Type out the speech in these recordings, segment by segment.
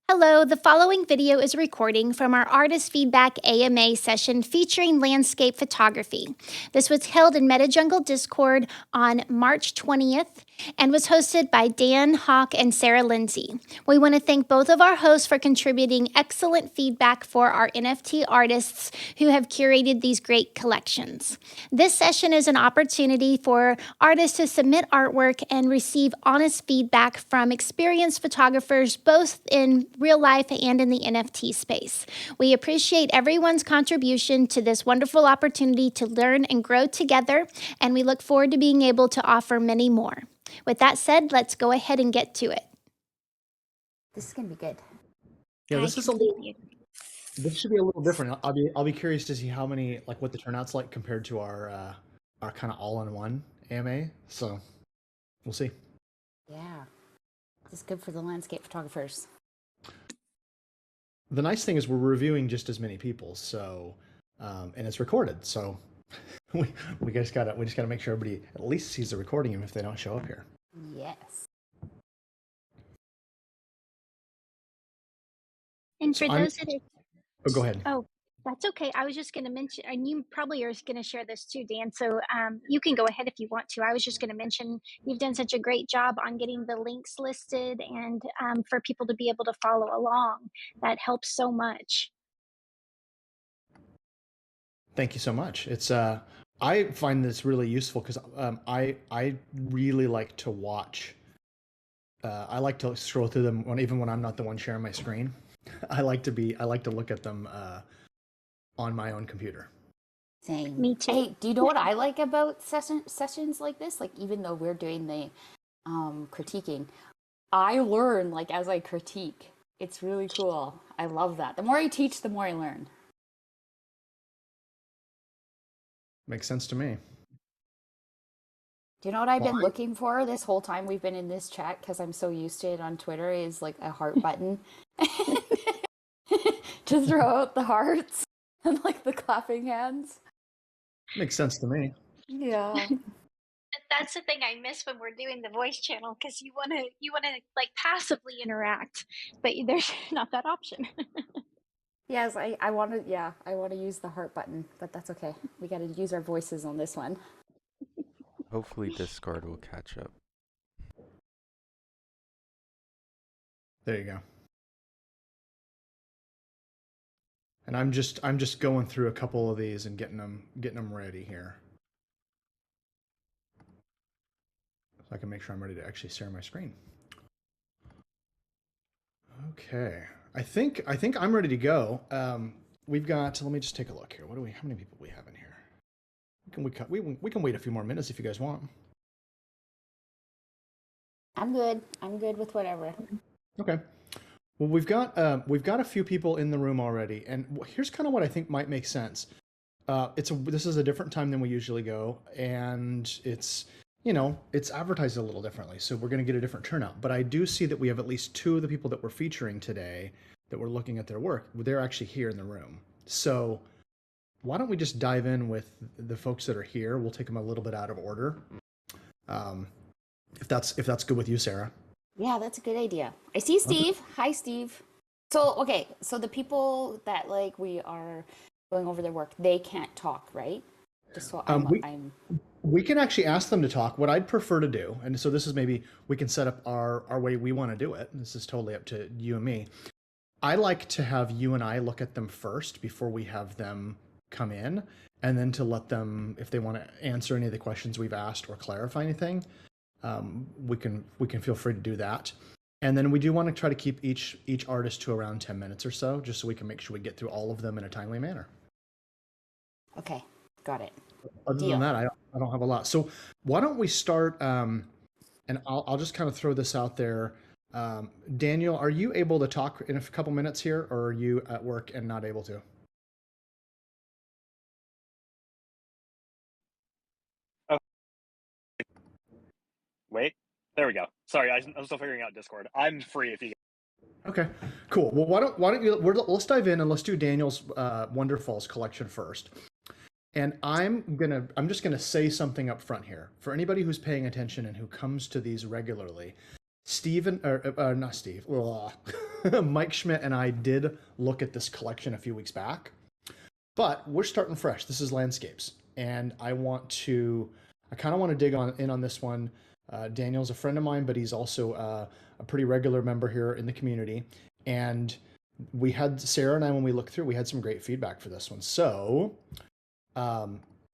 Hello, the following video is a recording from our Artist Feedback AMA session featuring landscape photography. This was held in MetaJungle Discord on March 20th and was hosted by Dan Hawk and Sarah Lindsay. We want to thank both of our hosts for contributing excellent feedback for our NFT artists who have curated these great collections. This session is an opportunity for artists to submit artwork and receive honest feedback from experienced photographers both in real life and in the NFT space. We appreciate everyone's contribution to this wonderful opportunity to learn and grow together, and we look forward to being able to offer many more. With that said, let's go ahead and get to it. This is gonna be good. Yeah, this should be a little different. I'll be curious to see how many, like, what the turnout's like compared to our kind of all-in-one AMA. So we'll see. Yeah, this is good for the landscape photographers. The nice thing is we're reviewing just as many people, so and it's recorded. So we just gotta make sure everybody at least sees the recording, even if they don't show up here. Yes. And for those that are... go ahead. Oh, that's okay. I was just going to mention, and you probably are going to share this too, Dan. So you can go ahead if you want to. I was just going to mention you've done such a great job on getting the links listed and for people to be able to follow along. That helps so much. Thank you so much. It's I find this really useful because I really like to watch. I like to scroll through them even when I'm not the one sharing my screen. I like to look at them on my own computer. Same. Me too. Hey, do you know what I like about sessions like this? Like, even though we're doing the critiquing, I learn like as I critique. It's really cool. I love that. The more I teach, the more I learn. Makes sense to me. Do you know what I've been looking for this whole time we've been in this chat, because I'm so used to it on Twitter, is like a heart button. To throw out the hearts and like the clapping hands. Makes sense to me. Yeah. That's the thing I miss when we're doing the voice channel, because you want to like passively interact, but there's not that option. Yes, I want to use the heart button, but that's okay. We got to use our voices on this one. Hopefully Discord will catch up. There you go. And I'm just going through a couple of these and getting them ready here, so I can make sure I'm ready to actually share my screen. Okay, I think I'm ready to go. We've got. Let me just take a look here. How many people we have in here? We can wait a few more minutes if you guys want. I'm good. I'm good with whatever. Okay. Well, we've got a few people in the room already, and here's kind of what I think might make sense. This is a different time than we usually go, and it's advertised a little differently, so we're going to get a different turnout. But I do see that we have at least two of the people that we're featuring today that we're looking at their work. They're actually here in the room. So why don't we just dive in with the folks that are here? We'll take them a little bit out of order, if that's good with you, Sarah. Yeah, that's a good idea. I see Steve. Okay. Hi, Steve. So, okay. So the people that like we are going over their work, they can't talk, right? Just so we can actually ask them to talk. What I'd prefer to do, and so this is maybe we can set up our way we want to do it. This is totally up to you and me. I like to have you and I look at them first before we have them come in, and then to let them, if they want to answer any of the questions we've asked or clarify anything. We can feel free to do that, and then we do want to try to keep each artist to around 10 minutes or so, just so we can make sure we get through all of them in a timely manner. Okay, got it. Other than that, I don't have a lot. So why don't we start? And I'll just kind of throw this out there. Daniel, are you able to talk in a couple minutes here, or are you at work and not able to? Wait, there we go. Sorry, I'm still figuring out Discord. I'm free if you. Okay, cool. Well, why don't you? Let's dive in and let's do Daniel's Wonderfalls collection first. And I'm just gonna say something up front here for anybody who's paying attention and who comes to these regularly. Steven, or not Steve, Mike Schmidt and I did look at this collection a few weeks back, but we're starting fresh. This is landscapes, and I kind of want to dig in on this one. Daniel's a friend of mine, but he's also a pretty regular member here in the community. And we had Sarah and I, when we looked through, we had some great feedback for this one. So,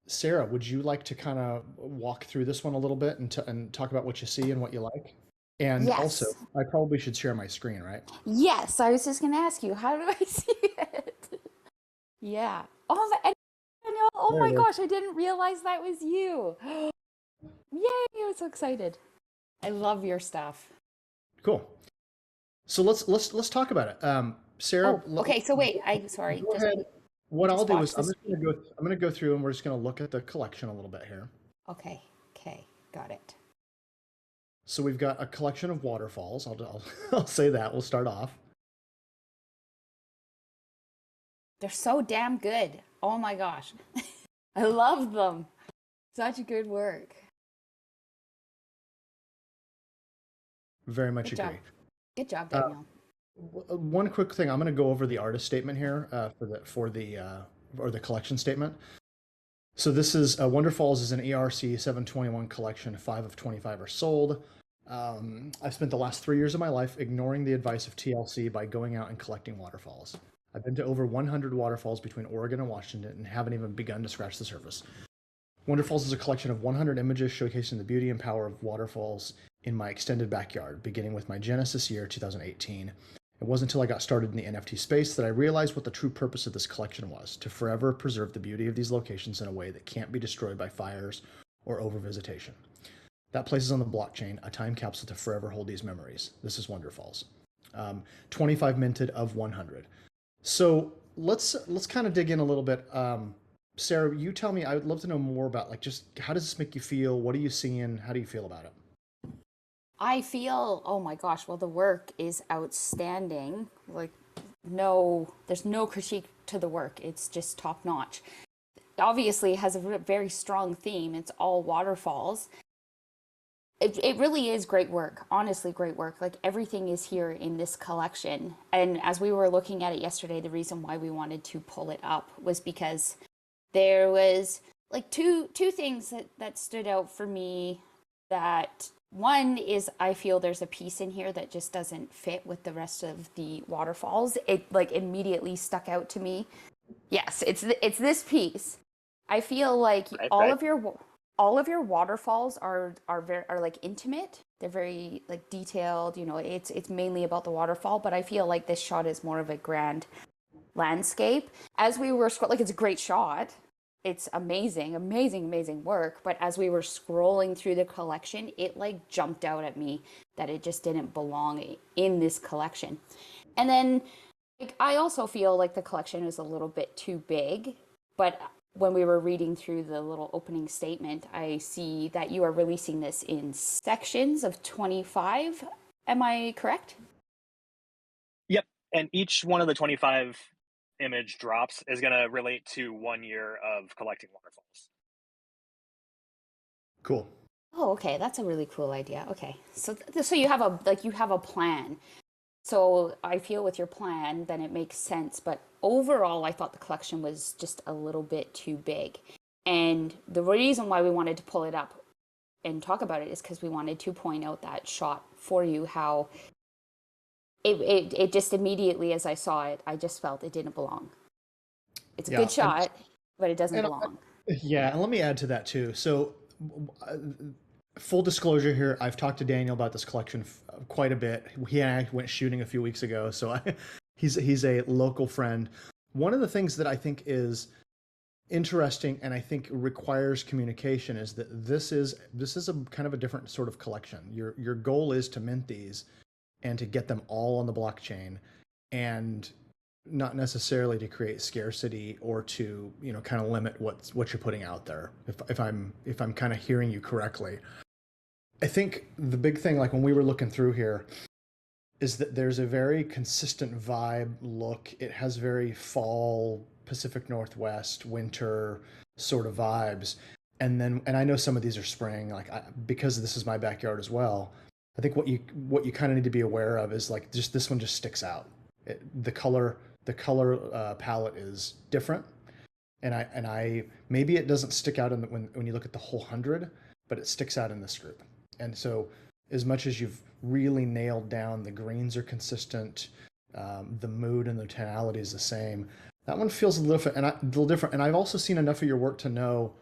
Sarah, would you like to kind of walk through this one a little bit and talk about what you see and what you like? And Yes. also, I probably should share my screen, right? Yes, I was just going to ask you, how do I see it? Yeah. Oh, Daniel, oh There my it is. gosh, I didn't realize that was you. Yay, I'm so excited. I love your stuff. Cool. So let's talk about it. Sarah, Oh, okay, so wait, sorry. go ahead. What just I'll do watch is I'm this going to go through and we're just going to look at the collection a little bit here. Okay, got it. So we've got a collection of waterfalls. I'll say that. We'll start off. They're so damn good. Oh my gosh. I love them. Such good work. Very much Good job. agree. Good job, Daniel. One quick thing. I'm going to go over the artist statement here for the collection statement. So this is Wonderfalls is an ERC 721 collection. 5 of 25 are sold. I've spent the last 3 years of my life ignoring the advice of TLC by going out and collecting waterfalls. I've been to over 100 waterfalls between Oregon and Washington and haven't even begun to scratch the surface. Wonderfalls is a collection of 100 images showcasing the beauty and power of waterfalls in my extended backyard, beginning with my Genesis year 2018. It wasn't until I got started in the NFT space that I realized what the true purpose of this collection was: to forever preserve the beauty of these locations in a way that can't be destroyed by fires or overvisitation. That places on the blockchain a time capsule to forever hold these memories. This is Wonderfalls. 25 minted of 100. So let's kind of dig in a little bit. Sarah, you tell me. I would love to know more about, like, just how does this make you feel? What are you seeing? How do you feel about it? I feel, oh my gosh, well, the work is outstanding. Like, there's no critique to the work. It's just top notch. Obviously, it has a very strong theme. It's all waterfalls. It really is great work. Honestly, great work. Like, everything is here in this collection. And as we were looking at it yesterday, the reason why we wanted to pull it up was because there was like two things that stood out for me. That one is, I feel there's a piece in here that just doesn't fit with the rest of the waterfalls. It like immediately stuck out to me. Yes, it's this piece. I feel like all of your waterfalls are like intimate. They're very like detailed. You know, it's mainly about the waterfall, but I feel like this shot is more of a grand landscape. As we were like, it's a great shot. It's amazing work. But as we were scrolling through the collection, it like jumped out at me that it just didn't belong in this collection. And then like, I also feel like the collection is a little bit too big. But when we were reading through the little opening statement, I see that you are releasing this in sections of 25. Am I correct? Yep. And each one of the 25 image drops is going to relate to 1 year of collecting waterfalls. Cool. Oh, okay. That's a really cool idea. Okay. So you have a plan. So I feel with your plan, then it makes sense. But overall, I thought the collection was just a little bit too big. And the reason why we wanted to pull it up and talk about it is because we wanted to point out that shot for you, how it just immediately, as I saw it, I just felt it didn't belong. It's a good shot, but it doesn't belong. Yeah, and let me add to that too. So, full disclosure here, I've talked to Daniel about this collection quite a bit. He and I went shooting a few weeks ago, so he's a local friend. One of the things that I think is interesting and I think requires communication is that this is a kind of a different sort of collection. Your goal is to mint these and to get them all on the blockchain, and not necessarily to create scarcity or to, you know, kind of limit what you're putting out there. If I'm kind of hearing you correctly. I think the big thing, like when we were looking through here, is that there's a very consistent vibe look. It has very fall, Pacific Northwest, winter sort of vibes. And I know some of these are spring, like because this is my backyard as well. I think what you kind of need to be aware of is like just this one just sticks out. The color palette is different, and I maybe it doesn't stick out when you look at the whole 100, but it sticks out in this group. And so as much as you've really nailed down the greens are consistent, the mood and the tonality is the same, that one feels a little different. And I've also seen enough of your work to know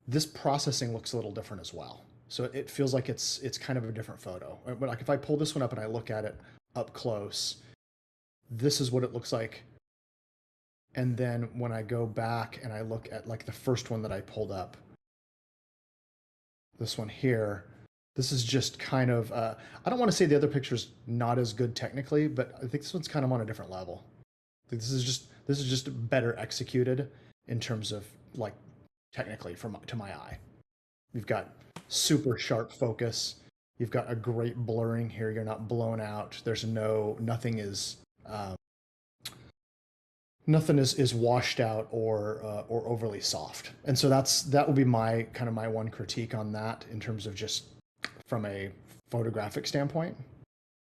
this processing looks a little different as well. So it feels like it's kind of a different photo. But like if I pull this one up and I look at it up close, this is what it looks like. And then when I go back and I look at like the first one that I pulled up, this one here, this is just kind of, I don't want to say the other picture's not as good technically, but I think this one's kind of on a different level. This is just better executed in terms of like technically to my eye. You've got super sharp focus. You've got a great blurring here. You're not blown out. There's nothing is washed out or overly soft. And so that would be my one critique on that in terms of just from a photographic standpoint.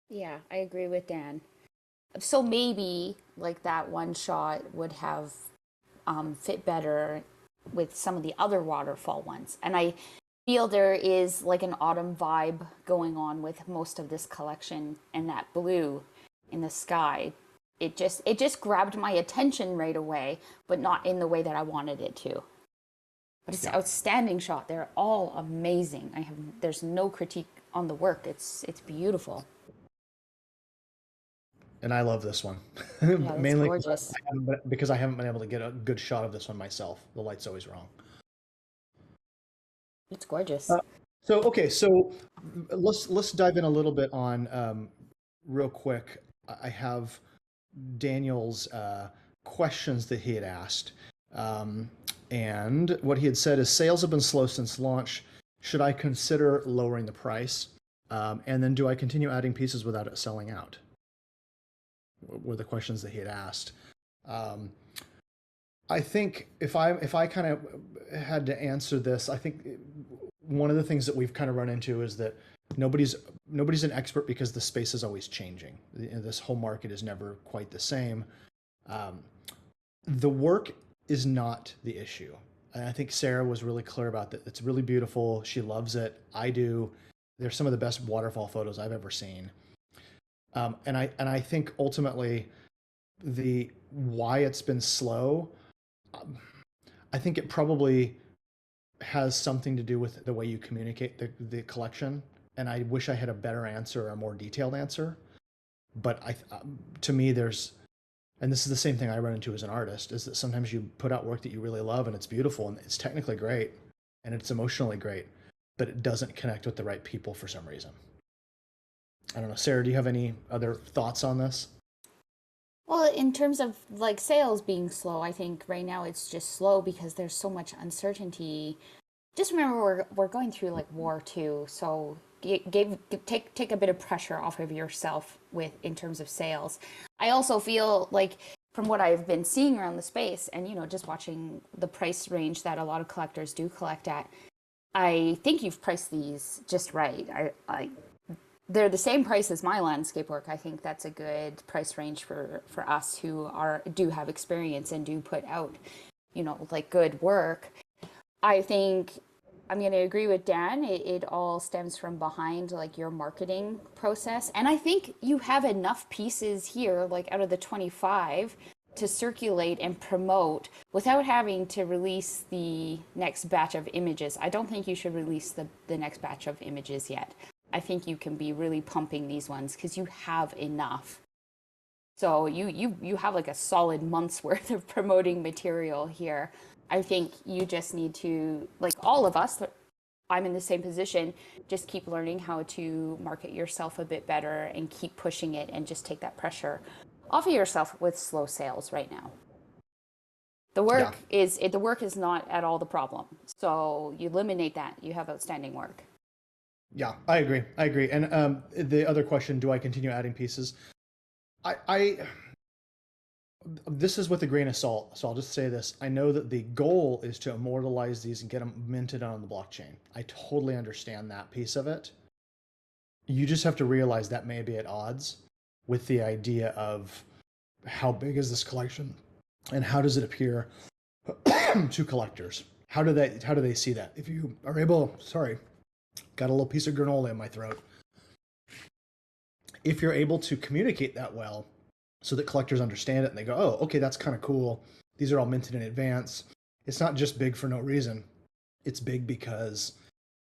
Yeah, I agree with Dan. So maybe like that one shot would have fit better with some of the other waterfall ones. And I feel there is like an autumn vibe going on with most of this collection, and that blue in the sky. It just grabbed my attention right away, but not in the way that I wanted it to. But it's an outstanding shot. They're all amazing. There's no critique on the work. It's beautiful. And I love this one. Yeah, Mainly gorgeous. because I haven't been able to get a good shot of this one myself. The light's always wrong. It's gorgeous. So let's dive in a little bit on real quick. I have Daniel's questions that he had asked. And what he had said is sales have been slow since launch. Should I consider lowering the price? And then do I continue adding pieces without it selling out? Were the questions that he had asked. I think if I kind of had to answer this, I think one of the things that we've kind of run into is that nobody's an expert because the space is always changing. This whole market is never quite the same. The work is not the issue. And I think Sarah was really clear about that. It's really beautiful. She loves it. I do. They're some of the best waterfall photos I've ever seen. And I think ultimately the why it's been slow, I think it probably has something to do with the way you communicate the collection. And I wish I had a better answer, a more detailed answer. But to me, and this is the same thing I run into as an artist, is that sometimes you put out work that you really love and it's beautiful and it's technically great and it's emotionally great, but it doesn't connect with the right people for some reason. I don't know. Sarah, do you have any other thoughts on this? Well, in terms of like sales being slow, I think right now it's just slow because there's so much uncertainty. Just remember we're going through like war too, so take a bit of pressure off of yourself in terms of sales. I also feel like from what I've been seeing around the space and just watching the price range that a lot of collectors do collect at, I think you've priced these just right. They're the same price as my landscape work. I think that's a good price range for us who do have experience and do put out, like good work. I think I'm going to agree with Dan. It all stems from behind like your marketing process. And I think you have enough pieces here, like out of the 25, to circulate and promote without having to release the next batch of images. I don't think you should release the next batch of images yet. I think you can be really pumping these ones because you have enough. So you have like a solid month's worth of promoting material here. I think you just need to, like all of us, I'm in the same position, just keep learning how to market yourself a bit better and keep pushing it and just take that pressure off of yourself with slow sales right now. The work is not at all the problem. So you eliminate that, you have outstanding work. Yeah, I agree. And the other question, do I continue adding pieces? This is with a grain of salt, so I'll just say this. I know that the goal is to immortalize these and get them minted on the blockchain. I totally understand that piece of it. You just have to realize that may be at odds with the idea of how big is this collection and how does it appear to collectors. How do they see that? If you are able, sorry, got a little piece of granola in my throat. If you're able to communicate that well so that collectors understand it and they go, oh, okay, that's kind of cool. These are all minted in advance. It's not just big for no reason. It's big because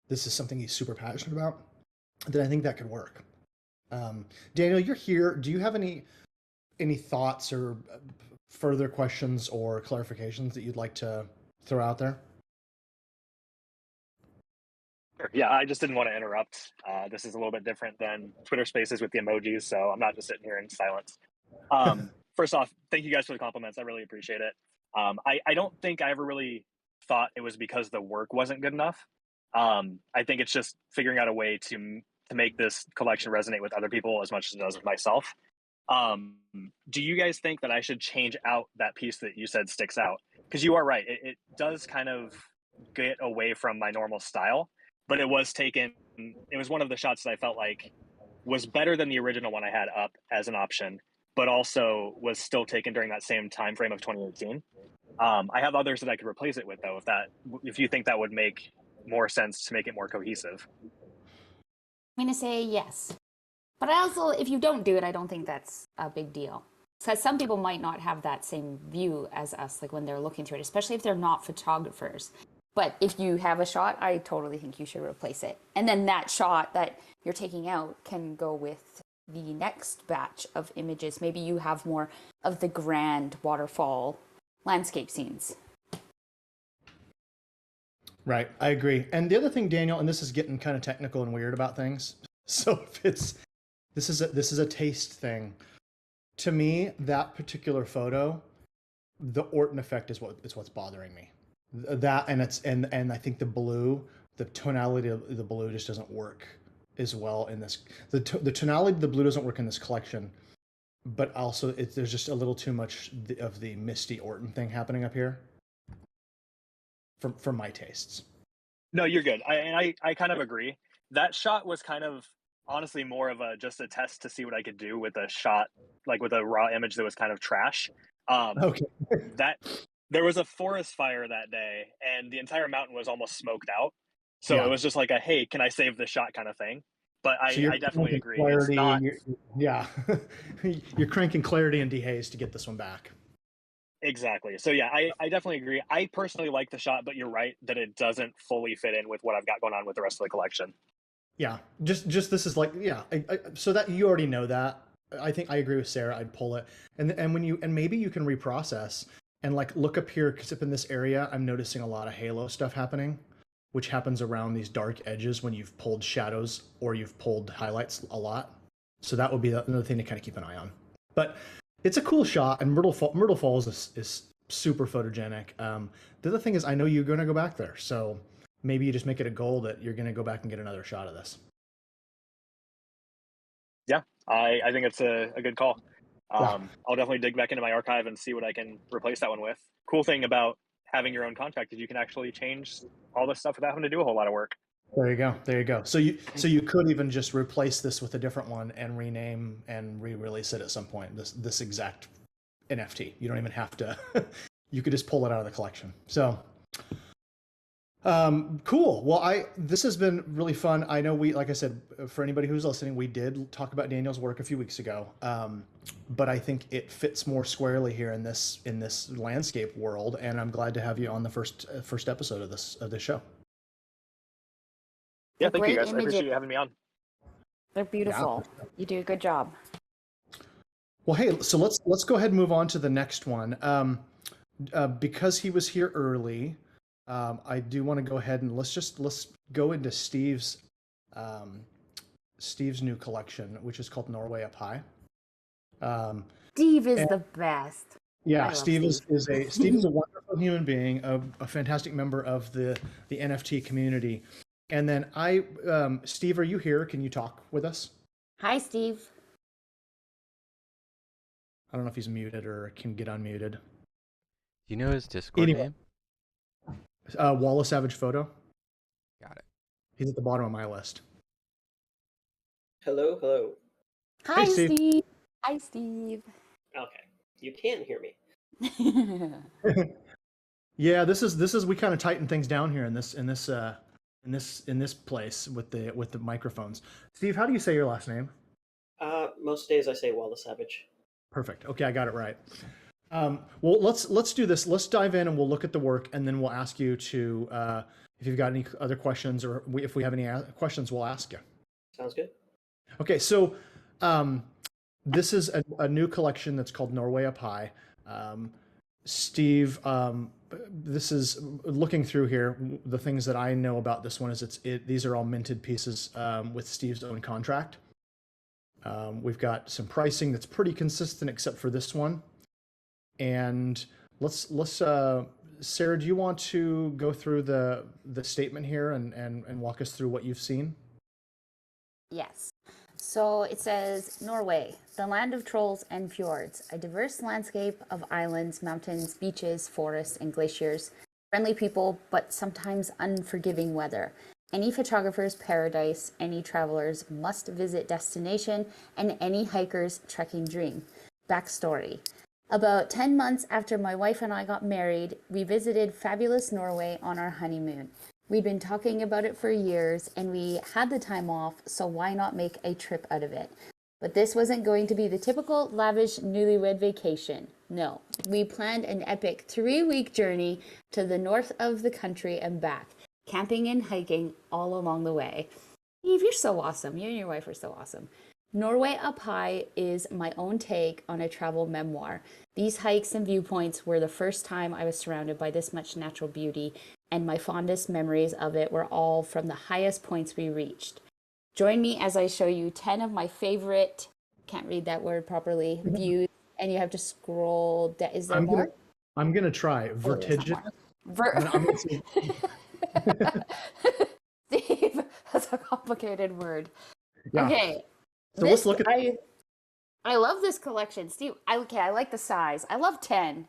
this is something he's super passionate about. Then I think that could work. Daniel, you're here. Do you have any thoughts or further questions or clarifications that you'd like to throw out there? Yeah, I just didn't want to interrupt. This is a little bit different than Twitter Spaces with the emojis, so I'm not just sitting here in silence. First off, thank you guys for the compliments. I really appreciate it. I don't think I ever really thought it was because the work wasn't good enough. I think it's just figuring out a way to make this collection resonate with other people as much as it does with myself. Do you guys think that I should change out that piece that you said sticks out? Because you are right. It does kind of get away from my normal style, but it was one of the shots that I felt like was better than the original one I had up as an option, but also was still taken during that same time frame of 2018. I have others that I could replace it with, though, if you think that would make more sense to make it more cohesive. I'm going to say yes. But I also, if you don't do it, I don't think that's a big deal. Because some people might not have that same view as us, like when they're looking through it, especially if they're not photographers. But if you have a shot, I totally think you should replace it. And then that shot that you're taking out can go with the next batch of images. Maybe you have more of the grand waterfall landscape scenes. Right, I agree. And the other thing, Daniel, and this is getting kind of technical and weird about things. So if this is a taste thing. To me, that particular photo, the Orton effect is what's bothering me. That and I think the tonality of the blue just doesn't work as well in this. The tonality of the blue doesn't work in this collection, but also there's just a little too much of the Misty Orton thing happening up here. For my tastes. No, you're good. I kind of agree. That shot was kind of honestly more of just a test to see what I could do with a shot, like with a raw image that was kind of trash. Okay. That there was a forest fire that day, and the entire mountain was almost smoked out. So Yeah. it was just like a, hey, can I save this shot kind of thing. But I definitely agree. Clarity, it's not... you're cranking clarity and dehaze to get this one back. Exactly. So yeah, I definitely agree. I personally like the shot, but you're right that it doesn't fully fit in with what I've got going on with the rest of the collection. Yeah, just this is like, yeah. So that you already know that. I think I agree with Sarah. I'd pull it, and maybe you can reprocess and like look up here, because up in this area, I'm noticing a lot of halo stuff happening, which happens around these dark edges when you've pulled shadows or you've pulled highlights a lot. So that would be another thing to kind of keep an eye on. But it's a cool shot, and Myrtle Falls is super photogenic. The other thing is, I know you're going to go back there, so maybe you just make it a goal that you're going to go back and get another shot of this. Yeah, I think it's a good call. Yeah. I'll definitely dig back into my archive and see what I can replace that one with. Cool thing about having your own contract is you can actually change all this stuff without having to do a whole lot of work. There you go. So you could even just replace this with a different one and rename and re-release it at some point. This exact NFT. You don't even have to. You could just pull it out of the collection. So, cool. Well, this has been really fun. I know like I said, for anybody who's listening, we did talk about Daniel's work a few weeks ago, but I think it fits more squarely here in this landscape world, and I'm glad to have you on the first episode of this show. Yeah, thank you guys. I appreciate you having me on. They're beautiful. Yeah. You do a good job. Well, hey, so let's go ahead and move on to the next one. Because he was here early, I do want to go ahead and let's go into Steve's new collection, which is called Norway Up High. Steve is the best. Yeah, Steve is a wonderful human being, a fantastic member of the NFT community. And then Steve, are you here? Can you talk with us? Hi, Steve. I don't know if he's muted or can get unmuted. Do you know his Discord name? Wallace Savage Photo. Got it. He's at the bottom of my list. Hello, hello. Hi, Steve. Steve. Hi, Steve. Okay, you can hear me. Yeah, this is we kind of tighten things down here in this place with the microphones. Steve, how do you say your last name? Most days I say Walla Savage. Perfect. Okay, I got it right. Well, let's do this. Let's dive in and we'll look at the work, and then we'll ask you to if you've got any other questions, or if we have any questions, we'll ask you. Sounds good. Okay, so this is a new collection that's called Norway Up High. Steve, this is looking through here. The things that I know about this one is these are all minted pieces with Steve's own contract. We've got some pricing that's pretty consistent except for this one. And let's Sarah, do you want to go through the statement here and walk us through what you've seen? Yes. So it says, Norway, the land of trolls and fjords, a diverse landscape of islands, mountains, beaches, forests, and glaciers, friendly people, but sometimes unforgiving weather. Any photographer's paradise, any traveler's must visit destination, and any hiker's trekking dream. Backstory. About 10 months after my wife and I got married, we visited fabulous Norway on our honeymoon. We'd been talking about it for years, and we had the time off, so why not make a trip out of it? But this wasn't going to be the typical lavish newlywed vacation. No, we planned an epic 3-week journey to the north of the country and back, camping and hiking all along the way. Eve, you're so awesome. You and your wife are so awesome. Norway Up High is my own take on a travel memoir. These hikes and viewpoints were the first time I was surrounded by this much natural beauty, and my fondest memories of it were all from the highest points we reached. Join me as I show you 10 of my favorite, can't read that word properly, views, and you have to scroll. Is there more? I'm gonna try vertiginous. Steve, that's a complicated word. Yeah. Okay. So let's look at. I love this collection, Steve. I like the size. I love 10.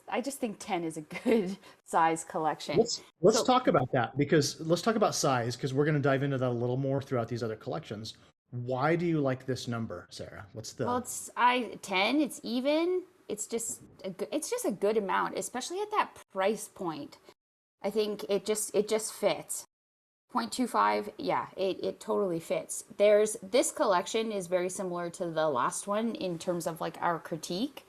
I just think 10 is a good size collection. Let's talk about that, because let's talk about size, because we're going to dive into that a little more throughout these other collections. Why do you like this number, Sarah? What's the? Well, 10. It's even. It's just a good amount, especially at that price point. I think it just fits. 0.25, yeah, it totally fits. This collection is very similar to the last one in terms of like our critique.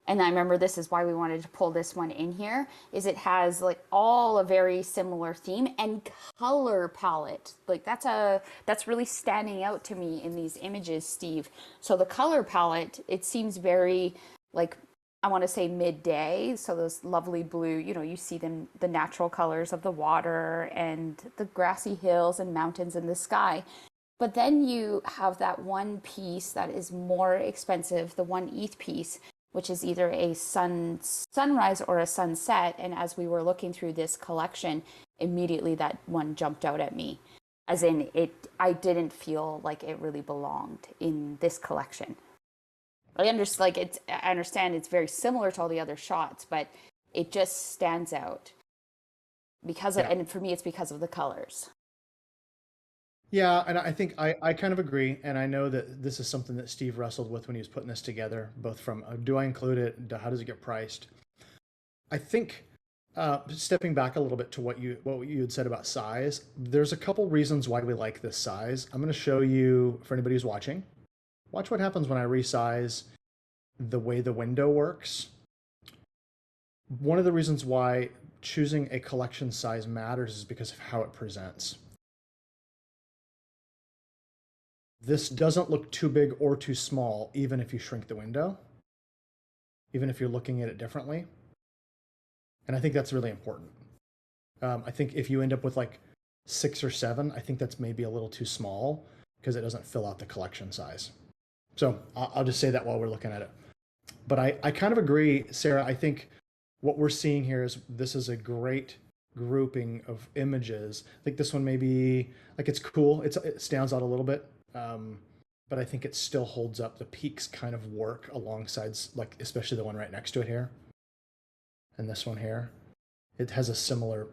And I remember this is why we wanted to pull this one in here, is it has like all a very similar theme and color palette. Like that's really standing out to me in these images, Steve. So the color palette, it seems very like, I want to say midday. So those lovely blue, you see them, the natural colors of the water and the grassy hills and mountains in the sky. But then you have that one piece that is more expensive, the 1 ETH piece, which is either a sunrise or a sunset. And as we were looking through this collection, immediately that one jumped out at me. As in, I didn't feel like it really belonged in this collection. I understand it's very similar to all the other shots, but it just stands out and for me, it's because of the colors. Yeah, and I think I kind of agree, and I know that this is something that Steve wrestled with when he was putting this together, both from do I include it, how does it get priced? I think stepping back a little bit to what you had said about size, there's a couple reasons why we like this size. I'm going to show you, for anybody who's watching. Watch what happens when I resize the way the window works. One of the reasons why choosing a collection size matters is because of how it presents. This doesn't look too big or too small, even if you shrink the window, even if you're looking at it differently. And I think that's really important. I think if you end up with like 6 or 7, I think that's maybe a little too small because it doesn't fill out the collection size. So I'll just say that while we're looking at it. But I kind of agree, Sarah. I think what we're seeing here is this is a great grouping of images. I think this one maybe, like, it's cool. It stands out a little bit. But I think it still holds up. The peaks kind of work alongside, like, especially the one right next to it here. And this one here. It has a similar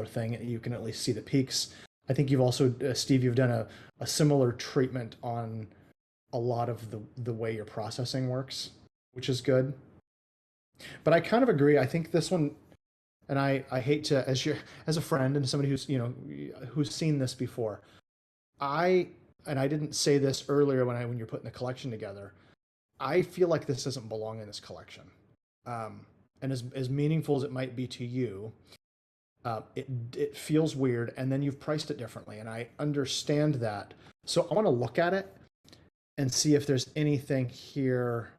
thing. You can at least see the peaks. I think you've also, Steve, you've done a similar treatment on a lot of the way your processing works, which is good. But I kind of agree. I think this one, and I hate to, as a friend and somebody who's, who's seen this before, and I didn't say this earlier when you're putting the collection together, I feel like this doesn't belong in this collection. And as meaningful as it might be to you, it feels weird, and then you've priced it differently, and I understand that. So I want to look at it and see if there's anything here.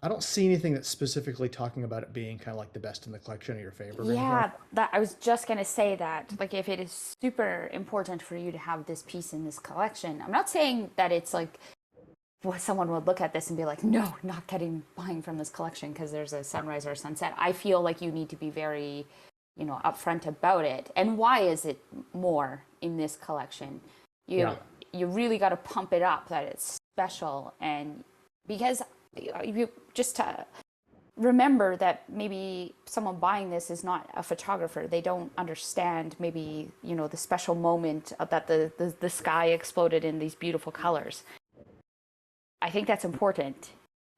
I don't see anything that's specifically talking about it being kind of like the best in the collection or your favorite. Yeah, that I was just gonna say that. Like, if it is super important for you to have this piece in this collection, I'm not saying that it's like, well, someone would look at this and be like, no, not buying from this collection because there's a sunrise or a sunset. I feel like you need to be very, upfront about it. And why is it more in this collection? You really got to pump it up that it's special. And because you just remember that maybe someone buying this is not a photographer. They don't understand maybe, the special moment that the sky exploded in these beautiful colors. I think that's important.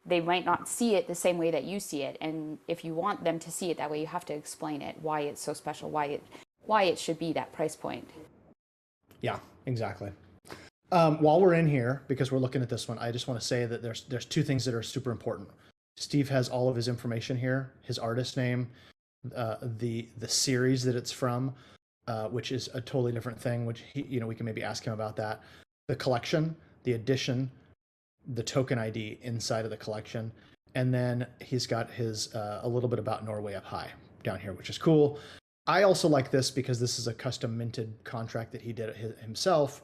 They might not see it the same way that you see it, and if you want them to see it that way, you have to explain it, why it's so special, why it should be that price point. Yeah, exactly. While we're in here, because we're looking at this one, I just want to say that there's two things that are super important. Steve has all of his information here: his artist name, the series that it's from, which is a totally different thing. Which we can maybe ask him about that. The collection, the edition, the token ID inside of the collection, and then he's got his a little bit about Norway up high down here, which is cool. I also like this because this is a custom minted contract that he did himself.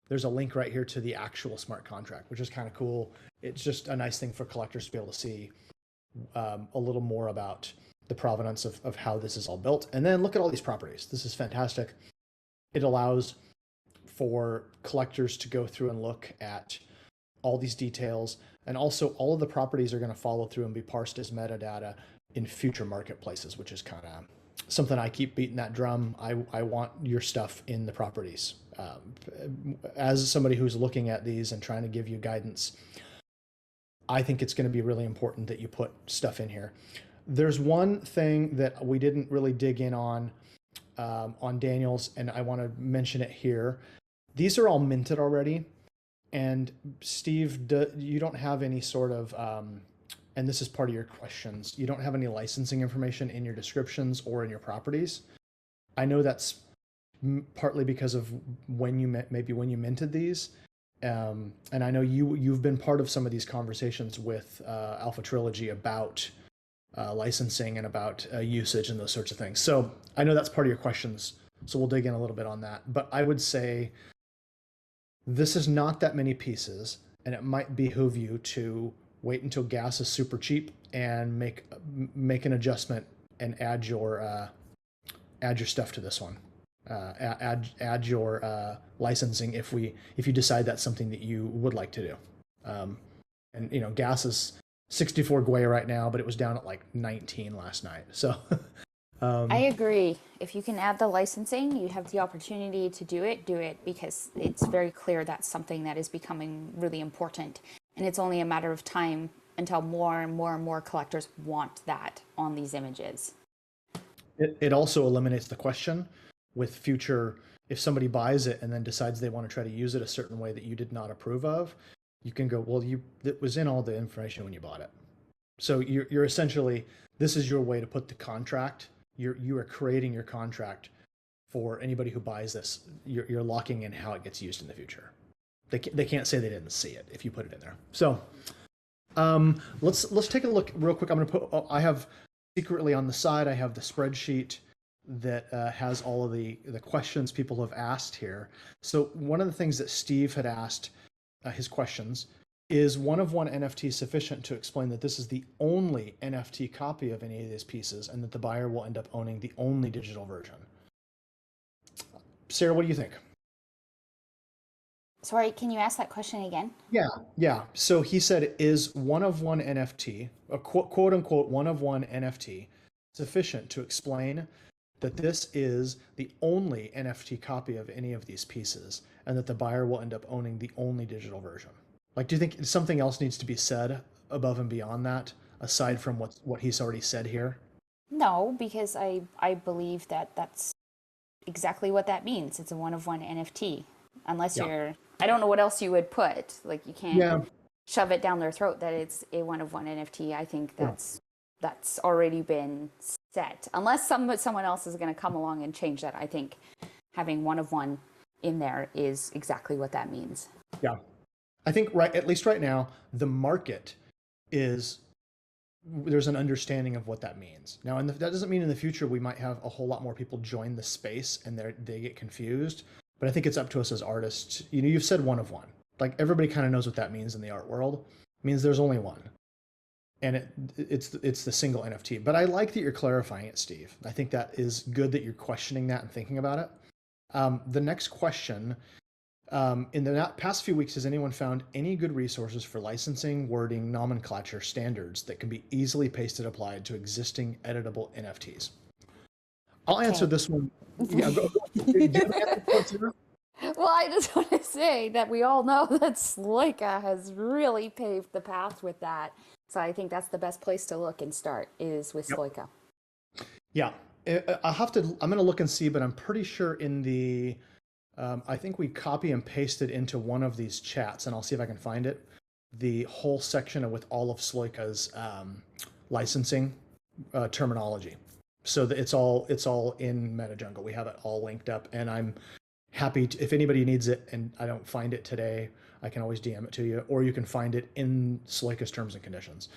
There's a link right here to the actual smart contract, which is kind of cool. It's just a nice thing for collectors to be able to see a little more about the provenance of how this is all built. And then look at all these properties. This is fantastic. It allows for collectors to go through and look at all these details, and also all of the properties are going to follow through and be parsed as metadata in future marketplaces, which is kind of something I keep beating that drum. I want your stuff in the properties. As somebody who's looking at these and trying to give you guidance, I think it's going to be really important that you put stuff in here. There's one thing that we didn't really dig in on Daniel's, and I want to mention it here. These are all minted already. And Steve, you don't have any sort of, and this is part of your questions, you don't have any licensing information in your descriptions or in your properties. I know that's partly because of when you minted these. And I know you've been part of some of these conversations with Alpha Trilogy about licensing and about usage and those sorts of things. So I know that's part of your questions. So we'll dig in a little bit on that. But I would say, this is not that many pieces, and it might behoove you to wait until gas is super cheap and make an adjustment and add your stuff to this one. Add your licensing if you decide that's something that you would like to do. And gas is 64 gwei right now, but it was down at like 19 last night. So I agree. If you can add the licensing, you have the opportunity to do it, because it's very clear that's something that is becoming really important. And it's only a matter of time until more and more and more collectors want that on these images. It also eliminates the question with future, if somebody buys it and then decides they want to try to use it a certain way that you did not approve of, you can go, well, it was in all the information when you bought it. So you're essentially, this is your way to put the contract. You are creating your contract for anybody who buys this. You're locking in how it gets used in the future. They can't say they didn't see it if you put it in there. So let's take a look real quick. I'm going to put, I have secretly on the side, I have the spreadsheet that has all of the questions people have asked here. So one of the things that Steve had asked, his questions, is one of one NFT sufficient to explain that this is the only NFT copy of any of these pieces and that the buyer will end up owning the only digital version? Sarah, what do you think? Sorry, can you ask that question again? Yeah. So he said, is one of one NFT, a quote unquote one of one NFT, sufficient to explain that this is the only NFT copy of any of these pieces, and that the buyer will end up owning the only digital version. Like, do you think something else needs to be said above and beyond that, aside from what he's already said here? No, because I believe that that's exactly what that means. It's a one-of-one NFT. Unless you're, I don't know what else you would put. Like, you can't shove it down their throat that it's a one-of-one NFT. I think that's already been set. Unless someone else is going to come along and change that. I think having one-of-one in there is exactly what that means. Yeah. I think at least right now, the market there's an understanding of what that means. Now, and that doesn't mean in the future we might have a whole lot more people join the space and they get confused. But I think it's up to us as artists. You've said one of one. Like, everybody kind of knows what that means in the art world. It means there's only one, and it's the single NFT. But I like that you're clarifying it, Steve. I think that is good that you're questioning that and thinking about it. The next question. In the past few weeks, has anyone found any good resources for licensing, wording, nomenclature standards that can be easily pasted applied to existing editable NFTs? I'll answer this one. Yeah, go. Do you have an answer? Well, I just want to say that we all know that Sloika has really paved the path with that. So I think that's the best place to look and start is with Sloika. Yeah, I'm going to look and see, but I'm pretty sure in the, I think we copy and pasted into one of these chats, and I'll see if I can find it, the whole section with all of Sloika's licensing terminology. So that it's all in MetaJungle. We have it all linked up, and I'm happy if anybody needs it and I don't find it today, I can always DM it to you, or you can find it in Sloika's terms and conditions.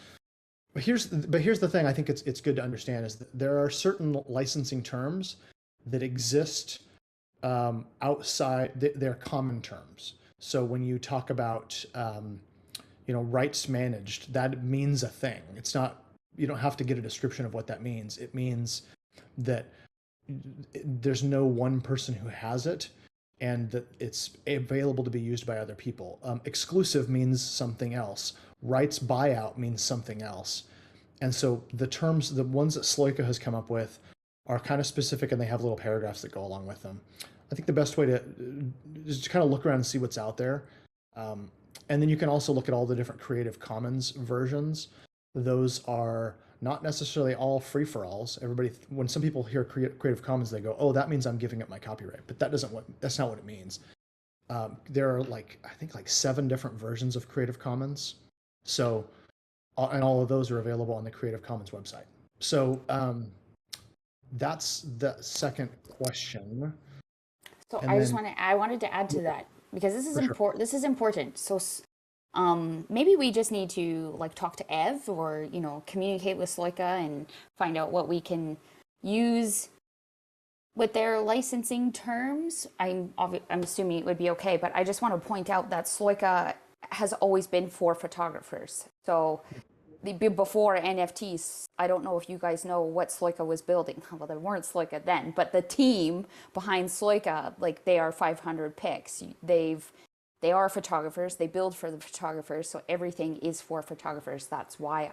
But here's the thing I think it's good to understand is that there are certain licensing terms that exist outside. They're common terms. So when you talk about rights managed, that means a thing. It's not. You don't have to get a description of what that means. It means that there's no one person who has it and that it's available to be used by other people. Exclusive means something else. Rights buyout means something else. And so the terms, the ones that Sloika has come up with are kind of specific, and they have little paragraphs that go along with them. I think the best way to is to kind of look around and see what's out there. And then you can also look at all the different Creative Commons versions. Those are not necessarily all free-for-alls. When some people hear Creative Commons, they go, "Oh, that means I'm giving up my copyright." But that's not what it means. There are I think 7 different versions of Creative Commons. So, and all of those are available on the Creative Commons website. So that's the second question. So I wanted to add to that because this is important. This is important. So. Maybe we just need to talk to Ev or communicate with Sloika and find out what we can use with their licensing terms. I'm assuming it would be okay, but I just want to point out that Sloika has always been for photographers. So before NFTs, I don't know if you guys know what Sloika was building. Well, there weren't Sloika then, but the team behind Sloika, they are 500 pics. They are photographers. They build for the photographers. So everything is for photographers. That's why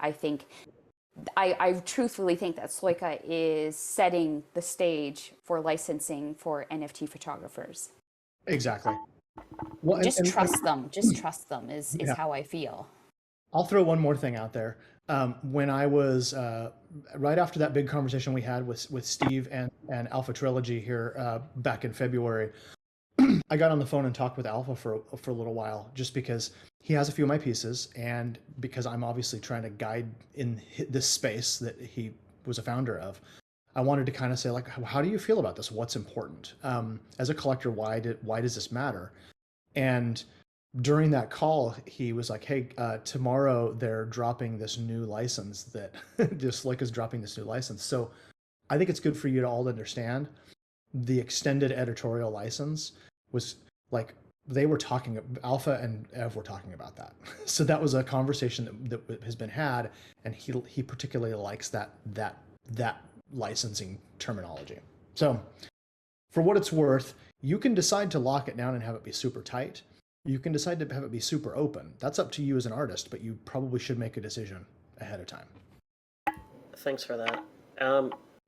I truthfully think that Sloika is setting the stage for licensing for NFT photographers. Exactly. Well, Just trust them is how I feel. I'll throw one more thing out there. When I was right after that big conversation we had with Steve and Alpha Trilogy here back in February, I got on the phone and talked with Alpha for a little while, just because he has a few of my pieces, and because I'm obviously trying to guide in this space that he was a founder of. I wanted to kind of say, how do you feel about this? What's important? As a collector, why does this matter? And during that call, he was like, "Hey, tomorrow they're dropping this new license that Sloika is dropping this new license." So I think it's good for you to all understand the extended editorial license was they were talking, Alpha and Ev were talking about that. So that was a conversation that has been had, and he particularly likes that licensing terminology. So for what it's worth, you can decide to lock it down and have it be super tight. You can decide to have it be super open. That's up to you as an artist, but you probably should make a decision ahead of time. Thanks for that.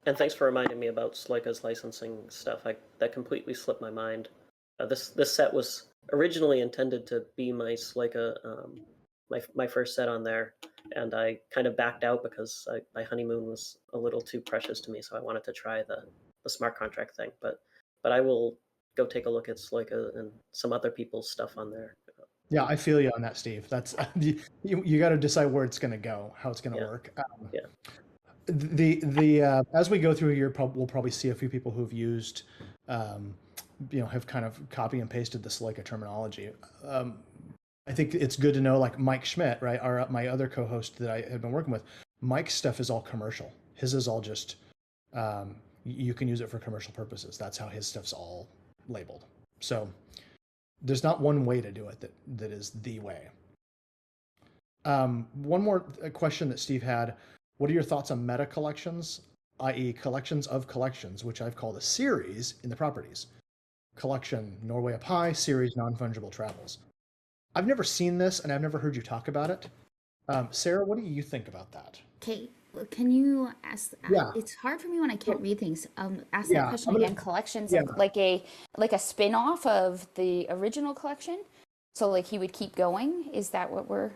And thanks for reminding me about Sloika's licensing stuff. That completely slipped my mind. This set was originally intended to be my Sloika, my first set on there, and I kind of backed out because my honeymoon was a little too precious to me, so I wanted to try the smart contract thing. But I will go take a look at Sloika and some other people's stuff on there. Yeah, I feel you on that, Steve. That's you got to decide where it's going to go, how it's going to Yeah. work. Yeah. The as we go through here, we'll probably see a few people who've used, have kind of copy and pasted this like a terminology. I think it's good to know, like Mike Schmidt, right? My other co-host that I had been working with, Mike's stuff is all commercial. His is all just you can use it for commercial purposes. That's how his stuff's all labeled. So there's not one way to do it that is the way. One more question that Steve had. What are your thoughts on meta collections, i.e. collections of collections, which I've called a series in the properties? Collection, Norway Up High, series, non-fungible travels. I've never seen this, and I've never heard you talk about it. Sarah, what do you think about that? Okay, can you ask? Yeah. It's hard for me when I can't read things. Ask Yeah, that question I'm gonna- again. Collections, yeah. like a spin-off of the original collection. So like he would keep going. Is that what we're?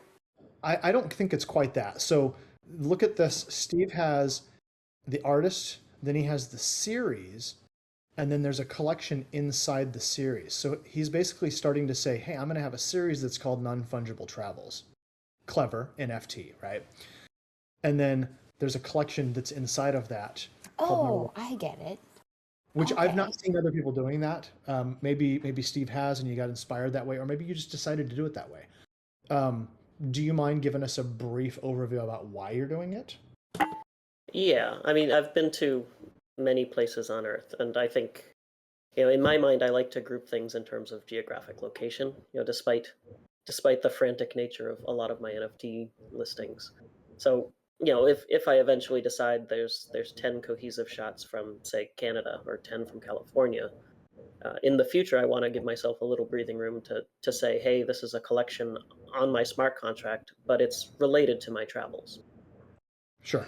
I don't think it's quite that. So look at this. Steve has the artist, then he has the series, and then there's a collection inside the series. So he's basically starting to say, hey, I'm going to have a series that's called Non-Fungible Travels. Clever, NFT, right? And then there's a collection that's inside of that. Oh, I get it. Which I've not Okay. seen other people doing that. Maybe Steve has and you got inspired that way, or maybe you just decided to do it that way. Do you mind giving us a brief overview about why you're doing it? Yeah, I mean, I've been to many places on Earth, and I think, in my mind, I like to group things in terms of geographic location. Despite the frantic nature of a lot of my NFT listings. So, if I eventually decide there's 10 cohesive shots from, say, Canada or 10 from California, in the future, I want to give myself a little breathing room to say, hey, this is a collection on my smart contract, but it's related to my travels. Sure.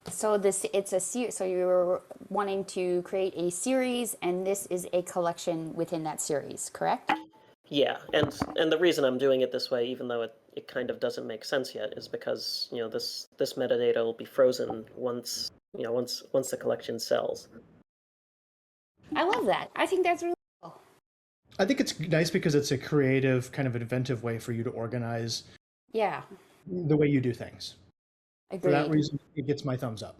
So it's a series. So you're wanting to create a series, and this is a collection within that series, correct? Yeah, and the reason I'm doing it this way, even though it kind of doesn't make sense yet, is because this metadata will be frozen once the collection sells. I love that. I think that's really cool. I think it's nice because it's a creative, kind of inventive way for you to organize Yeah, the way you do things. For agreed. that reason, it gets my thumbs up.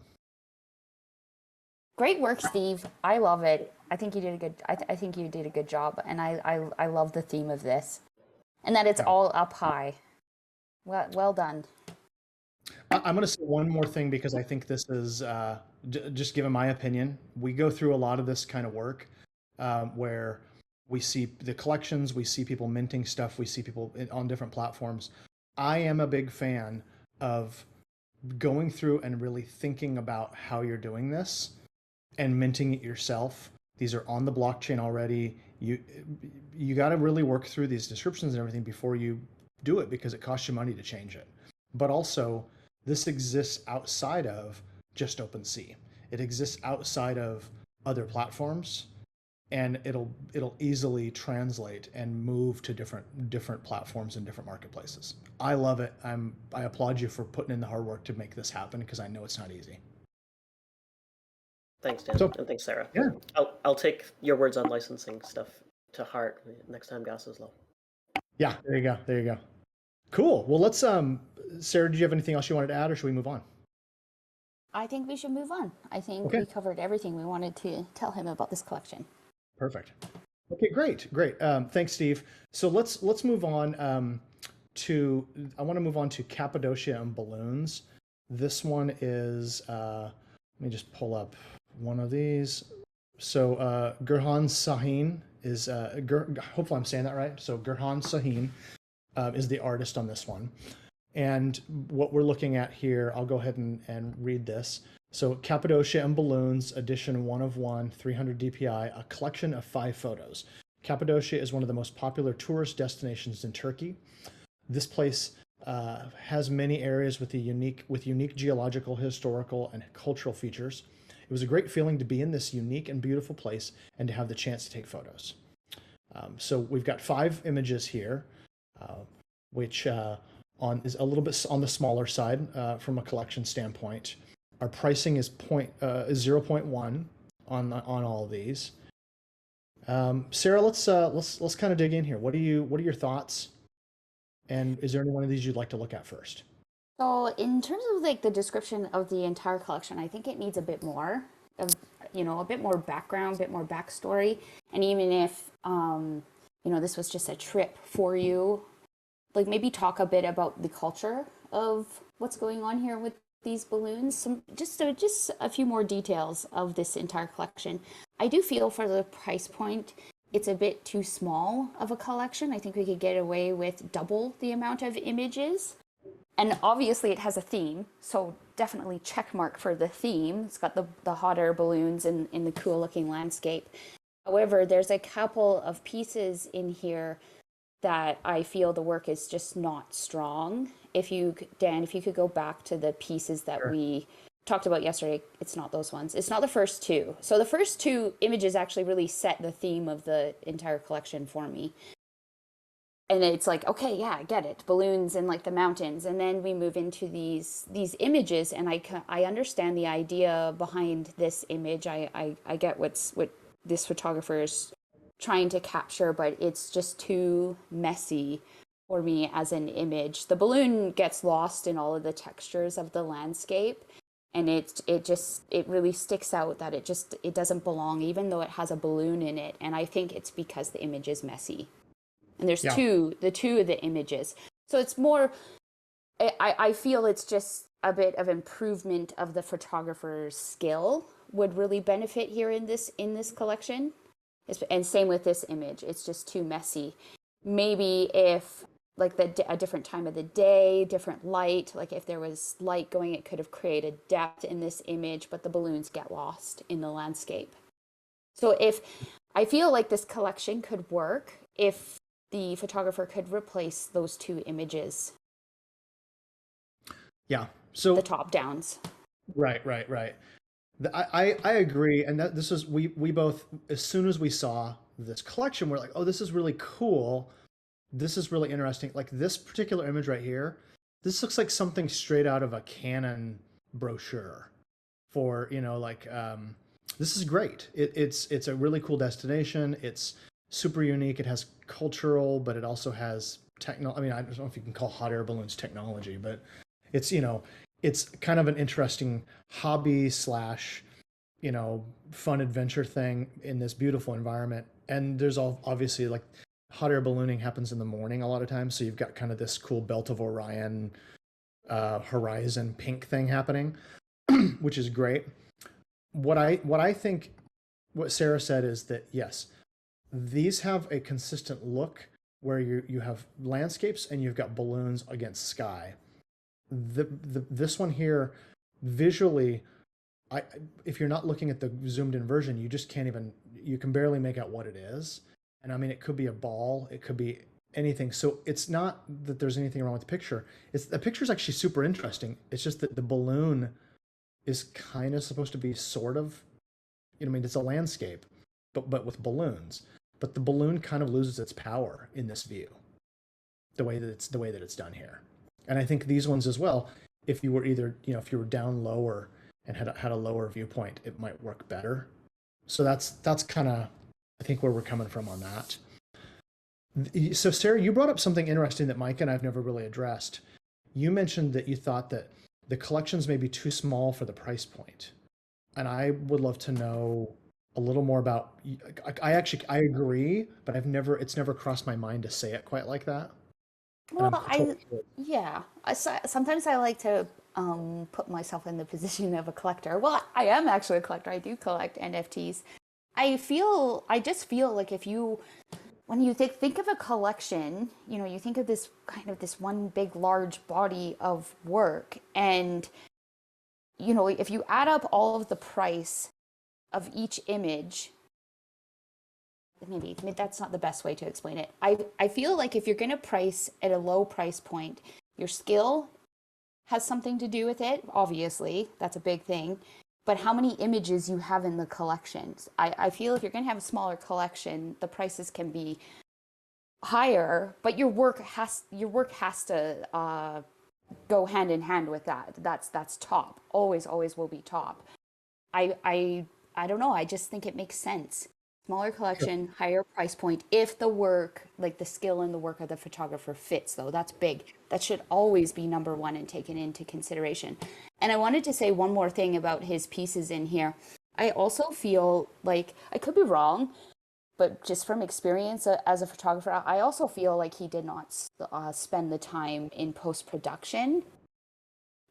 Great work, Steve. I love it. I think you did a good. I think you did a good job, and I love the theme of this, and that it's all up high. Well done. I'm going to say one more thing because I think this is just given my opinion. We go through a lot of this kind of work where we see the collections, we see people minting stuff, we see people on different platforms. I am a big fan of going through and really thinking about how you're doing this and minting it yourself. These are on the blockchain already. You got to really work through these descriptions and everything before you do it because it costs you money to change it. But also, this exists outside of just OpenSea. It exists outside of other platforms, and it'll easily translate and move to different platforms and different marketplaces. I love it. I applaud you for putting in the hard work to make this happen because I know it's not easy. Thanks, Dan, and thanks, Sarah. Yeah. I'll take your words on licensing stuff to heart next time gas is low. Yeah, there you go. Cool. Well, let's Sarah, did you have anything else you wanted to add, or should we move on? I think we should move on. I think Okay. we covered everything we wanted to tell him about this collection. Perfect. Okay, great. Thanks, Steve. So let's move on I want to move on to Cappadocia and balloons. This one is let me just pull up one of these. So Gurhan Sahin is hopefully I'm saying that right. So Gurhan Sahin is the artist on this one. And what we're looking at here, I'll go ahead and read this. So Cappadocia and Balloons, edition 1 of 1, 300 DPI, a collection of 5 photos. Cappadocia is one of the most popular tourist destinations in Turkey. This place has many areas with unique geological, historical, and cultural features. it was a great feeling to be in this unique and beautiful place and to have the chance to take photos. So we've got 5 images here, which is a little bit on the smaller side from a collection standpoint. Our pricing is 0.1 on all of these. Sarah, let's kind of dig in here. What are your thoughts? And is there any one of these you'd like to look at first? So in terms of like the description of the entire collection, I think it needs a bit more of, a bit more background, a bit more backstory. And even if, this was just a trip for you, like maybe talk a bit about the culture of what's going on here with these balloons. Just a few more details of this entire collection. I do feel for the price point, it's a bit too small of a collection. I think we could get away with double the amount of images. And obviously it has a theme, so definitely check mark for the theme. It's got the hot air balloons in the cool looking landscape. However, there's a couple of pieces in here that I feel the work is just not strong. Dan, if you could go back to the pieces that Sure. we talked about yesterday, it's not those ones. It's not the first 2. So the first 2 images actually really set the theme of the entire collection for me. And it's like, okay, yeah, I get it. Balloons and like the mountains. And then we move into these images, and I understand the idea behind this image. I get what this photographer is trying to capture, but it's just too messy for me as an image. The balloon gets lost in all of the textures of the landscape, and it really sticks out that it doesn't belong, even though it has a balloon in it. And I think it's because the image is messy. And there's two of the images. So it's more, I feel it's just a bit of improvement of the photographer's skill would really benefit here in this collection. And same with this image. It's just too messy. Maybe if like a different time of the day, different light, like if there was light going, it could have created depth in this image, but the balloons get lost in the landscape. So I feel like this collection could work if the photographer could replace those 2 images. Yeah. So the top downs. Right. I agree, and that this is we both, as soon as we saw this collection, we're like, oh, this is really cool. This is really interesting. Like this particular image right here, this looks like something straight out of a Canon brochure. For this is great. It's a really cool destination. It's super unique. It has cultural, but it also has techno. I mean, I don't know if you can call hot air balloons technology, but it's it's kind of an interesting hobby / fun adventure thing in this beautiful environment. And there's obviously like hot air ballooning happens in the morning a lot of times, so you've got kind of this cool Belt of Orion horizon pink thing happening, which is great. What I think what Sarah said is that yes, these have a consistent look where you have landscapes and you've got balloons against sky. This one here, visually, if you're not looking at the zoomed in version, you just can't even, you can barely make out what it is. And I mean, it could be a ball, it could be anything. So it's not that there's anything wrong with the picture. The picture's actually super interesting. It's just that the balloon is kind of supposed to be sort of, I mean, it's a landscape, but with balloons. But the balloon kind of loses its power in this view, the way that it's done here. And I think these ones as well, if you were either, if you were down lower and had a lower viewpoint, it might work better. So that's kind of, I think, where we're coming from on that. So Sarah, you brought up something interesting that Mike and I've never really addressed. You mentioned that you thought that the collections may be too small for the price point. And I would love to know a little more about, I agree, but it's never crossed my mind to say it quite like that. Well, sometimes I like to put myself in the position of a collector. Well, I am actually a collector. I do collect NFTs. I just feel like when you think of a collection, you think of this kind of this one big, large body of work. And, if you add up all of the price of each image, maybe that's not the best way to explain it. I feel like if you're going to price at a low price point, your skill has something to do with it. Obviously, that's a big thing. but how many images you have in the collections. I feel if you're going to have a smaller collection, the prices can be higher, but your work has to go hand in hand with that. That's top. Always will be top. I don't know. I just think it makes sense. Smaller collection, higher price point. If the work, like the skill and the work of the photographer fits, though, that's big. That should always be number one and taken into consideration. And I wanted to say one more thing about his pieces in here. I also feel like, I could be wrong, but just from experience as a photographer, I also feel like he did not spend the time in post-production.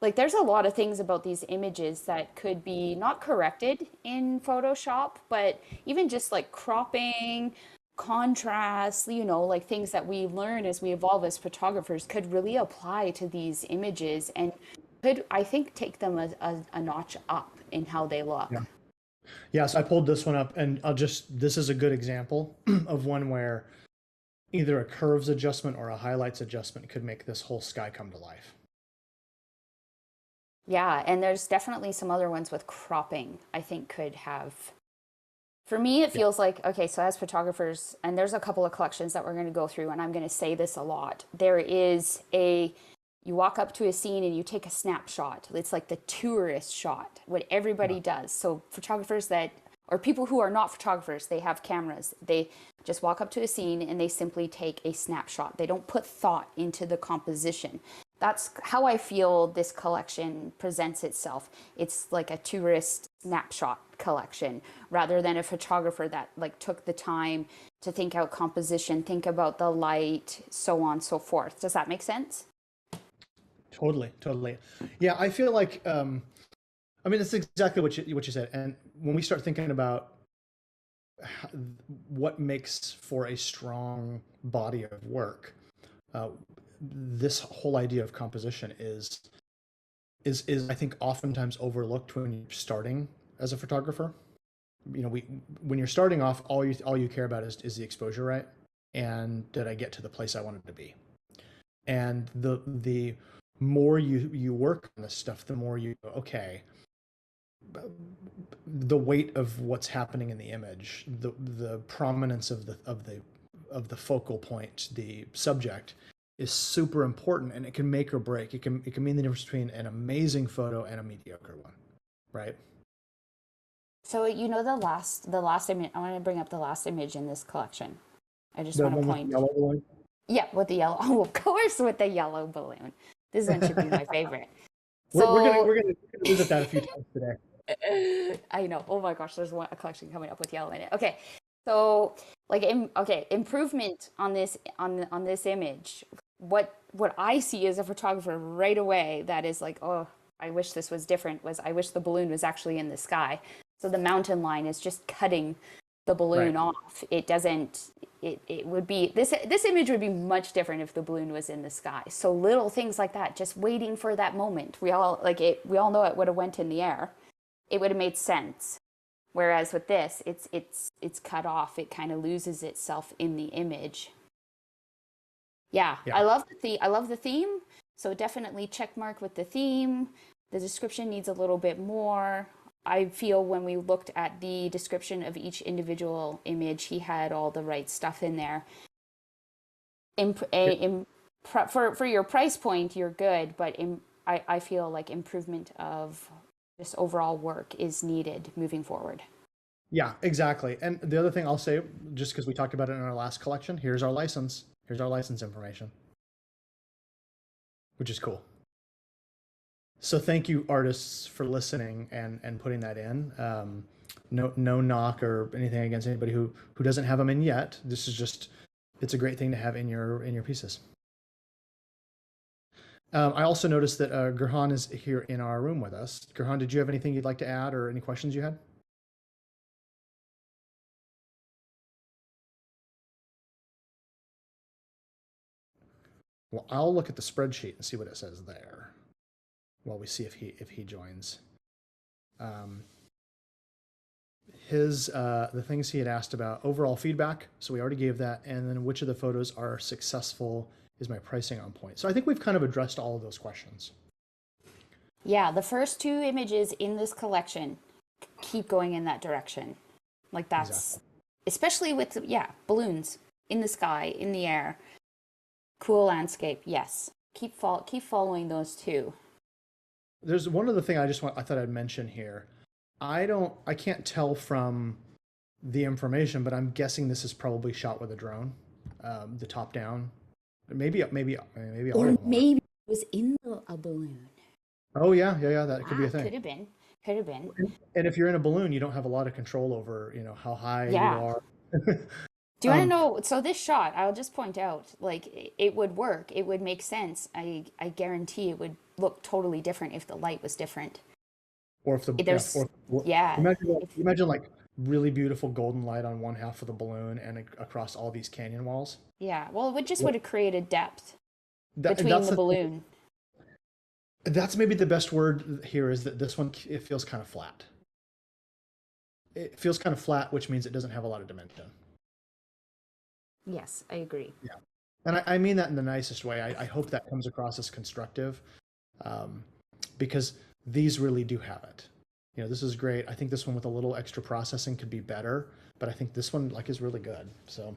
Like, there's a lot of things about these images that could be not corrected in Photoshop, but even just like cropping, contrast, like things that we learn as we evolve as photographers could really apply to these images and could, I think, take them a notch up in how they look. Yeah, so I pulled this one up, and this is a good example of one where either a curves adjustment or a highlights adjustment could make this whole sky come to life. Yeah, and there's definitely some other ones with cropping I think could have. For me, it feels like, okay, so as photographers, and there's a couple of collections that we're going to go through, and I'm going to say this a lot. There is you walk up to a scene and you take a snapshot. It's like the tourist shot, what everybody does. So photographers or people who are not photographers, they have cameras. They just walk up to a scene and they simply take a snapshot. They don't put thought into the composition. That's how I feel this collection presents itself. It's like a tourist snapshot collection rather than a photographer that like took the time to think out composition, think about the light, so on and so forth. Does that make sense? Totally. Yeah, I feel like, it's exactly what you said. And when we start thinking about what makes for a strong body of work, this whole idea of composition is I think oftentimes overlooked when you're starting as a photographer. When you're starting off, all you care about is the exposure, right? And did I get to the place I wanted to be? And the more you work on this stuff, the more you go, okay, the weight of what's happening in the image, the prominence of the focal point, the subject, is super important, and it can make or break. It can mean the difference between an amazing photo and a mediocre one, right? So the last image, I want to bring up the last image in this collection. I just want to point. Yellow balloon? Yeah, with the yellow. Oh, of course, with the yellow balloon. This one should be my favorite. We're gonna visit that a few times today. I know. Oh my gosh, there's a collection coming up with yellow in it. Okay, so improvement on this image. What I see as a photographer right away that is like, oh, I wish this was different. I wish the balloon was actually in the sky. So the mountain line is just cutting the balloon off. It doesn't. It would be this image would be much different if the balloon was in the sky. So little things like that, just waiting for that moment. We all know it would have went in the air. It would have made sense. Whereas with this, it's cut off. It kind of loses itself in the image. Yeah. I love the theme. So definitely check mark with the theme. The description needs a little bit more. I feel when we looked at the description of each individual image, he had all the right stuff in there. For your price point, you're good, but I feel like improvement of this overall work is needed moving forward. Yeah, exactly. And the other thing I'll say, just because we talked about it in our last collection, here's our license information, which is cool. So thank you, artists, for listening and putting that in. No knock or anything against anybody who doesn't have them in yet. This is just, it's a great thing to have in your pieces. I also noticed that Gurhan is here in our room with us. Gurhan, did you have anything you'd like to add or any questions you had? Well, I'll look at the spreadsheet and see what it says there while we see if he joins. The things he had asked about overall feedback, so we already gave that, and then which of the photos are successful, is my pricing on point? So I think we've kind of addressed all of those questions. Yeah, the first two images in this collection, keep going in that direction. Like that's, especially with, balloons in the sky, in the air, cool landscape. Yes. Keep following those two. There's one other thing I thought I'd mention here. I can't tell from the information, but I'm guessing this is probably shot with a drone, the top down. Maybe all Or of them are. maybe it was in a balloon. Oh yeah, that could be a thing. Could have been. And if you're in a balloon, you don't have a lot of control over, how high you are. Do you want to know? So this shot, I'll just point out, like it would work. It would make sense. I guarantee it would look totally different if the light was different. Or if imagine like really beautiful golden light on one half of the balloon and across all these canyon walls. Yeah, well, it would have created depth between the balloon. That's maybe the best word here, is that this one, it feels kind of flat. It feels kind of flat, which means it doesn't have a lot of dimension. Yes, I agree. Yeah, and I mean that in the nicest way. I hope that comes across as constructive, because these really do have it. This is great. I think this one with a little extra processing could be better, but I think this one is really good. So,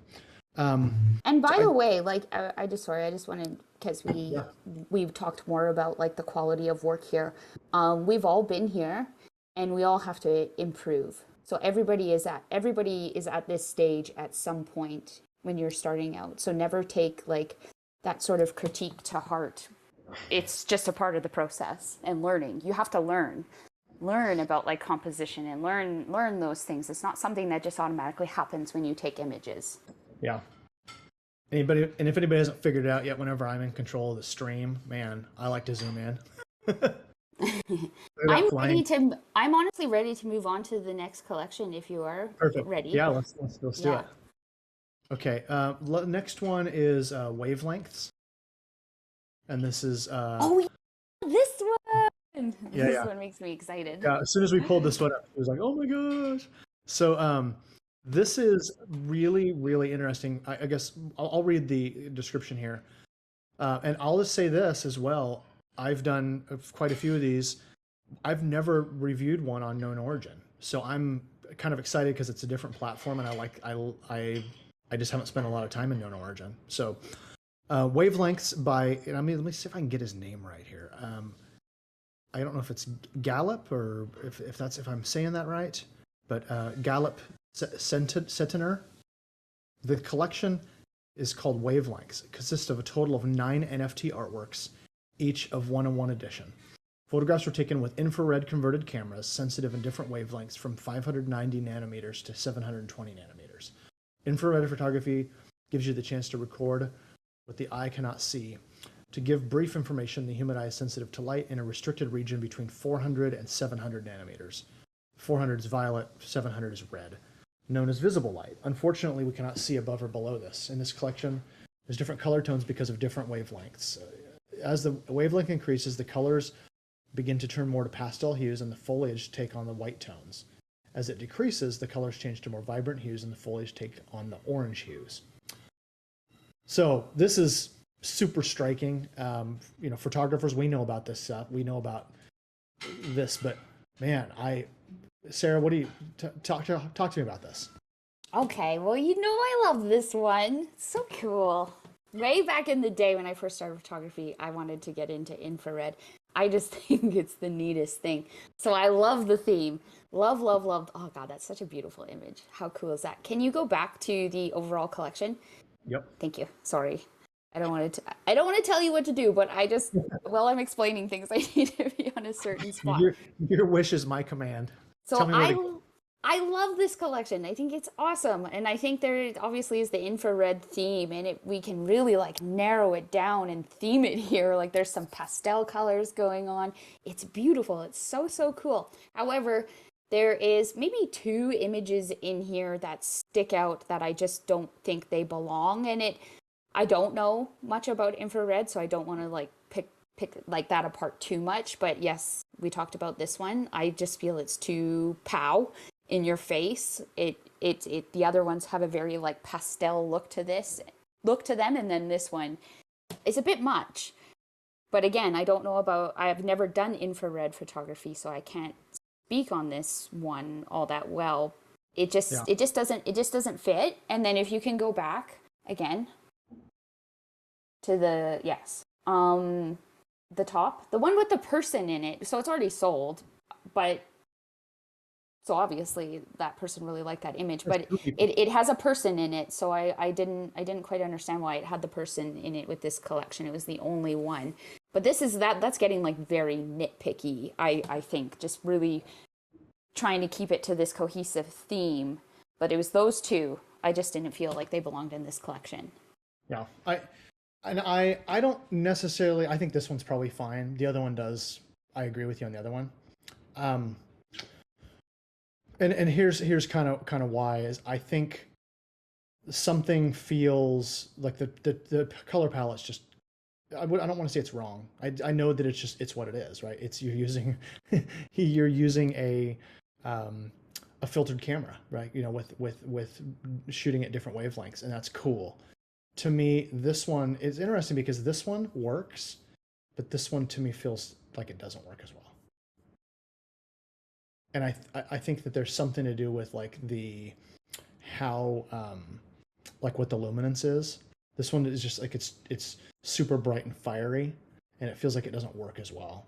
and by the way, I just wanted, because we've talked more about like the quality of work here. We've all been here, and we all have to improve. So everybody is at this stage at some point when you're starting out. So never take like that sort of critique to heart. It's just a part of the process and learning. You have to learn about like composition and learn those things. It's not something that just automatically happens when you take images. Yeah. If anybody hasn't figured it out yet, whenever I'm in control of the stream, man, I like to zoom in. I'm honestly ready to move on to the next collection if you are ready. Yeah, let's do it. Okay, next one is wavelengths. And this is this one. This one makes me excited. Yeah, as soon as we pulled this one up, it was like, oh my gosh. So this is really, really interesting. I guess I'll read the description here. And I'll just say this as well. I've done quite a few of these. I've never reviewed one on Known Origin. So I'm kind of excited because it's a different platform, and I just haven't spent a lot of time in Known Origin. So wavelengths by, let me see if I can get his name right here. I don't know if it's Gallup or if I'm saying that right, but Gallup Centener. The collection is called Wavelengths. It consists of a total of 9 NFT artworks, each of 1-in-1 edition. Photographs were taken with infrared converted cameras, sensitive in different wavelengths from 590 nanometers to 720 nanometers. Infrared photography gives you the chance to record what the eye cannot see. To give brief information, the human eye is sensitive to light in a restricted region between 400 and 700 nanometers. 400 is violet, 700 is red, known as visible light. Unfortunately, we cannot see above or below this. In this collection, there's different color tones because of different wavelengths. As the wavelength increases, the colors begin to turn more to pastel hues and the foliage take on the white tones. As it decreases, the colors change to more vibrant hues and the foliage take on the orange hues. So this is super striking. Photographers, we know about this stuff. We know about this, but man, Sarah, what do you talk to me about this? Okay, well, I love this one. It's so cool. Way back in the day when I first started photography, I wanted to get into infrared. I just think it's the neatest thing. So I love the theme. Love. Oh God, that's such a beautiful image. How cool is that? Can you go back to the overall collection? Yep. Thank you. Sorry. I don't want to tell you what to do, but while I'm explaining things, I need to be on a certain spot. Your wish is my command. So I love this collection. I think it's awesome. And I think there obviously is the infrared theme, and we can really like narrow it down and theme it here. Like there's some pastel colors going on. It's beautiful. It's so, so cool. However, there is maybe 2 images in here that stick out that I just don't think they belong. And I don't know much about infrared, so I don't want to like pick like that apart too much. But yes, we talked about this one. I just feel it's too pow in your face. The other ones have a very like pastel look to them, and then this one is a bit much. But again, I have never done infrared photography, so I can't speak on this one all that well. It just Yeah. it just doesn't fit. And then if you can go back again to the the top, the one with the person in it. So it's already sold, but so obviously that person really liked that image, There's but two people. it has a person in it. So I didn't quite understand why it had the person in it with this collection. It was the only one. But that's getting like very nitpicky, I think, just really trying to keep it to this cohesive theme. But it was those two. I just didn't feel like they belonged in this collection. Yeah. I don't necessarily, I think this one's probably fine. The other one does. I agree with you on the other one. And here's kind of why is I think something feels like the color palette's just, I don't want to say it's wrong. I know that it's what it is, right? It's you're using a filtered camera, right? You know, with shooting at different wavelengths, and that's cool. To me, this one is interesting because this one works, but this one to me feels like it doesn't work as well. And I think that there's something to do with like how like what the luminance is. This one is just like it's super bright and fiery, and it feels like it doesn't work as well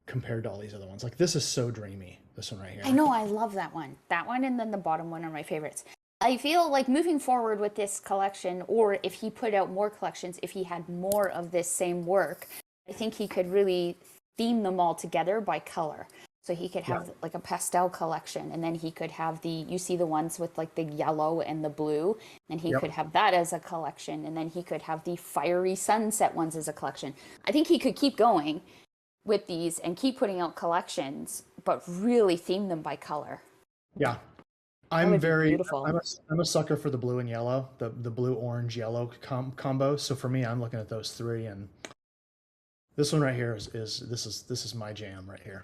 compared to all these other ones. Like this is so dreamy, this one right here. I know, I love that one. That one and then the bottom one are my favorites. I feel like moving forward with this collection, or if he put out more collections, if he had more of this same work, I think he could really theme them all together by color. So he could have like a pastel collection, and then he could have you see the ones with like the yellow and the blue, and he could have that as a collection, and then he could have the fiery sunset ones as a collection. I think he could keep going with these and keep putting out collections, but really theme them by color. Yeah. I'm a sucker for the blue and yellow, the blue, orange, yellow combo. So for me, I'm looking at those three, and this one right here this is my jam right here.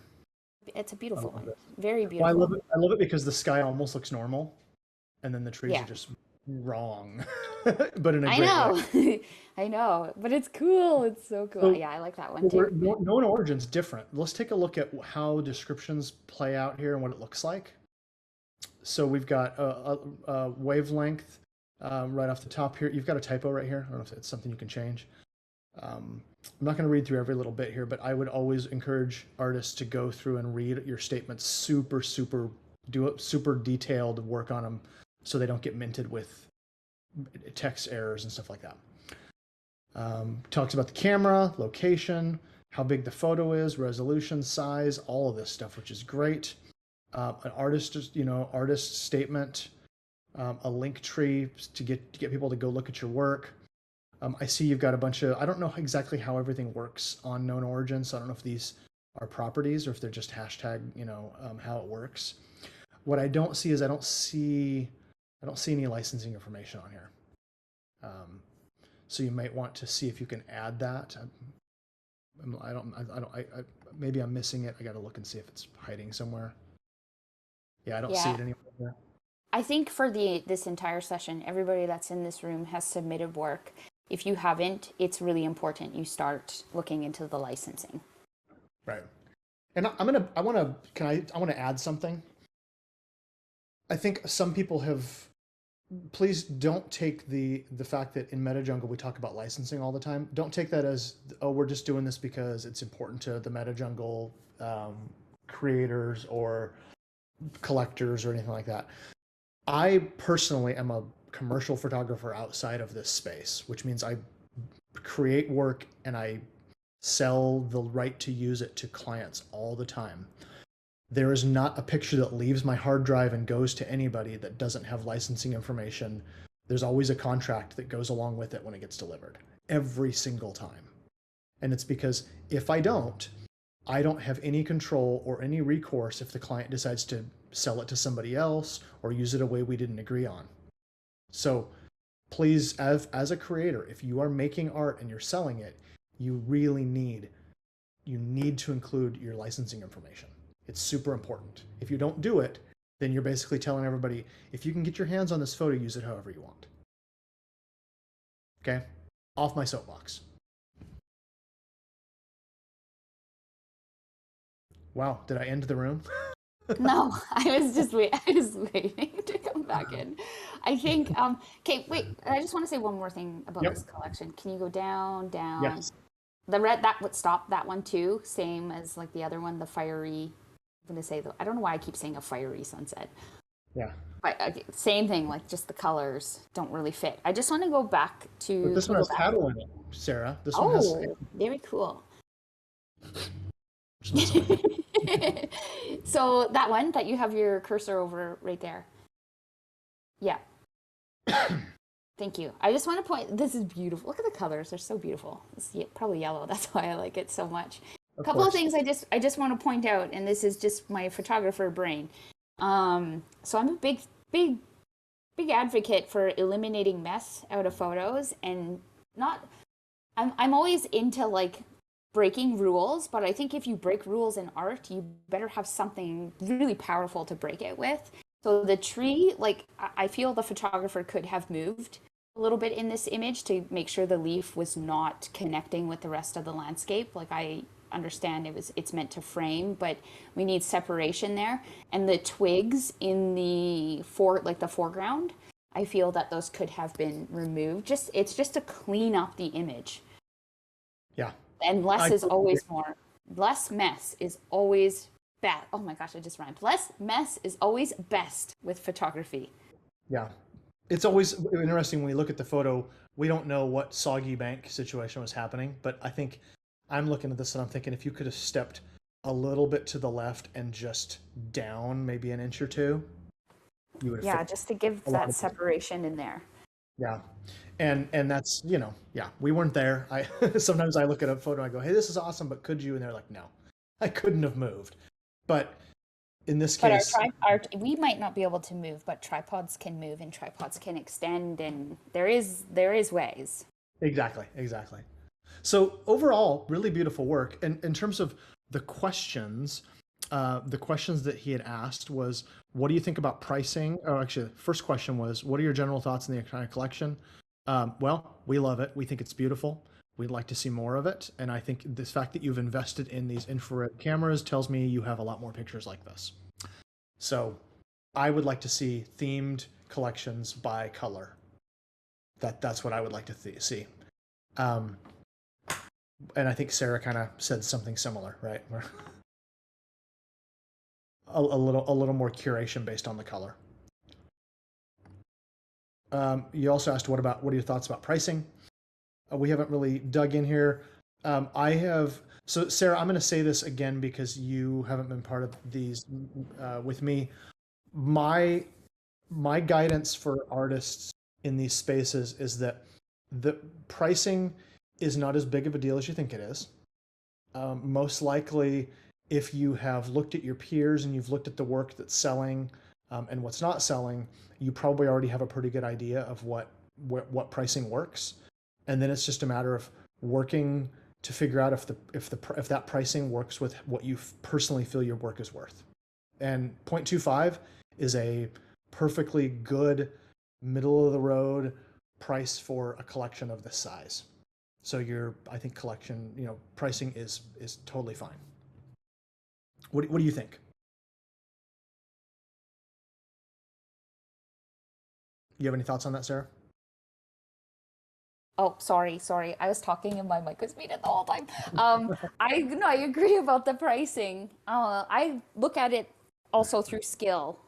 It's a beautiful one. Very beautiful. Well, I love it because the sky almost looks normal, and then the trees are just wrong, but in a great way. I know, but it's cool. It's so cool. Yeah, I like that one too. Known origin's different. Let's take a look at how descriptions play out here and what it looks like. So we've got a wavelength right off the top here. You've got a typo right here. I don't know if it's something you can change. I'm not going to read through every little bit here, but I would always encourage artists to go through and read your statements super detailed work on them so they don't get minted with text errors and stuff like that. Talks about the camera, location, how big the photo is, resolution, size, all of this stuff, which is great. An artist statement, a link tree to get people to go look at your work. I see you've got a bunch of, I don't know exactly how everything works on Known Origin, so I don't know if these are properties or if they're just hashtag, how it works. What I don't see is I don't see any licensing information on here. So you might want to see if you can add that. Maybe I'm missing it. I got to look and see if it's hiding somewhere. Yeah, I don't see it anywhere here. I think for this entire session, everybody that's in this room has submitted work. If you haven't, it's really important you start looking into the licensing. Right. And I want to add something. I think some people have, please don't take the fact that in MetaJungle we talk about licensing all the time. Don't take that as, oh, we're just doing this because it's important to the MetaJungle creators or collectors or anything like that. I personally am a commercial photographer outside of this space, which means I create work and I sell the right to use it to clients all the time. There is not a picture that leaves my hard drive and goes to anybody that doesn't have licensing information. There's always a contract that goes along with it when it gets delivered, every single time. And it's because if I don't have any control or any recourse if the client decides to sell it to somebody else or use it a way we didn't agree on. So please, as a creator, if you are making art and you're selling it, you really need to include your licensing information. It's super important. If you don't do it, then you're basically telling everybody, if you can get your hands on this photo, use it however you want. Okay? Off my soapbox. Wow, did I end the room? No, I was waiting to come back in. I think, okay, wait, I just want to say one more thing about this Yep. collection. Can you go down, down? Yes. The red, that would stop that one too, same as like the other one, the fiery, I'm going to say, I don't know why I keep saying a fiery sunset. Yeah. But same thing, like just the colors don't really fit. I just want to go back to. But this Can one you has go back? cattle in it, Sarah. This one has. Oh, very cool. It's not so bad. So that one that you have your cursor over right there. Yeah. Thank you. I just want to point. This is beautiful. Look at the colors; they're so beautiful. It's probably yellow. That's why I like it so much. A couple of things I just want to point out, and this is just my photographer brain. So I'm a big advocate for eliminating mess out of photos, and not. I'm always into like breaking rules, but I think if you break rules in art, you better have something really powerful to break it with. So the tree, like I feel the photographer could have moved a little bit in this image to make sure the leaf was not connecting with the rest of the landscape. Like I understand it's meant to frame, but we need separation there. And the twigs in the foreground, I feel that those could have been removed. It's just to clean up the image. Yeah. And less is always more. Less mess is always bad. Oh my gosh, I just rhymed. Less mess is always best with photography. Yeah. It's always interesting when we look at the photo, we don't know what soggy bank situation was happening, but I think I'm looking at this and I'm thinking if you could have stepped a little bit to the left and just down maybe an inch or two, you would have just to give that separation in there. Yeah. And that's, yeah, we weren't there. Sometimes I look at a photo and I go, hey, this is awesome, but could you? And they're like, no, I couldn't have moved. But in this case, we might not be able to move, but tripods can move and tripods can extend, and there is ways. Exactly. So overall, really beautiful work. And in terms of the questions that he had asked was, what do you think about pricing? Oh, actually, the first question was, what are your general thoughts on the entire collection? Well, we love it. We think it's beautiful. We'd like to see more of it. And I think this fact that you've invested in these infrared cameras tells me you have a lot more pictures like this. So I would like to see themed collections by color. That's what I would like to see. And I think Sarah kind of said something similar, right? a little more curation based on the color. You also asked what are your thoughts about pricing? We haven't really dug in here. So Sarah, I'm going to say this again because you haven't been part of these with me. My guidance for artists in these spaces is that the pricing is not as big of a deal as you think it is. Most likely, if you have looked at your peers and you've looked at the work that's selling and what's not selling, you probably already have a pretty good idea of what pricing works. And then it's just a matter of working to figure out if that pricing works with what you personally feel your work is worth. And 0.25 is a perfectly good middle of the road price for a collection of this size. So I think collection, pricing is totally fine. What do you think? You have any thoughts on that, Sarah? Oh, sorry. I was talking and my mic was muted the whole time. I agree about the pricing. I look at it also through skill.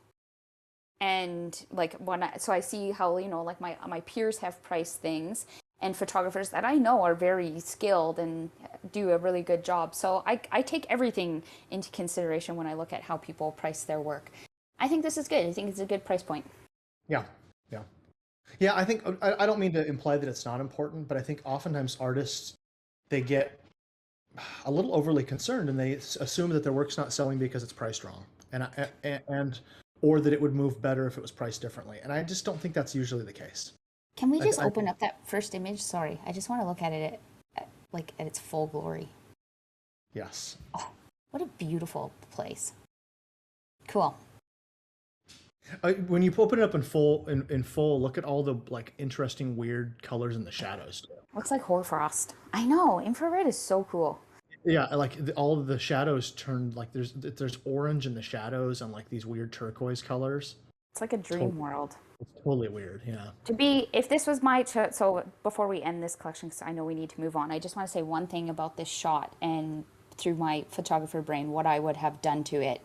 And like so I see how, like my peers have priced things, and photographers that I know are very skilled and do a really good job. So I take everything into consideration when I look at how people price their work. I think this is good. I think it's a good price point. Yeah, I think I don't mean to imply that it's not important, but I think oftentimes artists, they get a little overly concerned and they assume that their work's not selling because it's priced wrong, and or that it would move better if it was priced differently. And I just don't think that's usually the case. Can we just open up that first image? Sorry, I just want to look at it at its full glory. Yes. Oh, what a beautiful place. Cool. When you open it up in full, look at all the interesting weird colors in the shadows. Looks like hoarfrost. I know, infrared is so cool. Yeah, like all of the shadows turned like there's orange in the shadows and like these weird turquoise colors. It's like a dream world. It's totally weird. Yeah. If this was so before we end this collection, because I know we need to move on, I just want to say one thing about this shot and through my photographer brain, what I would have done to it.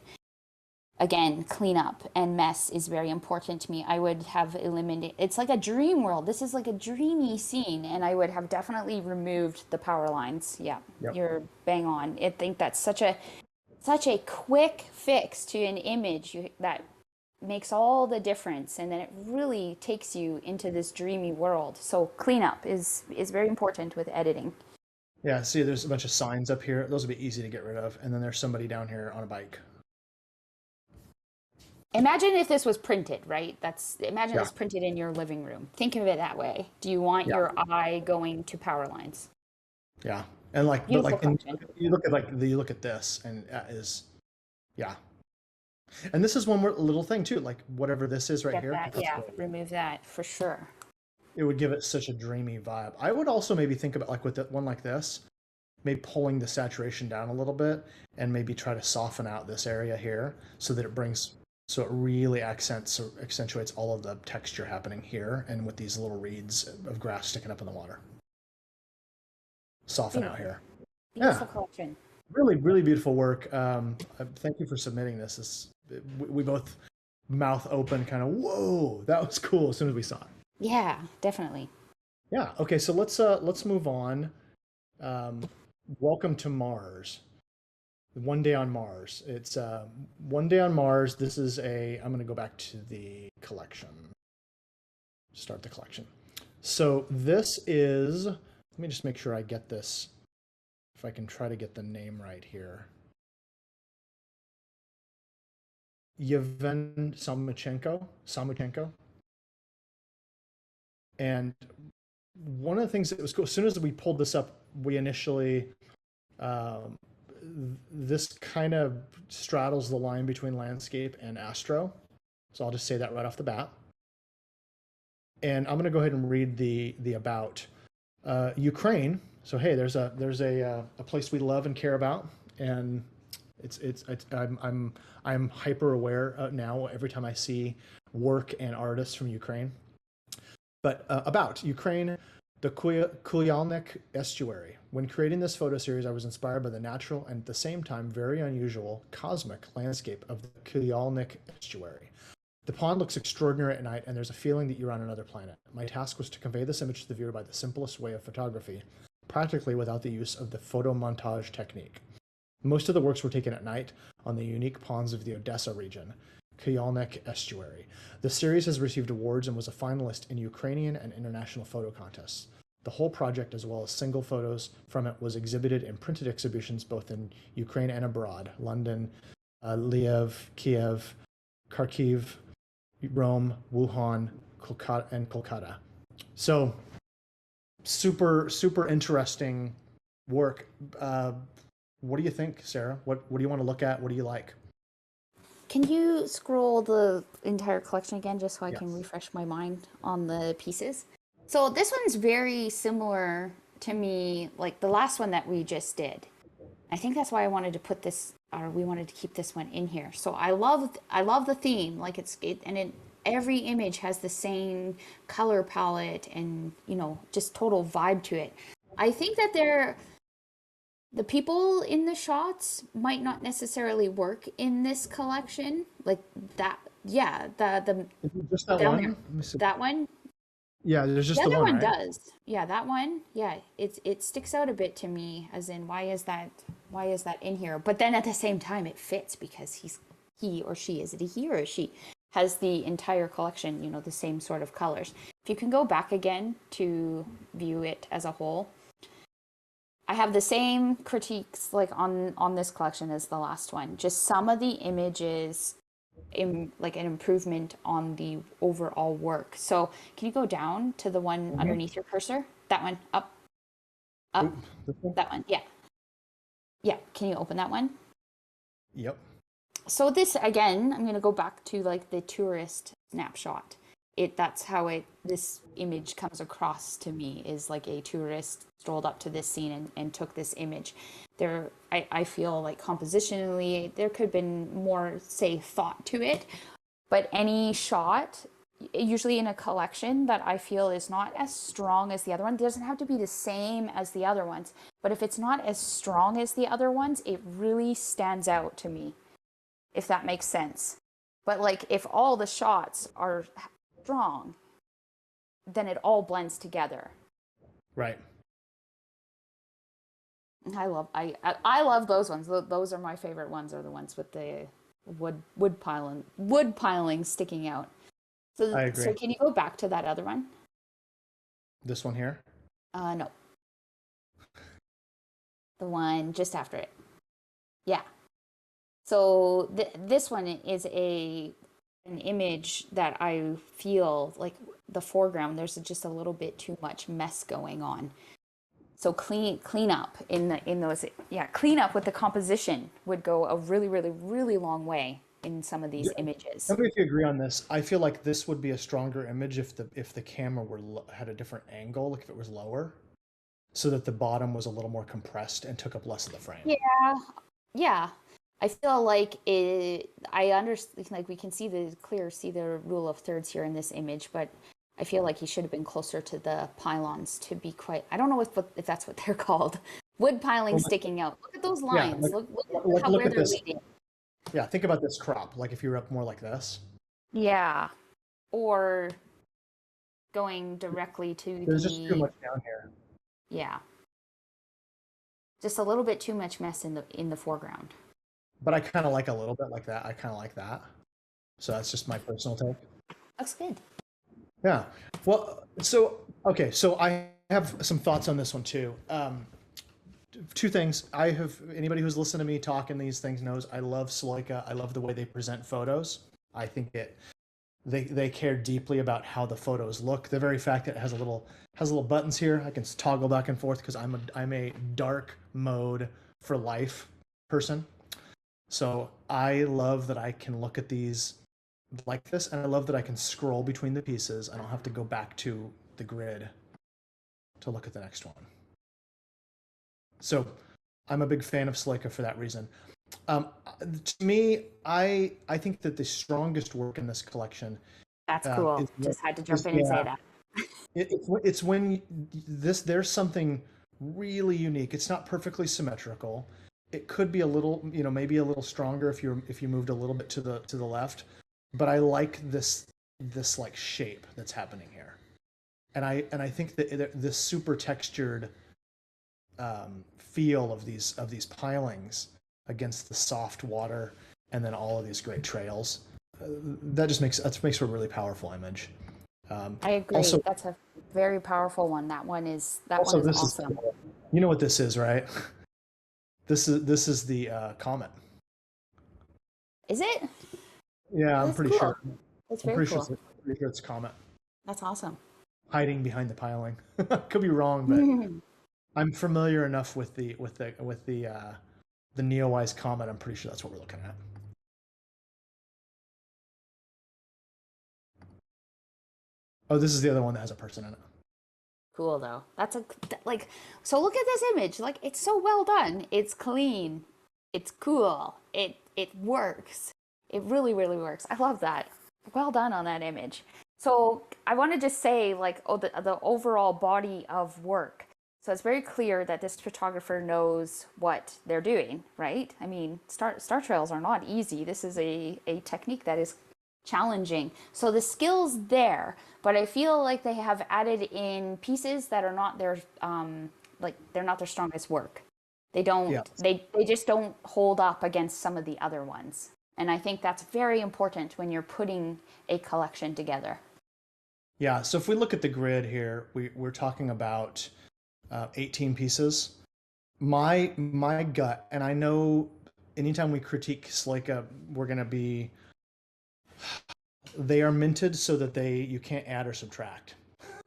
Again, cleanup and mess is very important to me. I would have eliminated, it's like a dream world. This is like a dreamy scene, and I would have definitely removed the power lines. Yeah, Yep. you're bang on. I think that's such a quick fix to an image that makes all the difference, and then it really takes you into this dreamy world. So cleanup is very important with editing. Yeah. See, there's a bunch of signs up here. Those would be easy to get rid of. And then there's somebody down here on a bike. Imagine if this was printed, right? Imagine it's printed in your living room. Think of it that way. Do you want your eye going to power lines? Yeah. And like, but like, Beautiful you look at this, and that is, yeah. And this is one more little thing too. Like whatever this is right Get here, that, yeah, remove that for sure. it would give it such a dreamy vibe. I would also maybe think about like with one like this, maybe pulling the saturation down a little bit and maybe try to soften out this area here so that so it really accentuates all of the texture happening here and with these little reeds of grass sticking up in the water. Soften out here. Beautiful collection. Really, really beautiful work. Thank you for submitting this. We both mouth open, kind of, whoa, that was cool as soon as we saw it. Yeah, definitely. Yeah. Okay. So let's move on. Welcome to Mars. One Day on Mars. It's One Day on Mars. This is I'm going to go back to the collection. Start the collection. So this is, let me just make sure I get this, if I can try to get the name right here. Yevhen Samuchenko. And one of the things that was cool, as soon as we pulled this up, we initially, this kind of straddles the line between landscape and astro. So I'll just say that right off the bat. And I'm going to go ahead and read the about. Ukraine. So hey, there's a place we love and care about, and I'm hyper aware now every time I see work and artists from Ukraine. But about Ukraine, the Kulyalnik estuary. When creating this photo series, I was inspired by the natural and at the same time very unusual cosmic landscape of the Kulyalnik estuary. The pond looks extraordinary at night, and there's a feeling that you're on another planet. My task was to convey this image to the viewer by the simplest way of photography, practically without the use of the photo montage technique. Most of the works were taken at night on the unique ponds of the Odessa region, Kulyalnik estuary. The series has received awards and was a finalist in Ukrainian and international photo contests. The whole project, as well as single photos from it, was exhibited in printed exhibitions both in Ukraine and abroad: London, Lviv, Kiev, Kharkiv, Rome, Wuhan, Kolkata. So super, super interesting work. What do you think, Sarah? What do you want to look at? What do you like? Can you scroll the entire collection again just so I can refresh my mind on the pieces? So this one's very similar to me, like the last one that we just did. I think that's why I wanted to put this, or we wanted to keep this one in here. So I love the theme, like every image has the same color palette and, just total vibe to it. I think that the people in the shots might not necessarily work in this collection, like that. Yeah, just that one. That one. Yeah, there's just the one. other one, right? does. Yeah, that one. Yeah, it sticks out a bit to me, as in why is that in here? But then at the same time, it fits because he or she, is it a he or a she, has the entire collection, the same sort of colors. If you can go back again to view it as a whole, I have the same critiques like on this collection as the last one. Just some of the images, like an improvement on the overall work. So can you go down to the one underneath your cursor? That one, up. That one, yeah. Yeah, can you open that one? Yep. So this, again, I'm going to go back to like the tourist snapshot. that's how this image comes across to me, is like a tourist strolled up to this scene and took this image. I feel like compositionally there could have been more, say, thought to it, but any shot, usually in a collection, that I feel is not as strong as the other one, it doesn't have to be the same as the other ones, but if it's not as strong as the other ones, it really stands out to me, if that makes sense. But like, if all the shots are strong, then it all blends together. Right. I love those ones. Those are my favorite ones, are the ones with the wood piling sticking out. So, I agree. so can you go back to that other one? This one here? No. The one just after it. Yeah. So this one is an image that I feel like the foreground, there's just a little bit too much mess going on. So clean up clean up with the composition would go a really, really, really long way in some of these images. Tell me if you agree on this. I feel like this would be a stronger image if the camera had a different angle, like if it was lower, so that the bottom was a little more compressed and took up less of the frame. Yeah. I feel like I understand, like we can see the rule of thirds here in this image, but I feel like he should have been closer to the pylons to be quite, I don't know if that's what they're called. Wood piling sticking out. Look at those lines. Yeah, look where they're leading. Yeah, think about this crop, like if you were up more like this. Yeah. Or going directly to There's just too much down here. Yeah. Just a little bit too much mess in the foreground. But I kind of like a little bit like that. I kind of like that. So that's just my personal take. Looks good. Yeah. Well, so I have some thoughts on this one too. Two things. Anybody who's listened to me talk in these things knows I love Sloika. I love the way they present photos. I think they care deeply about how the photos look. The very fact that it has little buttons here, I can toggle back and forth because I'm a dark mode for life person. So I love that I can look at these like this, and I love that I can scroll between the pieces. I don't have to go back to the grid to look at the next one. So I'm a big fan of Sloika for that reason. To me, I think that the strongest work in this collection. That's cool. Just had to jump in and say that. It's when there's something really unique. It's not perfectly symmetrical. It could be a little, maybe a little stronger if you moved a little bit to the left. But I like this like shape that's happening here, and I think that this super textured feel of these pilings against the soft water, and then all of these great trails, that makes for a really powerful image. I agree. Also, that's a very powerful one. That one is awesome. You know what this is, right? This is the comet. Is it? Yeah, I'm pretty sure. It's very cool. Pretty sure it's comet. That's awesome. Hiding behind the piling. Could be wrong, but I'm familiar enough with the Neowise comet. I'm pretty sure that's what we're looking at. Oh, this is the other one that has a person in it. Cool though. So look at this image. Like, it's so well done. It's clean. It's cool. It works. It really, really works. I love that. Well done on that image. So I want to just say, the overall body of work. So it's very clear that this photographer knows what they're doing, right? I mean, star trails are not easy. This is a technique that is challenging. So the skill's there, but I feel like they have added in pieces that are not their they're not their strongest work. They don't. Yeah. They just don't hold up against some of the other ones. And I think that's very important when you're putting a collection together. Yeah, so if we look at the grid here, we're talking about 18 pieces. My gut, and I know anytime we critique Sloika, we're going to be, they are minted so that you can't add or subtract.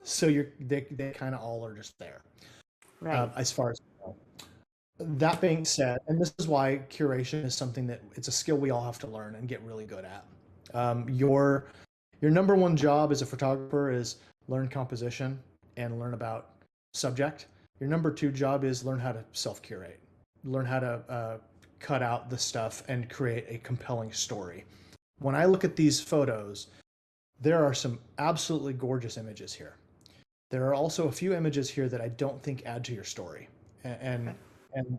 So they kind of all are just there. Right. As far as that being said, and this is why curation is something that it's a skill we all have to learn and get really good at. Your number one job as a photographer is learn composition and learn about subject. Your number two job is learn how to self-curate, learn how to cut out the stuff and create a compelling story. When I look at these photos, there are some absolutely gorgeous images here. There are also a few images here that I don't think add to your story. And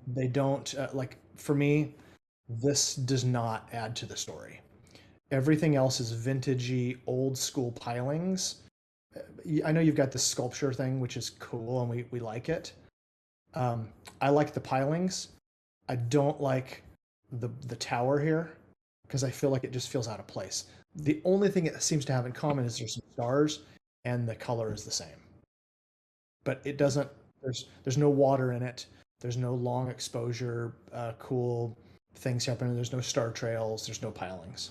they don't, like, for me, this does not add to the story. Everything else is vintagey, old school pilings. I know you've got the sculpture thing, which is cool, and we like it. I like the pilings. I don't like the tower here because I feel like it just feels out of place. The only thing it seems to have in common is there's some stars and the color is the same. But it doesn't, there's no water in it. There's no long exposure, cool things happening. There's no star trails. There's no pilings.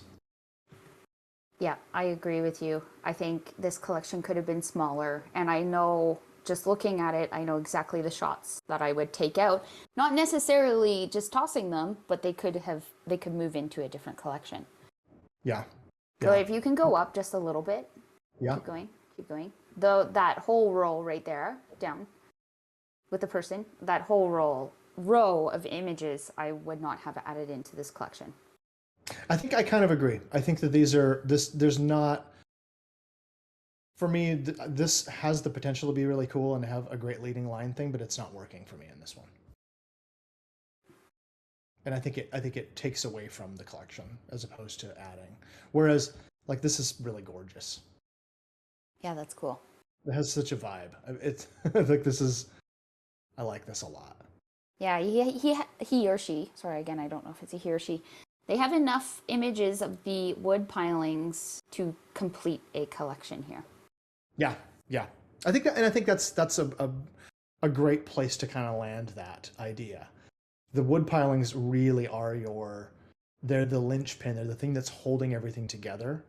Yeah, I agree with you. I think this collection could have been smaller. And I know, just looking at it, I know exactly the shots that I would take out. Not necessarily just tossing them, but they could move into a different collection. Yeah. So if you can go up just a little bit. Yeah. Keep going. That whole row right there, down, with the person, that whole row of images, I would not have added into this collection. I think I kind of agree. I think that there's not, for me, this has the potential to be really cool and have a great leading line thing, but it's not working for me in this one. And I think it takes away from the collection as opposed to adding. Whereas, like, this is really gorgeous. Yeah, that's cool. It has such a vibe. It's like I like this a lot. Yeah, he or she, sorry, again, I don't know if it's a he or she, they have enough images of the wood pilings to complete a collection here. Yeah. I think that's a great place to kind of land that idea. The wood pilings really are they're the linchpin. They're the thing that's holding everything together.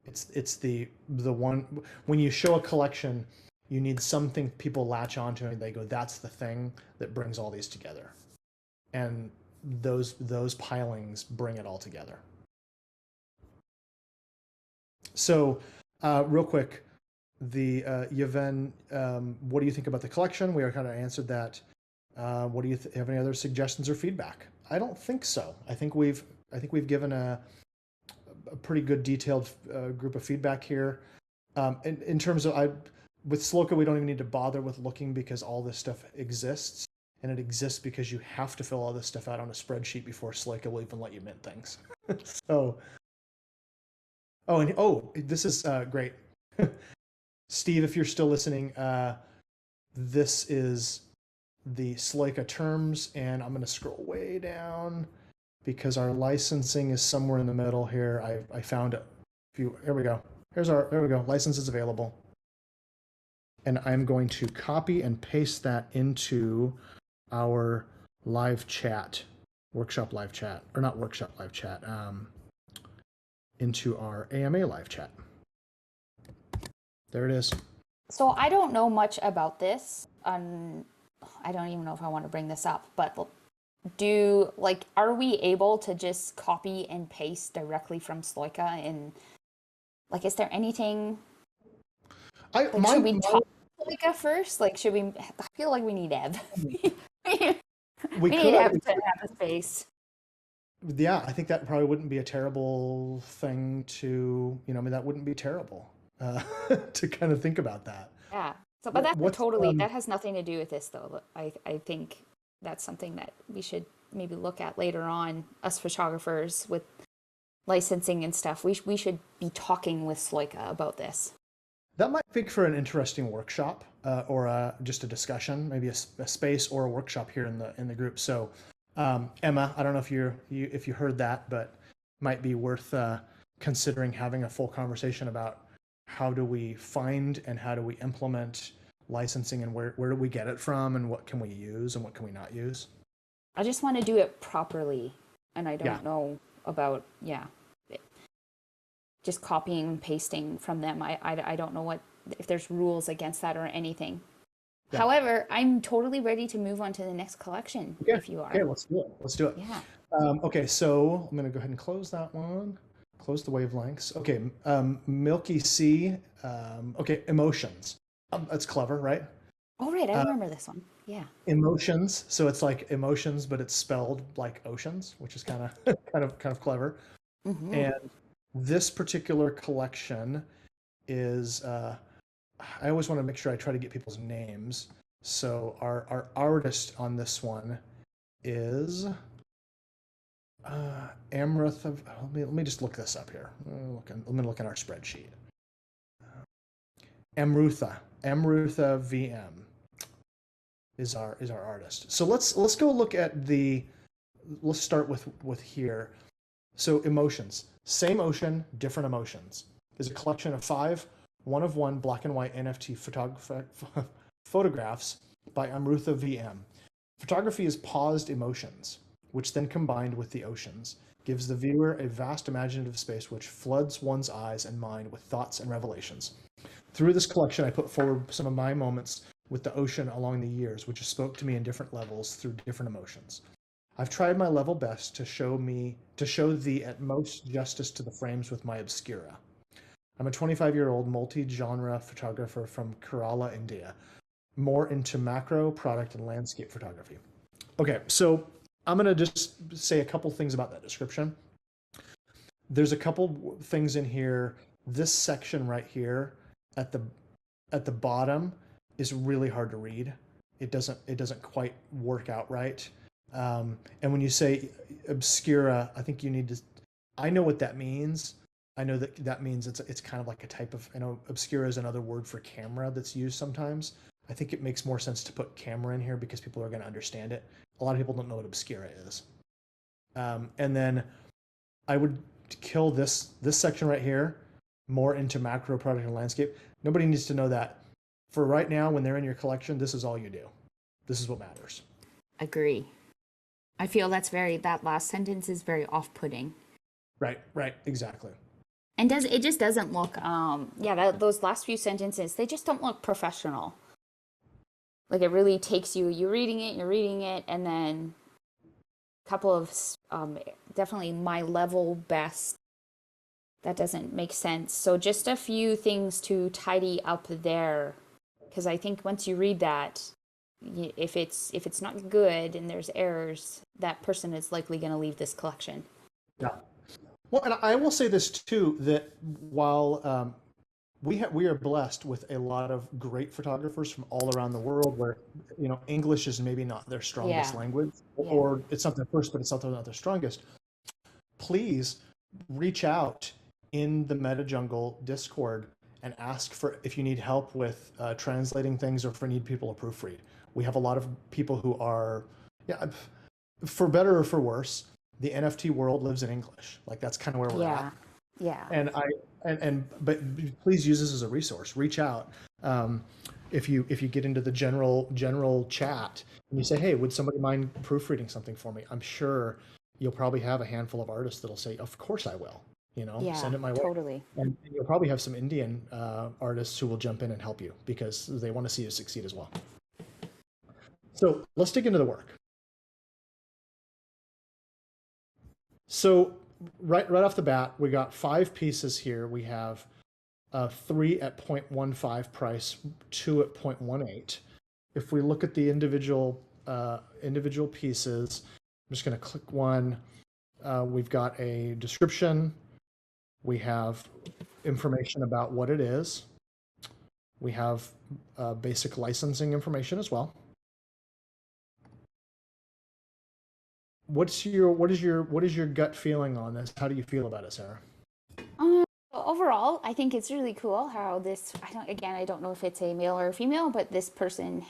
It's the one, when you show a collection, you need something people latch onto and they go, that's the thing that brings all these together. And those pilings bring it all together. So real quick, the Yevhen, what do you think about the collection? We kind of answered that. What do you have any other suggestions or feedback? I don't think so. I think we've given a pretty good detailed group of feedback here. In terms of, with Sloka, we don't even need to bother with looking because all this stuff exists, and it exists because you have to fill all this stuff out on a spreadsheet before Sloka will even let you mint things. So, this is great. Steve, if you're still listening, this is the Sloka terms, and I'm going to scroll way down because our licensing is somewhere in the middle here. I found a few. Here we go. There we go. License is available. And I'm going to copy and paste that into our live chat, workshop live chat, or not workshop live chat, into our AMA live chat. There it is. So I don't know much about this. I don't even know if I want to bring this up, but are we able to just copy and paste directly from Sloka? And is there anything? Should we talk to Sloka first? Should we? I feel like we need Ev. we need Ev to have a space. Yeah, I think that probably wouldn't be a terrible thing to, that wouldn't be terrible to kind of think about that. Yeah. So, but that has nothing to do with this, though. I think that's something that we should maybe look at later on, us photographers with licensing and stuff. We should be talking with Sloka about this. That might make for an interesting workshop or just a discussion, maybe a space or a workshop here in the group. So, Emma, I don't know if you heard that, but might be worth considering having a full conversation about how do we find and how do we implement licensing and where do we get it from and what can we use and what can we not use. I just want to do it properly, and I don't know about just copying and pasting from them. I don't know if there's rules against that or anything. Yeah. However, I'm totally ready to move on to the next collection if you are. Okay, let's do it. Yeah. Okay, so I'm going to go ahead and close that one. close the wavelengths. Okay, Milky Sea. Okay, emotions. That's clever, right? Oh, right. I remember this one. Yeah. Emotions. So it's like emotions, but it's spelled like oceans, which is kind of kind of clever. Mm-hmm. And this particular collection is. I always want to make sure I try to get people's names. So our artist on this one is Amrith of. Let me just look this up here. Let me look in our spreadsheet. Amrutha VM is our artist. So let's go look at the. Let's start with here. So emotions, same ocean, different emotions. Is a collection of 5 one-of-one black and white NFT photographs by Amrutha VM. Photography is paused emotions, which then combined with the oceans, gives the viewer a vast imaginative space which floods one's eyes and mind with thoughts and revelations. Through this collection, I put forward some of my moments with the ocean along the years, which spoke to me in different levels through different emotions. I've tried my level best to show the at most justice to the frames with my obscura. I'm a 25-year-old multi-genre photographer from Kerala, India, more into macro, product, and landscape photography. Okay, so I'm going to just say a couple things about that description. There's a couple things in here. This section right here at the bottom is really hard to read. It doesn't quite work out right. And when you say obscura, I think you need to. I know what that means. I know that means it's kind of like a type of. I know obscura is another word for camera that's used sometimes. I think it makes more sense to put camera in here because people are going to understand it. A lot of people don't know what obscura is. And then I would kill this section right here, more into macro, product, and landscape. Nobody needs to know that. For right now, when they're in your collection, this is all you do. This is what matters. Agree. I feel that last sentence is very off-putting. Right, exactly. And it just doesn't look, those last few sentences, they just don't look professional. Like it really takes you're reading it, and then a couple of, definitely my level best, that doesn't make sense. So just a few things to tidy up there, because I think once you read that, if it's not good and there's errors, that person is likely going to leave this collection. Yeah. Well, and I will say this too, that while we are blessed with a lot of great photographers from all around the world, where English is maybe not their strongest language, or it's not their first, but it's not their strongest. Please reach out in the MetaJungle Discord and ask for if you need help with translating things or if you need people to proofread. We have a lot of people who are, for better or for worse, the NFT world lives in English. Like that's kind of where we're at. Yeah. But please use this as a resource. Reach out. If you get into the general chat and you say, hey, would somebody mind proofreading something for me? I'm sure you'll probably have a handful of artists that'll say, of course I will. Send it my way. Totally. And you'll probably have some Indian artists who will jump in and help you because they want to see you succeed as well. So let's dig into the work. So right off the bat, we got 5 pieces here. We have 3 at 0.15 price, 2 at 0.18. If we look at the individual pieces, I'm just going to click one. We've got a description. We have information about what it is. We have basic licensing information as well. What is your gut feeling on this? How do you feel about it, Sarah? Overall, I think it's really cool how this. I don't know if it's a male or a female, but this person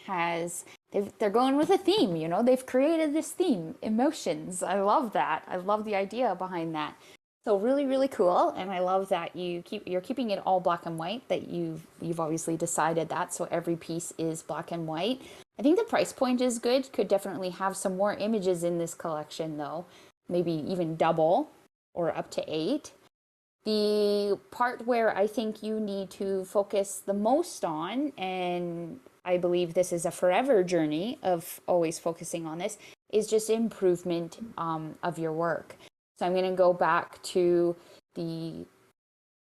they're going with a theme. They've created this theme, emotions. I love that. I love the idea behind that. So really, really cool, and I love that you're keeping it all black and white. That you've obviously decided that, so every piece is black and white. I think the price point is good. Could definitely have some more images in this collection, though. Maybe even double or up to 8. The part where I think you need to focus the most on, and I believe this is a forever journey of always focusing on this, is just improvement of your work. So I'm going to go back to the,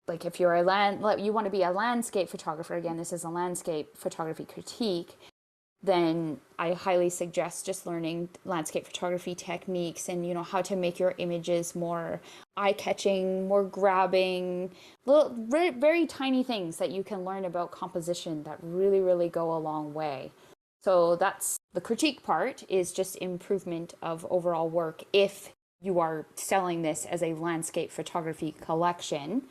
like if you're you want to be a landscape photographer, again, this is a landscape photography critique, then I highly suggest just learning landscape photography techniques and, how to make your images more eye-catching, more grabbing, little, very, very tiny things that you can learn about composition that really, really go a long way. So that's the critique part, is just improvement of overall work if you are selling this as a landscape photography collection.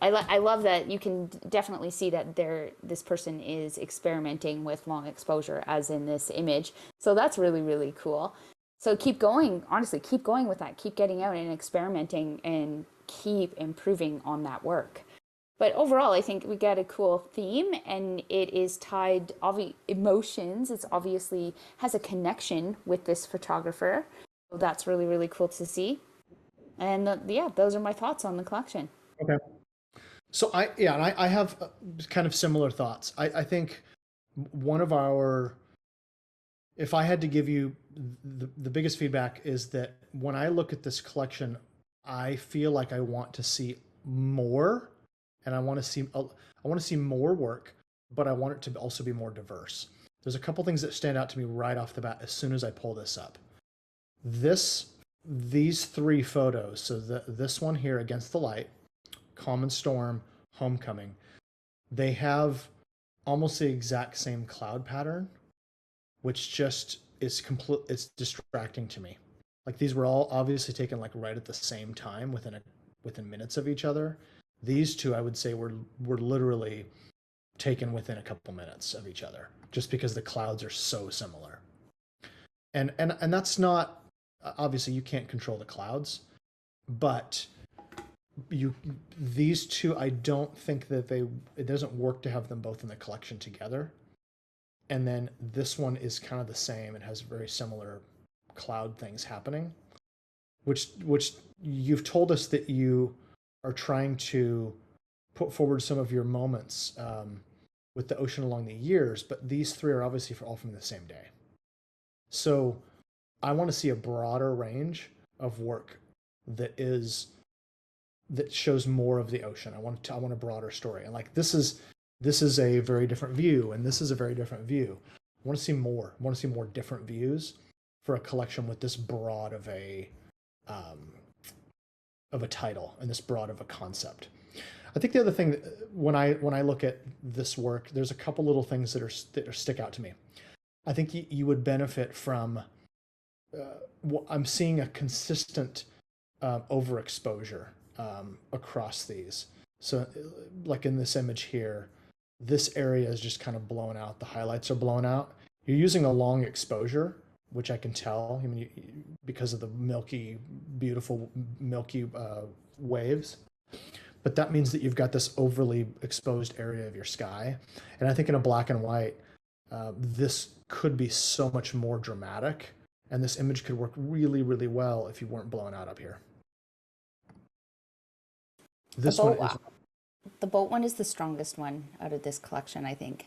I love that you can definitely see that this person is experimenting with long exposure, as in this image. So that's really, really cool. So keep going, honestly, keep going with that. Keep getting out and experimenting and keep improving on that work. But overall, I think we got a cool theme, and it is tied, emotions. It's obviously has a connection with this photographer. So that's really, really cool to see. And yeah, those are my thoughts on the collection. Okay. So I have kind of similar thoughts. I think if I had to give you the biggest feedback, is that when I look at this collection, I feel like I want to see more, and I want to see more work, but I want it to also be more diverse. There's a couple things that stand out to me right off the bat as soon as I pull this up. These three photos, so this one here, Against the Light, Common Storm, Homecoming, they have almost the exact same cloud pattern, which just it's distracting to me. Like, these were all obviously taken like right at the same time, within minutes of each other. These two, I would say, were literally taken within a couple minutes of each other, just because the clouds are so similar. And that's not, obviously you can't control the clouds, but these two, I don't think that it doesn't work to have them both in the collection together. And then this one is kind of the same. It has very similar cloud things happening, which you've told us that you are trying to put forward some of your moments with the ocean along the years, but these three are obviously all from the same day. So I want to see a broader range of work that shows more of the ocean. I want a broader story. And like, this is a very different view, and this is a very different view. I want to see more. I want to see more different views for a collection with this broad of a title and this broad of a concept. I think the other thing that when I look at this work, there's a couple little things that stick out to me. I think you would benefit from. I'm seeing a consistent overexposure across these. So, like in this image here, this area is just kind of blown out. The highlights are blown out. You're using a long exposure, which I can tell. I mean, because of the beautiful milky waves. But that means that you've got this overly exposed area of your sky. And I think in a black and white, this could be so much more dramatic. And this image could work really, really well if you weren't blown out up here. The boat one is the strongest one out of this collection, I think.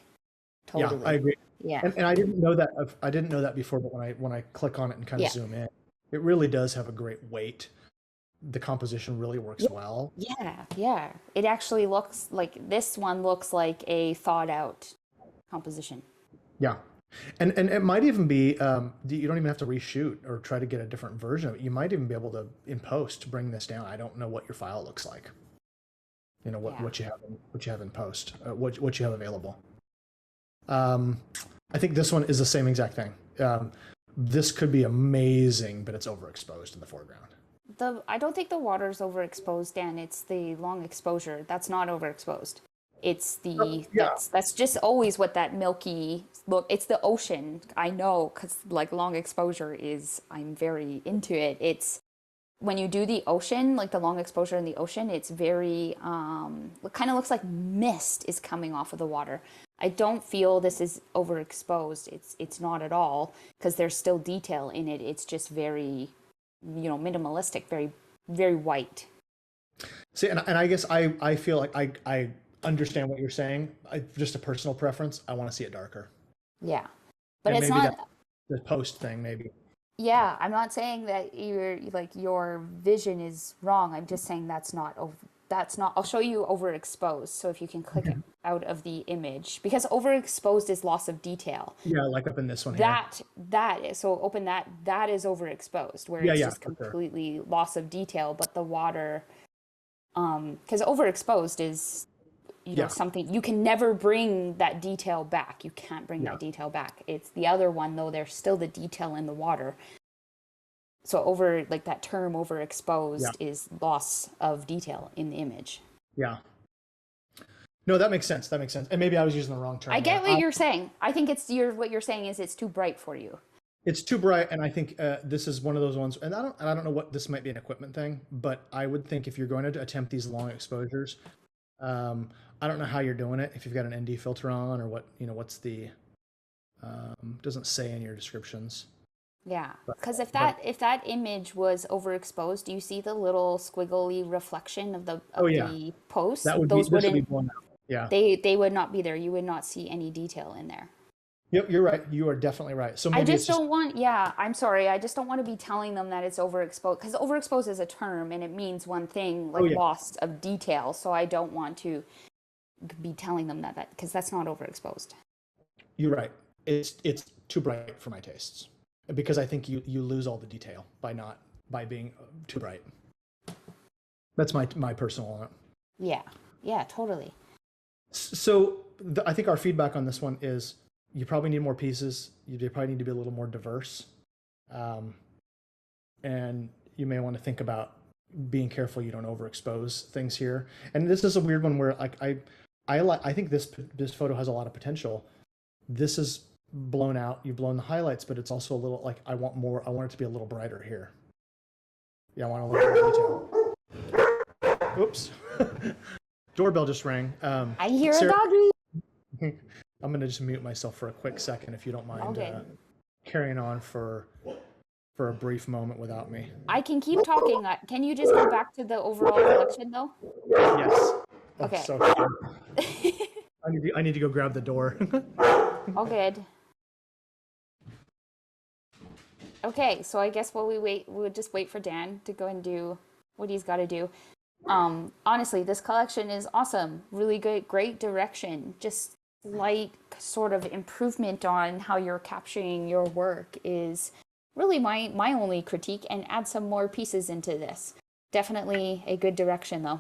Totally. Yeah, I agree. Yeah. And I didn't know that before, but when I click on it and kind of zoom in, it really does have a great weight. The composition really works well. Yeah. It actually looks like, this one looks like a thought out composition. Yeah. And it might even be, you don't even have to reshoot or try to get a different version of it. You might even be able to, in post, bring this down. I don't know what your file looks like. What you have in post, what you have available. I think this one is the same exact thing. This could be amazing, but it's overexposed in the foreground. I don't think the water's overexposed, Dan. It's the long exposure that's not overexposed. It's that's just always what that milky look. It's the ocean. I know, because like long exposure is, I'm very into it. It's when you do the ocean, like the long exposure in the ocean, it's very it kind of looks like mist is coming off of the water. I don't feel this is overexposed. It's not at all, because there's still detail in it. It's just very, minimalistic, very, very white. See, and I guess I feel like I understand what you're saying. Just a personal preference. I want to see it darker. Yeah, but and it's maybe not the post thing, maybe. Yeah, I'm not saying that your vision is wrong. I'm just saying that's not. I'll show you overexposed. So if you can click Okay. out of the image, because overexposed is loss of detail. Yeah, like up in this one here. So open that. That is overexposed, where Yeah, it's yeah, just for sure. completely loss of detail. But the water, because overexposed is Yeah, something you can never bring that detail back. You can't bring yeah, that detail back. It's the other one though. There's still the detail in the water. So that term yeah, overexposed is loss of detail in the image. yeah. No, that makes sense. That makes sense. And maybe I was using the wrong term I there. get what you're saying. I think what you're saying is it's too bright for you. It's too bright, and I think this is one of those ones. And I don't know what this might be an equipment thing, but I would think if you're going to attempt these long exposures, I don't know how you're doing it. If you've got an ND filter on, or what's the doesn't say in your descriptions. Yeah, But, because if but that image was overexposed, do you see the little squiggly reflection of oh yeah, the post? that would be Those this would be wouldn't blown out. Yeah. they would not be there. You would not see any detail in there. Yep, you're right. You are definitely right. So I maybe it's just just don't want, yeah, I'm sorry. I just don't want to be telling them that it's overexposed because overexposed is a term and it means one thing, oh like yeah, loss of detail. So I don't want to be telling them that because that's not overexposed. you're right. It's too bright for my tastes because I think you lose all the detail by being too bright. That's my personal on it. Yeah, yeah, totally. So I think our feedback on this one is you probably need more pieces. You probably need to be a little more diverse, and you may want to think about being careful you don't overexpose things here. And this is a weird one where like I think this photo has a lot of potential. This is blown out. You've blown the highlights, but it's also a little like I want more. I want it to be a little brighter here. Yeah, I want a little more detail. Oops. Doorbell just rang. I hear Sarah, a doggy. I'm going to just mute myself for a quick second if you don't mind Okay. carrying on for a brief moment without me. I can keep talking. Can you just go back to the overall collection though? Yes. Oh, Okay. so I need to go grab the door. All good. Okay, so I guess while we'll just wait for Dan to go and do what he's got to do. Honestly, this collection is awesome. Really good, great direction. Just slight sort of improvement on how you're capturing your work is really my only critique, and add some more pieces into this. Definitely a good direction though.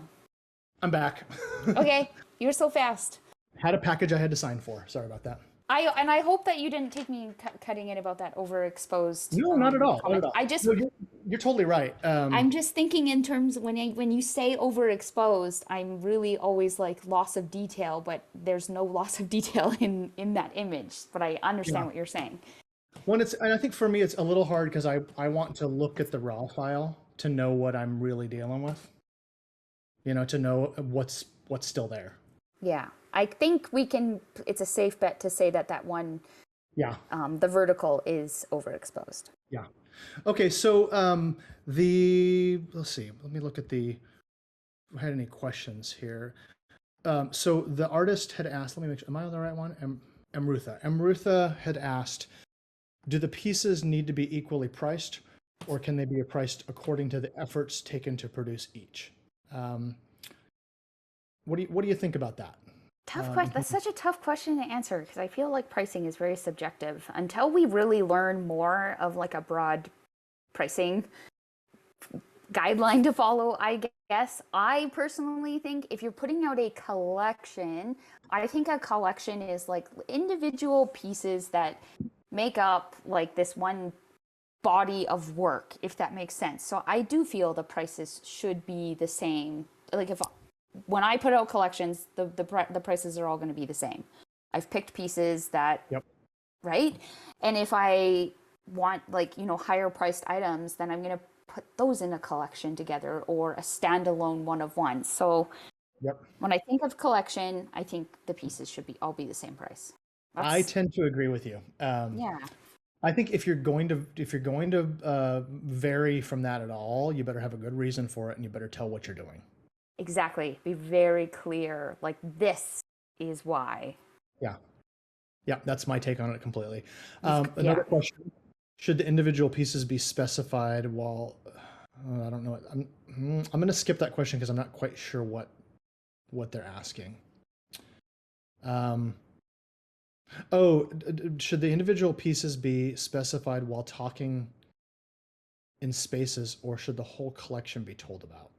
I'm back. Okay, you're so fast. Had a package I had to sign for. Sorry about that. I hope that you didn't take me cutting it about that overexposed. No, not at all. Not comment. at all. I just No, you're totally right. I'm just thinking in terms when you say overexposed, I'm really always like loss of detail, but there's no loss of detail in that image. But I understand what you're saying. And I think for me it's a little hard because I want to look at the raw file to know what I'm really dealing with. To know what's still there. Yeah, I think it's a safe bet to say that one, Yeah. the vertical is overexposed. Yeah. Okay, so let's see. Let me look at if I had any questions here. So the artist had asked, let me make sure, am I on the right one? Amrutha. Amrutha had asked, do the pieces need to be equally priced, or can they be priced according to the efforts taken to produce each? What do you think about that? Tough question. That's such a tough question to answer because I feel like pricing is very subjective. Until we really learn more of like a broad pricing guideline to follow, I guess. I personally think if you're putting out a collection, I think a collection is like individual pieces that make up like this one body of work, if that makes sense. So I do feel the prices should be the same. Like when I put out collections, the prices are all going to be the same. I've picked pieces that, Yep. right? And if I want higher priced items, then I'm going to put those in a collection together or a standalone one of one. So Yep. when I think of collection, I think the pieces should all be the same price. I tend to agree with you. Yeah. I think if you're going to vary from that at all, you better have a good reason for it, and you better tell what you're doing. Exactly. Be very clear. Like, this is why. Yeah. Yeah, that's my take on it completely. Another question. Should the individual pieces be specified while I don't know. I'm going to skip that question because I'm not quite sure what they're asking. Should the individual pieces be specified while talking in spaces, or should the whole collection be told about?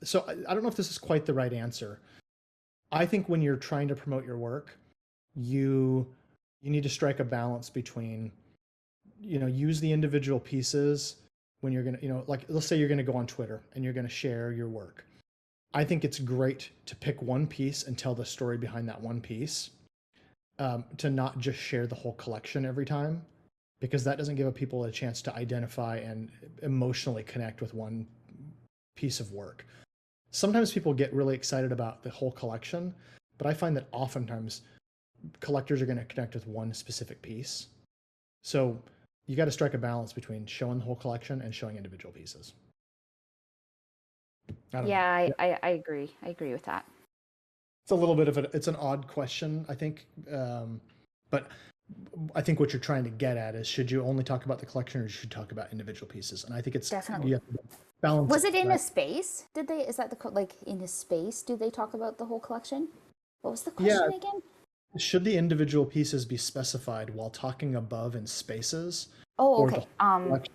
So I don't know if this is quite the right answer. I think when you're trying to promote your work, you need to strike a balance between, use the individual pieces when you're going to, like, let's say you're going to go on Twitter and you're going to share your work. I think it's great to pick one piece and tell the story behind that one piece, to not just share the whole collection every time, because that doesn't give people a chance to identify and emotionally connect with one piece of work. Sometimes people get really excited about the whole collection, but I find that oftentimes collectors are going to connect with one specific piece. So you got to strike a balance between showing the whole collection and showing individual pieces. I agree. I agree with that. It's a little bit of it's an odd question, I think. But I think what you're trying to get at is, should you only talk about the collection, or you should talk about individual pieces? And I think it's definitely balance. Was it in a space? Did they? Is that like in a space? Do they talk about the whole collection? What was the question again? Should the individual pieces be specified while talking above in spaces? Oh, okay.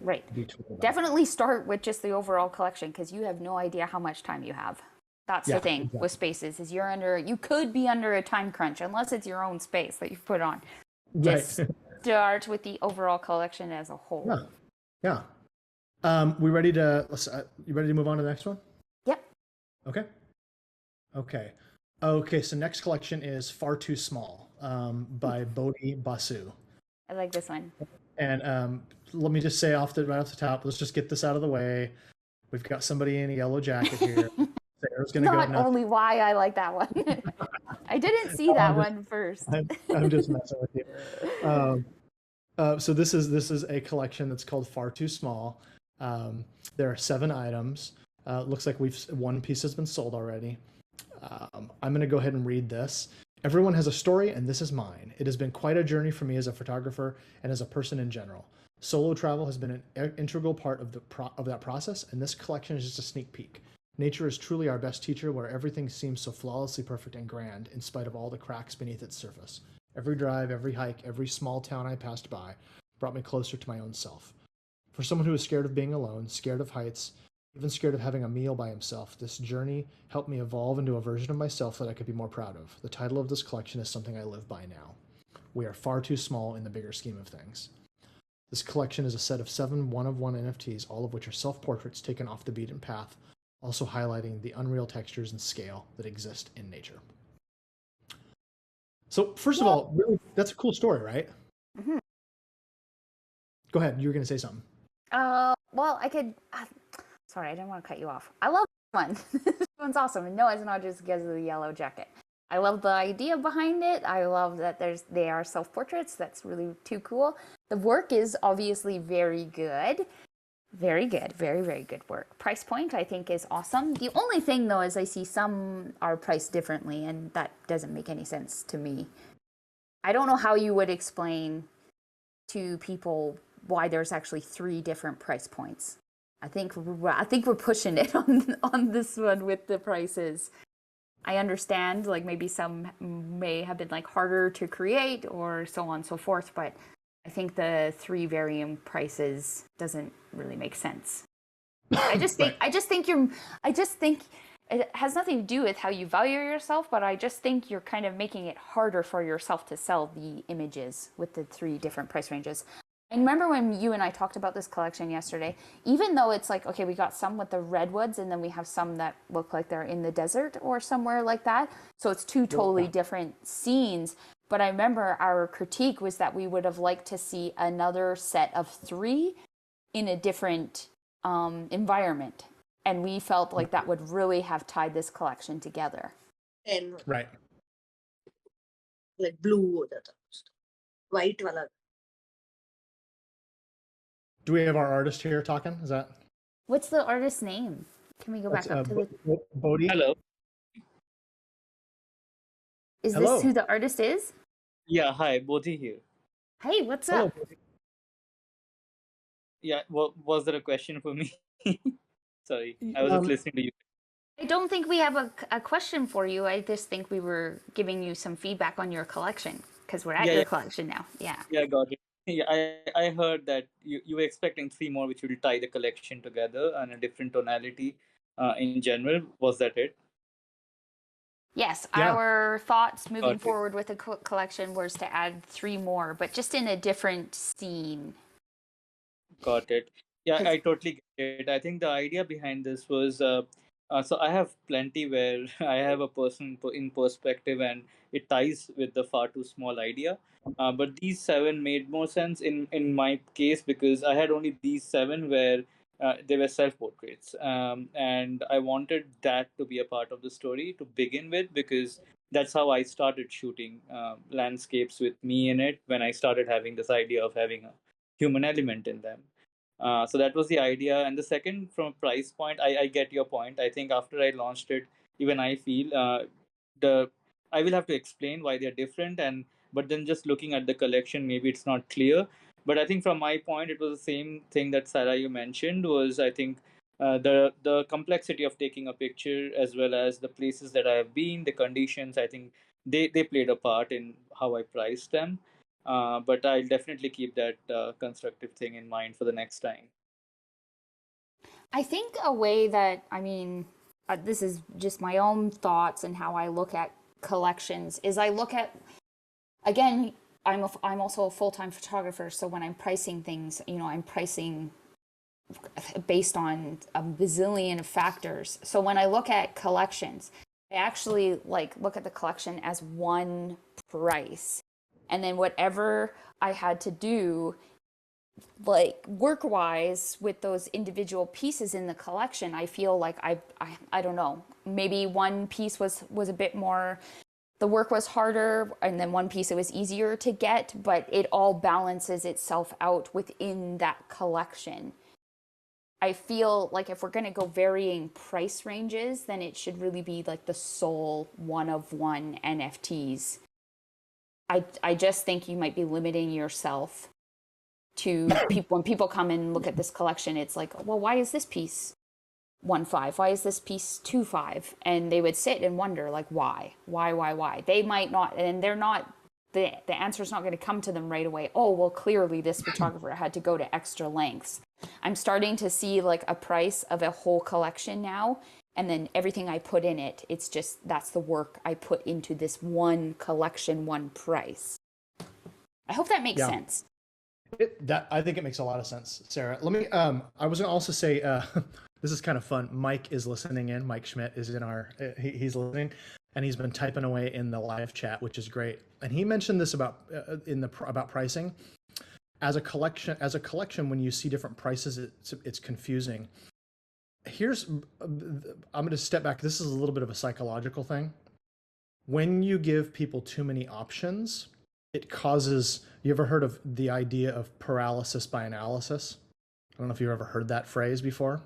Right. Totally Definitely start with just the overall collection, because you have no idea how much time you have. That's the thing with spaces, is you could be under a time crunch unless it's your own space that you've put on. Just start with the overall collection as a whole. Yeah. You ready to move on to the next one? Yep. Okay. So next collection is Far Too Small, by Bodhi Basu. I like this one. And let me just say right off the top, let's just get this out of the way. We've got somebody in a yellow jacket here. Sarah's gonna Not only why I like that one. I didn't see that one first. I'm just messing with you. So this is a collection that's called Far Too Small. There are 7 items. Looks like one piece has been sold already. I'm going to go ahead and read this. Everyone has a story, and this is mine. It has been quite a journey for me as a photographer and as a person in general. Solo travel has been an integral part of that process, and this collection is just a sneak peek. Nature is truly our best teacher, where everything seems so flawlessly perfect and grand in spite of all the cracks beneath its surface. Every drive, every hike, every small town I passed by brought me closer to my own self. For someone who is scared of being alone, scared of heights, even scared of having a meal by himself, this journey helped me evolve into a version of myself that I could be more proud of. The title of this collection is something I live by now. We are far too small in the bigger scheme of things. This collection is a set of 7 one-of-one NFTs, all of which are self-portraits taken off the beaten path, also highlighting the unreal textures and scale that exist in nature. So first of all, really, that's a cool story, right? Mm-hmm. Go ahead. You were going to say something. Well, I could. Sorry, I didn't want to cut you off. I love this one. This one's awesome. And no, it's not just because of the yellow jacket. I love the idea behind it. I love that they are self-portraits. That's really too cool. The work is obviously very good. Very good. Very, very good work. Price point, I think, is awesome. The only thing, though, is I see some are priced differently, and that doesn't make any sense to me. I don't know how you would explain to people why there's actually 3 different price points. I think we're pushing it on this one with the prices. I understand, like, maybe some may have been like harder to create or so on and so forth, but I think the 3 varying prices doesn't really make sense. I just think it has nothing to do with how you value yourself, but I just think you're kind of making it harder for yourself to sell the images with the 3 different price ranges. I remember when you and I talked about this collection yesterday, even though it's like, okay, we got some with the redwoods and then we have some that look like they're in the desert or somewhere like that. So it's 2 totally different scenes. But I remember our critique was that we would have liked to see another set of 3 in a different environment. And we felt like that would really have tied this collection together. And Right. like blue, white wala. Do we have our artist here talking? Is that? What's the artist's name? Can we go back up to the... Bodhi? Hello. Is Hello. this who the artist is? Yeah, hi, Bodhi here. Hey, what's Hello, up? Bodhi. Yeah, was there a question for me? Sorry, I was just listening to you. I don't think we have a question for you. I just think we were giving you some feedback on your collection because we're at your collection now. Yeah. Yeah, got it. Yeah, I heard that you were expecting three more, which will tie the collection together and a different tonality in general. Was that it? Yes, Yeah. our thoughts moving Okay. forward with the collection was to add 3 more, but just in a different scene. Got it. Yeah, 'Cause- I totally get it. I think the idea behind this was so I have plenty where I have a person in perspective and it ties with the far too small idea. But these 7 made more sense in my case because I had only these 7 where they were self portraits. And I wanted that to be a part of the story to begin with because that's how I started shooting landscapes with me in it when I started having this idea of having a human element in them. So that was the idea. And the second, from a price point, I get your point. I think after I launched it, even I feel the I will have to explain why they're different. And but then just looking at the collection, maybe it's not clear. But I think from my point, it was the same thing that Sarah you mentioned. Was I think the complexity of taking a picture as well as the places that I have been, the conditions. I think they played a part in how I priced them. But I'll definitely keep that constructive thing in mind for the next time. I think a way that, this is just my own thoughts and how I look at collections, is I look at, again, I'm also a full-time photographer, so when I'm pricing things, I'm pricing based on a bazillion of factors. So when I look at collections, I actually look at the collection as one price. And then whatever I had to do work wise with those individual pieces in the collection, I feel like I don't know, maybe one piece was a bit more, the work was harder, and then one piece it was easier to get, but it all balances itself out within that collection. I feel like if we're going to go varying price ranges, then it should really be like the sole one of one NFTs. I just think you might be limiting yourself to people. When people come and look at this collection, it's like, well, why is this piece 1.5? Why is this piece 2.5? And they would sit and wonder, like, why? They might not, and they're not, the answer's not going to come to them right away. Oh, well, clearly this photographer had to go to extra lengths. I'm starting to see like a price of a whole collection now, and then everything I put in it, it's just, that's the work I put into this one collection, one price. I hope that makes sense. I think it makes a lot of sense, Sarah. Let me, I was gonna also say, this is kind of fun. Mike is listening in. Mike Schmidt is in our, he's listening, and he's been typing away in the live chat, which is great. And he mentioned this about, about pricing. As a collection, when you see different prices, it's confusing. I'm going to step back. This is a little bit of a psychological thing. When you give people too many options, it causes, you ever heard of the idea of paralysis by analysis? I don't know if you've ever heard that phrase before,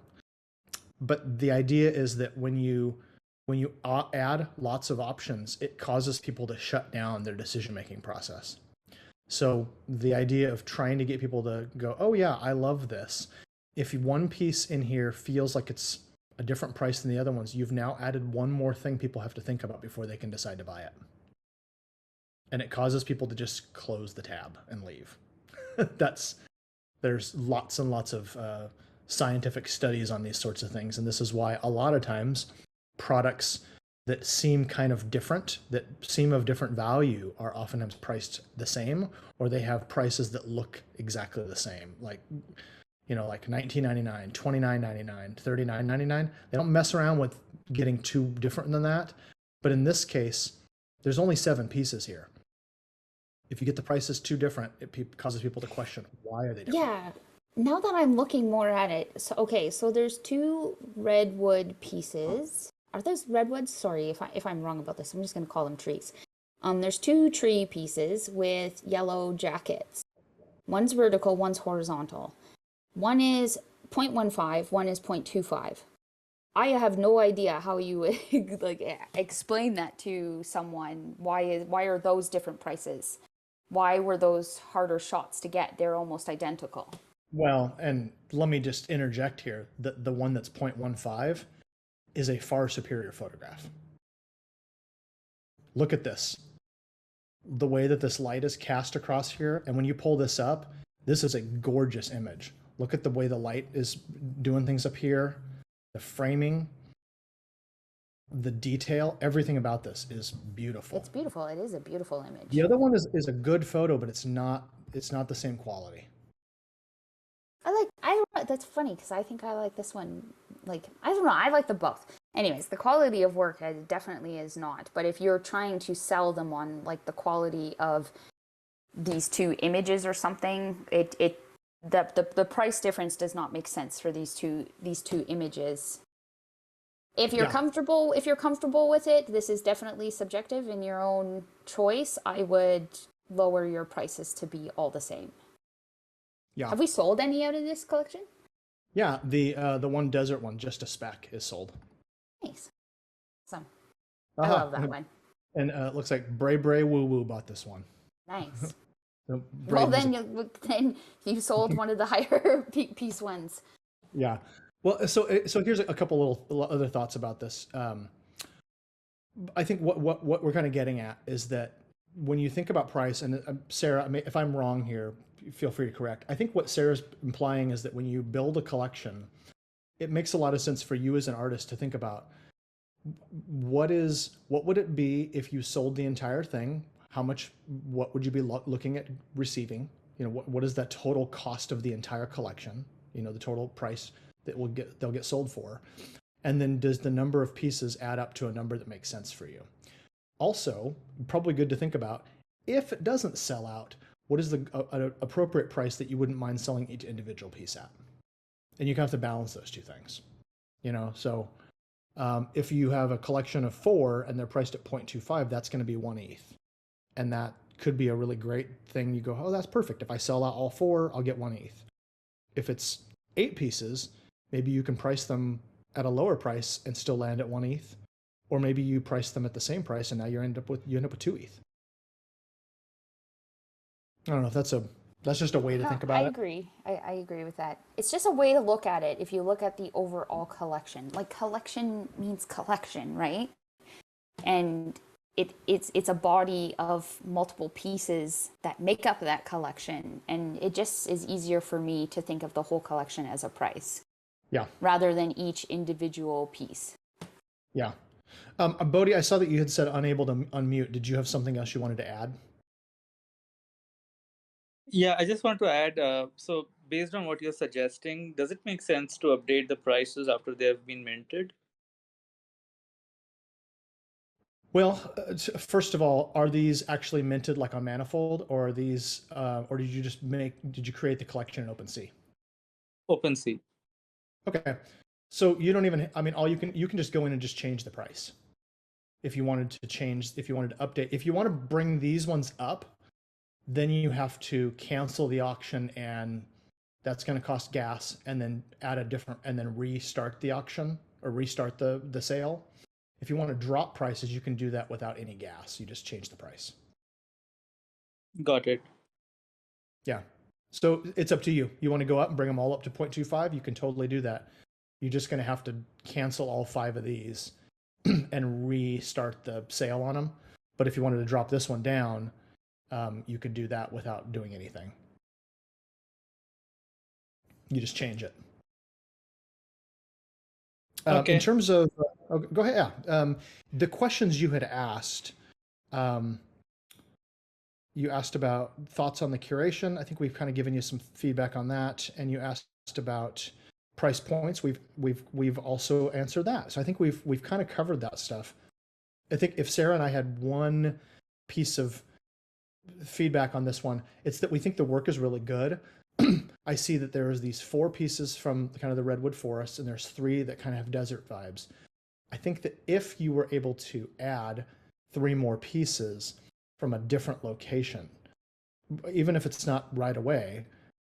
but the idea is that when you add lots of options, it causes people to shut down their decision-making process. So the idea of trying to get people to go, oh yeah, I love this. If one piece in here feels like it's a different price than the other ones, you've now added one more thing people have to think about before they can decide to buy it. And it causes people to just close the tab and leave. There's lots and lots of scientific studies on these sorts of things. And this is why a lot of times products that seem kind of different, that seem of different value, are oftentimes priced the same, or they have prices that look exactly the same. Like, like $19.99, $29.99, $39.99. They don't mess around with getting too different than that. But in this case, there's only 7 pieces here. If you get the prices too different, it causes people to question, why are they different? Yeah. Now that I'm looking more at it, so there's 2 redwood pieces. Are those redwoods? Sorry if I'm wrong about this. I'm just going to call them trees. There's 2 tree pieces with yellow jackets. One's vertical, one's horizontal. One is 0.15, one is 0.25. I have no idea how you would explain that to someone. Why are those different prices? Why were those harder shots to get? They're almost identical. Well, and let me just interject here. The one that's 0.15 is a far superior photograph. Look at this. The way that this light is cast across here, and when you pull this up, this is a gorgeous image. Look at the way the light is doing things up here, the framing, the detail, everything about this is beautiful. It's beautiful. It is a beautiful image. The other one is a good photo, but it's not the same quality. That's funny because I think I like this one. Like, I don't know. I like them both. Anyways, the quality of work definitely is not. But if you're trying to sell them on like the quality of these two images or something, the price difference does not make sense for these two images. If you're comfortable with it, this is definitely subjective in your own choice. I would lower your prices to be all the same. Yeah. Have we sold any out of this collection? Yeah, the one desert one, just a spec, is sold. Nice. Awesome. I love that one. And it looks like Bray Bray Woo Woo bought this one. Nice. So well, then you sold one of the higher piece ones. Yeah. Well, so here's a couple little other thoughts about this. I think what we're kind of getting at is that when you think about price, and Sarah, if I'm wrong here, feel free to correct. I think what Sarah's implying is that when you build a collection, it makes a lot of sense for you as an artist to think about what would it be if you sold the entire thing? What would you be looking at receiving? What is that total cost of the entire collection? The total price that they'll get sold for. And then does the number of pieces add up to a number that makes sense for you? Also, probably good to think about, if it doesn't sell out, what is the appropriate price that you wouldn't mind selling each individual piece at? And you have to balance those two things. So if you have a collection of 4 and they're priced at 0.25, that's going to be 1/8. And that could be a really great thing. You go, oh, that's perfect. If I sell out all 4, I'll get 1/8. If it's 8 pieces, maybe you can price them at a lower price and still land at 1/8. Or maybe you price them at the same price and now you end up with 2/8. I don't know if that's just a way to think about it. I agree. I agree with that. It's just a way to look at it. If you look at the overall collection, like collection means collection, right? And it's a body of multiple pieces that make up that collection. And it just is easier for me to think of the whole collection as a price. Yeah. Rather than each individual piece. Yeah. Bodhi, I saw that you had said unable to unmute. Did you have something else you wanted to add? Yeah, I just want to add, so based on what you're suggesting, does it make sense to update the prices after they have been minted? Well, first of all, are these actually minted like on Manifold, or are these, or did you create the collection in OpenSea? OpenSea. Okay, so you don't even, all you can just go in and just change the price. If you wanted to update, if you want to bring these ones up, then you have to cancel the auction, and that's going to cost gas, and then and then restart the auction or restart the sale. If you want to drop prices, you can do that without any gas. You just change the price. Got it. Yeah. So it's up to you. You want to go up and bring them all up to 0.25? You can totally do that. You're just going to have to cancel all 5 of these and restart the sale on them. But if you wanted to drop this one down, you could do that without doing anything. You just change it. Okay. In terms of, go ahead. Yeah. The questions you had asked, you asked about thoughts on the curation. I think we've kind of given you some feedback on that, and you asked about price points. We've also answered that. So I think we've kind of covered that stuff. I think if Sarah and I had one piece of feedback on this one, it's that we think the work is really good. I see that there's these 4 pieces from kind of the redwood forest, and there's 3 that kind of have desert vibes. I think that if you were able to add 3 more pieces from a different location, even if it's not right away,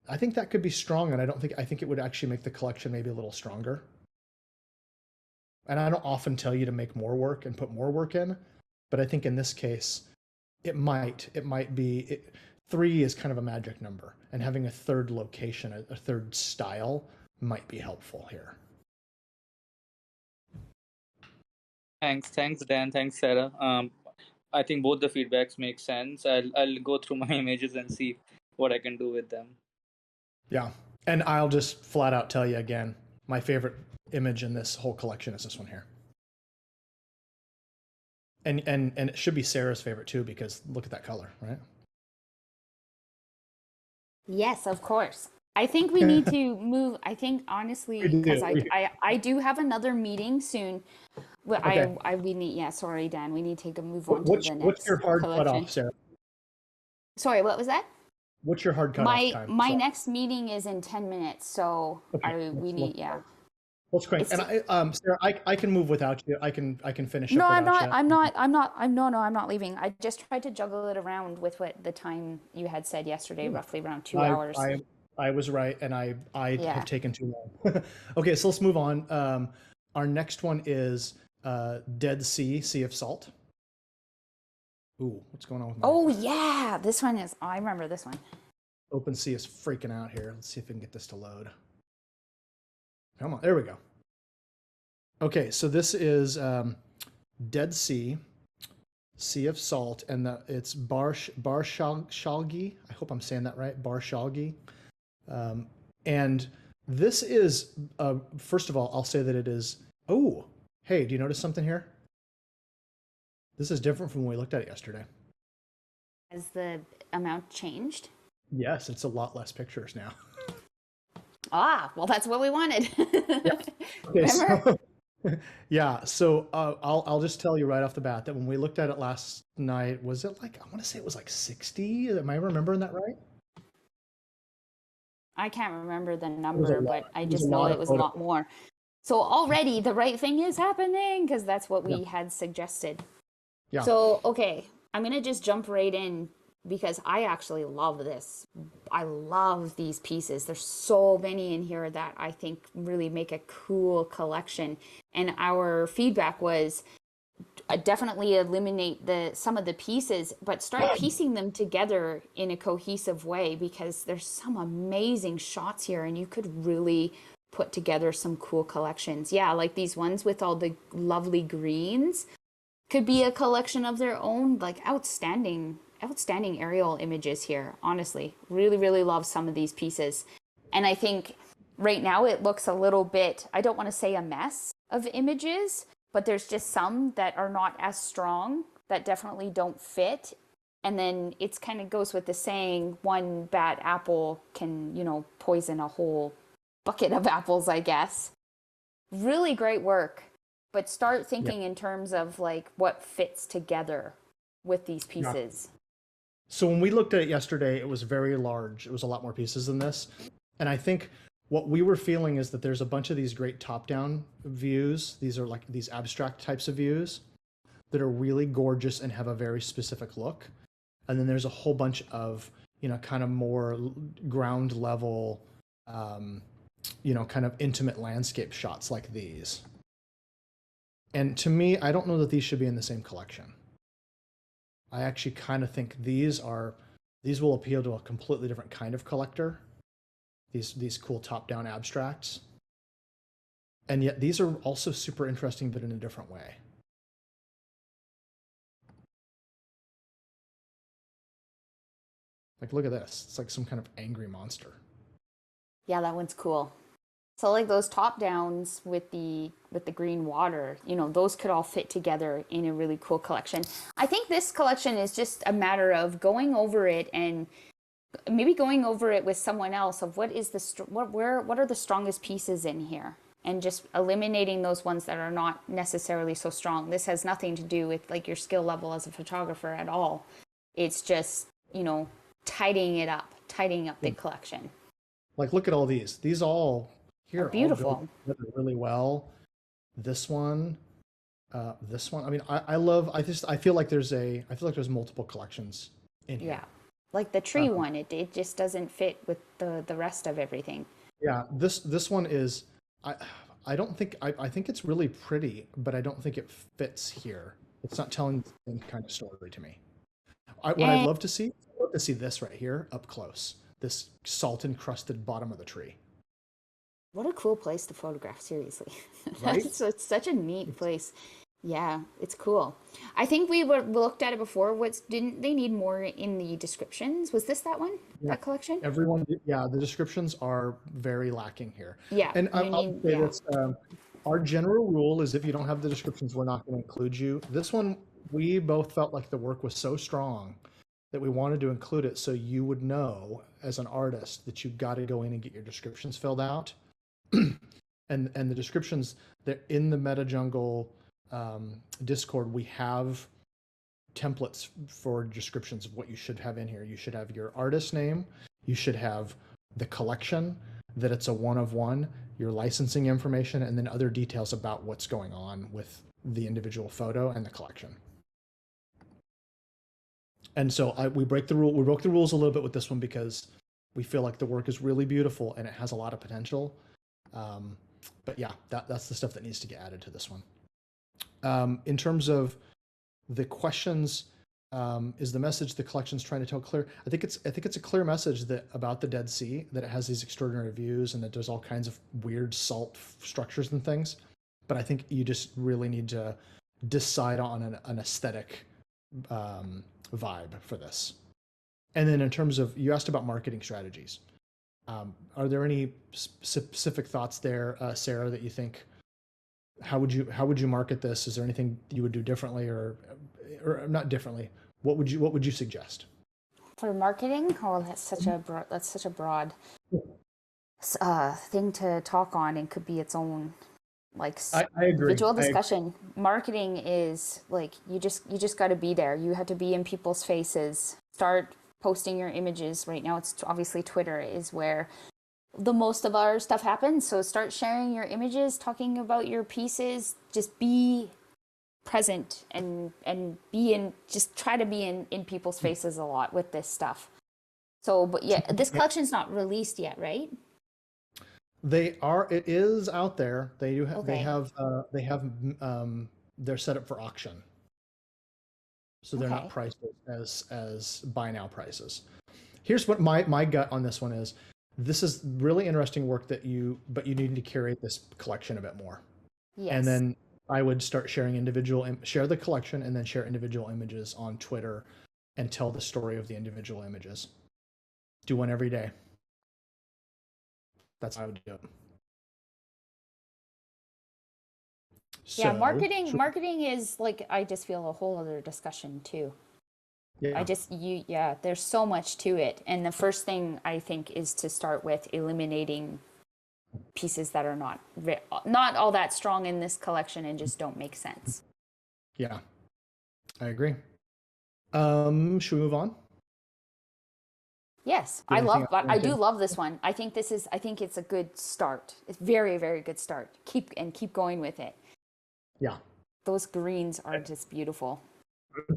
I think that could be strong. And I think it would actually make the collection maybe a little stronger. And I don't often tell you to make more work and put more work in, but I think in this case, it might be 3 is kind of a magic number, and having a third location, a third style might be helpful here. Thanks, Dan. Thanks, Sarah. I think both the feedbacks make sense. I'll go through my images and see what I can do with them. Yeah, and I'll just flat out tell you again, my favorite image in this whole collection is this one here. And it should be Sarah's favorite too, because look at that color, right? Yes, of course. I think we need to move. I think honestly, because I do have another meeting soon. Well, Okay. we need. Yeah, sorry, Dan. We need to move on to the next. What's your hard collection. cutoff, Sarah? Sorry, what was that? What's your hard cutoff time? My next meeting is in 10 minutes, so Okay. we need. Yeah. Let's crank. And Sarah, I can move without you. I can finish. No, up I'm without not. you. I'm not leaving. I just tried to juggle it around with what the time you had said yesterday, roughly around 2 hours. I was right, and I Yeah. have taken too long. Okay, so let's move on. Our next one is Dead Sea of Salt. Ooh, what's going on with my Oh yeah, this one is. I remember this one. OpenSea is freaking out here. Let's see if we can get this to load. Come on, there we go. Okay, so this is Dead Sea of Salt, and it's Barshalgi. I hope I'm saying that right, Barshalgi. And this is, first of all, I'll say that it is, oh, hey, do you notice something here? This is different from when we looked at it yesterday. Has the amount changed? Yes, it's a lot less pictures now. Ah, well, that's what we wanted. Okay, so, yeah, so I'll just tell you right off the bat that when we looked at it last night, was it like, I want to say it was like 60? Am I remembering that right? I can't remember the number, but I just know lot it of was a lot more. So already the right thing is happening because that's what we had suggested. Yeah. So, okay, I'm going to just jump right in because I actually love this. I love these pieces. There's so many in here that I think really make a cool collection. And our feedback was definitely eliminate some of the pieces, but start piecing them together in a cohesive way because there's some amazing shots here and you could really put together some cool collections. Yeah, like these ones with all the lovely greens could be a collection of their own. Like outstanding aerial images here. Honestly, really love some of these pieces. And I think right now it looks a little bit, I don't want to say a mess of images, but there's just some that are not as strong that definitely don't fit. And then it's kind of goes with the saying, one bad apple can, poison a whole bucket of apples, I guess. Really great work, but start thinking in terms of like what fits together with these pieces. Yeah. So when we looked at it yesterday, it was very large. It was a lot more pieces than this. And I think what we were feeling is that there's a bunch of these great top-down views. These are like these abstract types of views that are really gorgeous and have a very specific look. And then there's a whole bunch of, kind of more ground level, kind of intimate landscape shots like these. And to me, I don't know that these should be in the same collection. I actually kind of think these will appeal to a completely different kind of collector. These cool top-down abstracts. And yet these are also super interesting, but in a different way. Like, look at this. It's like some kind of angry monster. Yeah, that one's cool. So like those top downs with the green water, those could all fit together in a really cool collection. I think this collection is just a matter of going over it and maybe going over it with someone else of what are the strongest pieces in here and just eliminating those ones that are not necessarily so strong. This has nothing to do with like your skill level as a photographer at all. It's just, tidying up the collection. Like, look at all these. These all here are beautiful. All go really well. This one. I mean, I feel like there's multiple collections in here. Yeah. Like the tree one, it just doesn't fit with the rest of everything. Yeah, this one is, I think it's really pretty, but I don't think it fits here. It's not telling the same kind of story to me. What And I'd love to see this right here up close, this salt encrusted bottom of the tree. what a cool place to photograph, seriously. Right? It's such a neat place. Yeah, it's cool. I think we looked at it before. Didn't they need more in the descriptions? Was this that one? Yeah. That collection? Everyone, yeah, the descriptions are very lacking here. Yeah, And they I'll need, say yeah. this, our general rule is if you don't have the descriptions, we're not going to include you. This one, we both felt like the work was so strong that we wanted to include it so you would know as an artist that you've got to go in and get your descriptions filled out. And the descriptions that in the MetaJungle Discord, we have templates for descriptions of what you should have in here. You should have your artist name, you should have the collection, that it's a one of one, your licensing information, and then other details about what's going on with the individual photo and the collection. And so we broke the rules a little bit with this one because we feel like the work is really beautiful and it has a lot of potential. But yeah, that's the stuff that needs to get added to this one. In terms of the questions, is the message the collection's trying to tell clear? I think it's a clear message that about the Dead Sea, that it has these extraordinary views and that there's all kinds of weird salt structures and things. But I think you just really need to decide on an aesthetic vibe for this. And then in terms of, you asked about marketing strategies. Are there any specific thoughts there, Sarah, that you think, how would you market this? Is there anything you would do differently or not differently? What would you suggest? For marketing? Oh, that's such a broad thing to talk on, and could be its own like I agree. individual discussion. Marketing is like you just got to be there. You have to be in people's faces. Start posting your images. Right now, it's obviously Twitter is where the most of our stuff happens. So start sharing your images, talking about your pieces. Just be present and just try to be in people's faces a lot with this stuff. So, but yeah, this collection's not released yet, right? It is out there. They do have, Okay. they're set up for auction. So they're not Okay. priced as buy now prices. Here's what my gut on this one is. This is really interesting work but you need to curate this collection a bit more. Yes. And then I would start sharing share the collection and then share individual images on Twitter and tell the story of the individual images. Do one every day. That's how I would do it. Yeah, marketing is like, I just feel a whole other discussion too. Yeah. There's so much to it. And the first thing I think is to start with eliminating pieces that are not all that strong in this collection and just don't make sense. Yeah, I agree. Should we move on? Yes, Do you have anything else? I do love this one. I think it's a good start. It's very, very good start. Keep going with it. Yeah. Those greens are just beautiful. I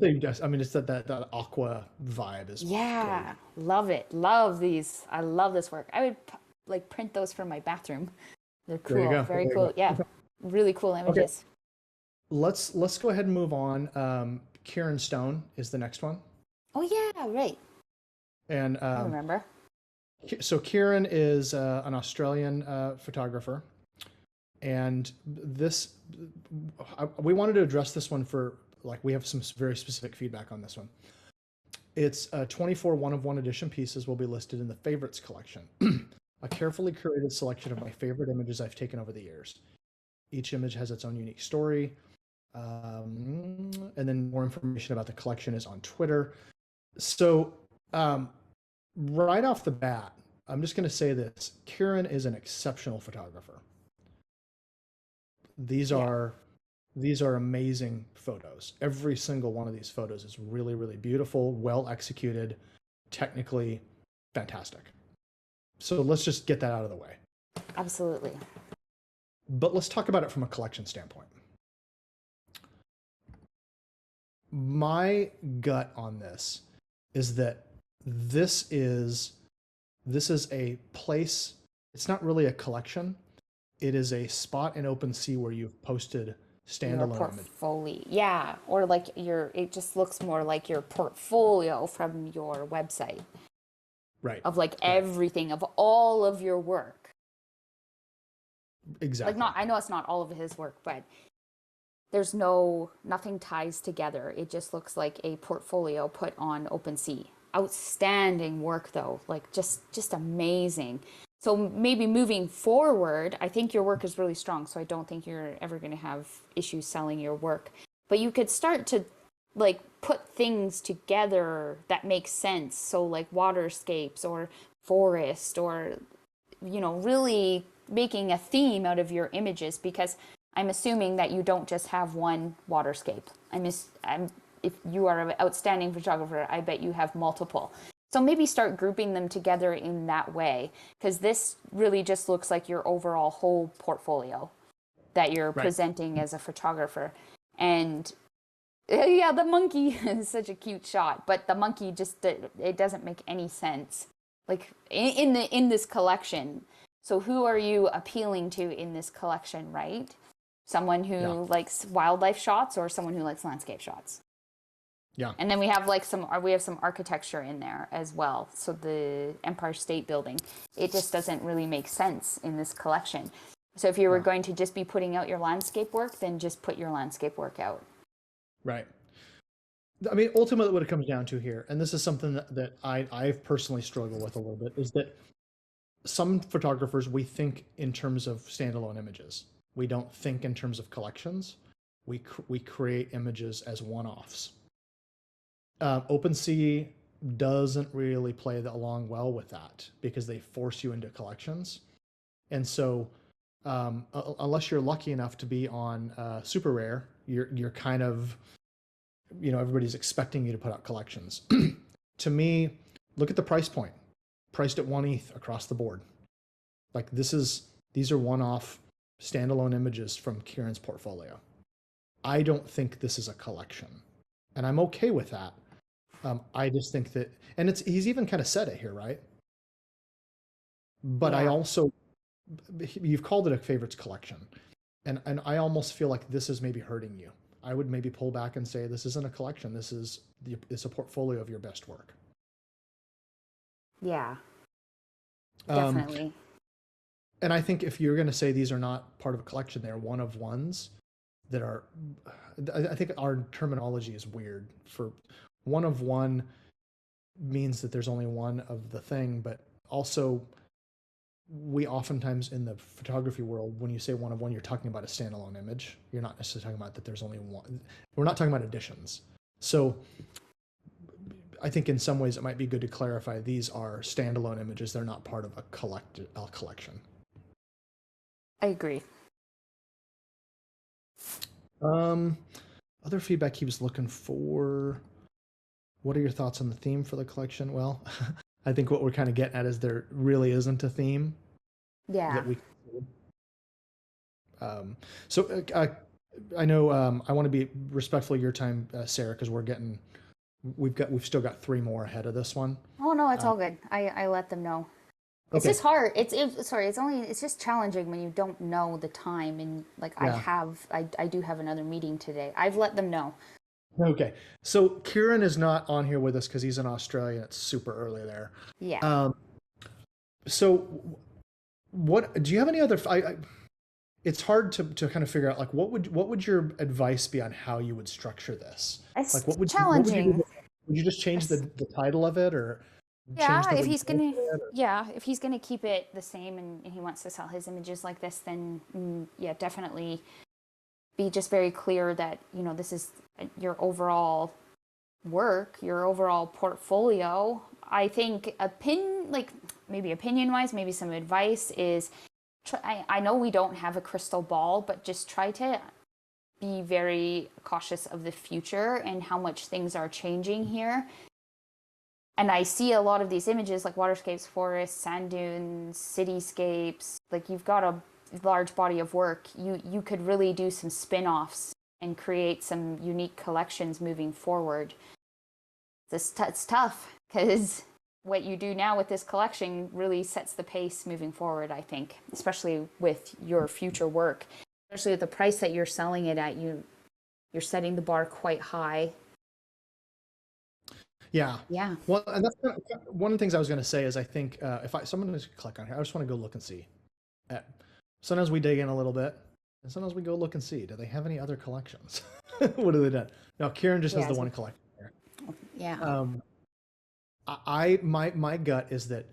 mean, it's that aqua vibe is. Yeah, great. Love it. Love these. I love this work. I would like print those for my bathroom. They're cool. Very cool. Yeah, really cool images. Okay. Let's go ahead and move on. Kieran Stone is the next one. Oh yeah, right. And I remember. So Kieran is an Australian photographer, and we wanted to address this one for, like, we have some very specific feedback on this one. It's 24 one-of-one edition pieces will be listed in the favorites collection, a carefully curated selection of my favorite images I've taken over the years. Each image has its own unique story, and then more information about the collection is on Twitter. So right off the bat, I'm just going to say this: Kieran is an exceptional photographer. These are amazing photos. Every single one of these photos is really, really beautiful, well executed, technically fantastic. So let's just get that out of the way. Absolutely. But let's talk about it from a collection standpoint. My gut on this is that this is a place. It's not really a collection. It is a spot in OpenSea where you've posted standalone image. portfolio. Yeah, or like it just looks more like your portfolio from your website Right. of like everything of all of your work. Exactly. Like I know it's not all of his work, but there's nothing ties together. It just looks like a portfolio put on OpenSea. Outstanding work though, like just amazing. So maybe moving forward, I think your work is really strong, so I don't think you're ever going to have issues selling your work. But you could start to like put things together that make sense. So like waterscapes or forest, or really making a theme out of your images, because I'm assuming that you don't just have one waterscape. If you are an outstanding photographer, I bet you have multiple. So maybe start grouping them together in that way, because this really just looks like your overall whole portfolio that you're presenting as a photographer. And yeah, the monkey is such a cute shot, but the monkey it doesn't make any sense. Like in this collection. So who are you appealing to in this collection, right? Someone who likes wildlife shots or someone who likes landscape shots? Yeah. And then we have some architecture in there as well. So the Empire State Building, it just doesn't really make sense in this collection. So if you were going to just be putting out your landscape work, then just put your landscape work out. Right. I mean, ultimately what it comes down to here, and this is something that I've personally struggled with a little bit, is that some photographers, we think in terms of standalone images. We don't think in terms of collections. We create images as one-offs. OpenSea doesn't really play along well with that, because they force you into collections. And so unless you're lucky enough to be on super rare, you're kind of, everybody's expecting you to put out collections. To me, look at the price point. Priced at 1 ETH across the board. Like these are one-off standalone images from Kieran's portfolio. I don't think this is a collection, and I'm okay with that. I just think that, and he's even kind of said it here, right? But I also, you've called it a favorites collection, and I almost feel like this is maybe hurting you. I would maybe pull back and say this isn't a collection. It's a portfolio of your best work. Yeah, definitely. And I think if you're going to say these are not part of a collection, they're one of ones that are, I think our terminology is weird. For one of one means that there's only one of the thing, but also we oftentimes in the photography world, when you say one of one, you're talking about a standalone image. You're not necessarily talking about that there's only one. We're not talking about editions. So I think in some ways it might be good to clarify these are standalone images. They're not part of a collection. I agree. Other feedback he was looking for. What are your thoughts on the theme for the collection? Well, I think what we're kind of getting at is there really isn't a theme. Yeah. I know I want to be respectful of your time, Sarah, because we've still got 3 more ahead of this one. Oh no, it's all good. I let them know. It's just hard. It's just challenging when you don't know the time, and like I do have another meeting today. I've let them know. Okay. So Kieran is not on here with us because he's in Australia. It's super early there. Yeah. So what do you have any other it's hard to kind of figure out, like, what would your advice be on how you would structure this? It's like, what would challenging. Would you just change the title of it, or if he's gonna keep it the same and he wants to sell his images like this, then definitely be just very clear that this is your overall work, your overall portfolio. I think maybe opinion wise, maybe some advice is I know we don't have a crystal ball, but just try to be very cautious of the future and how much things are changing here. And I see a lot of these images like waterscapes, forests, sand dunes, cityscapes. Like, you've got a large body of work. You could really do some spin-offs and create some unique collections moving forward. It's tough because what you do now with this collection really sets the pace moving forward, I think, especially with your future work. especially at the price that you're selling it at, you're setting the bar quite high. Yeah. Yeah. Well, and that's one of the things I was going to say is I think if someone just click on here, I just want to go look and see. Sometimes we dig in a little bit, and sometimes we go look and see. Do they have any other collections? What have they done? No, Kieran just has the one collection here. Yeah. My gut is that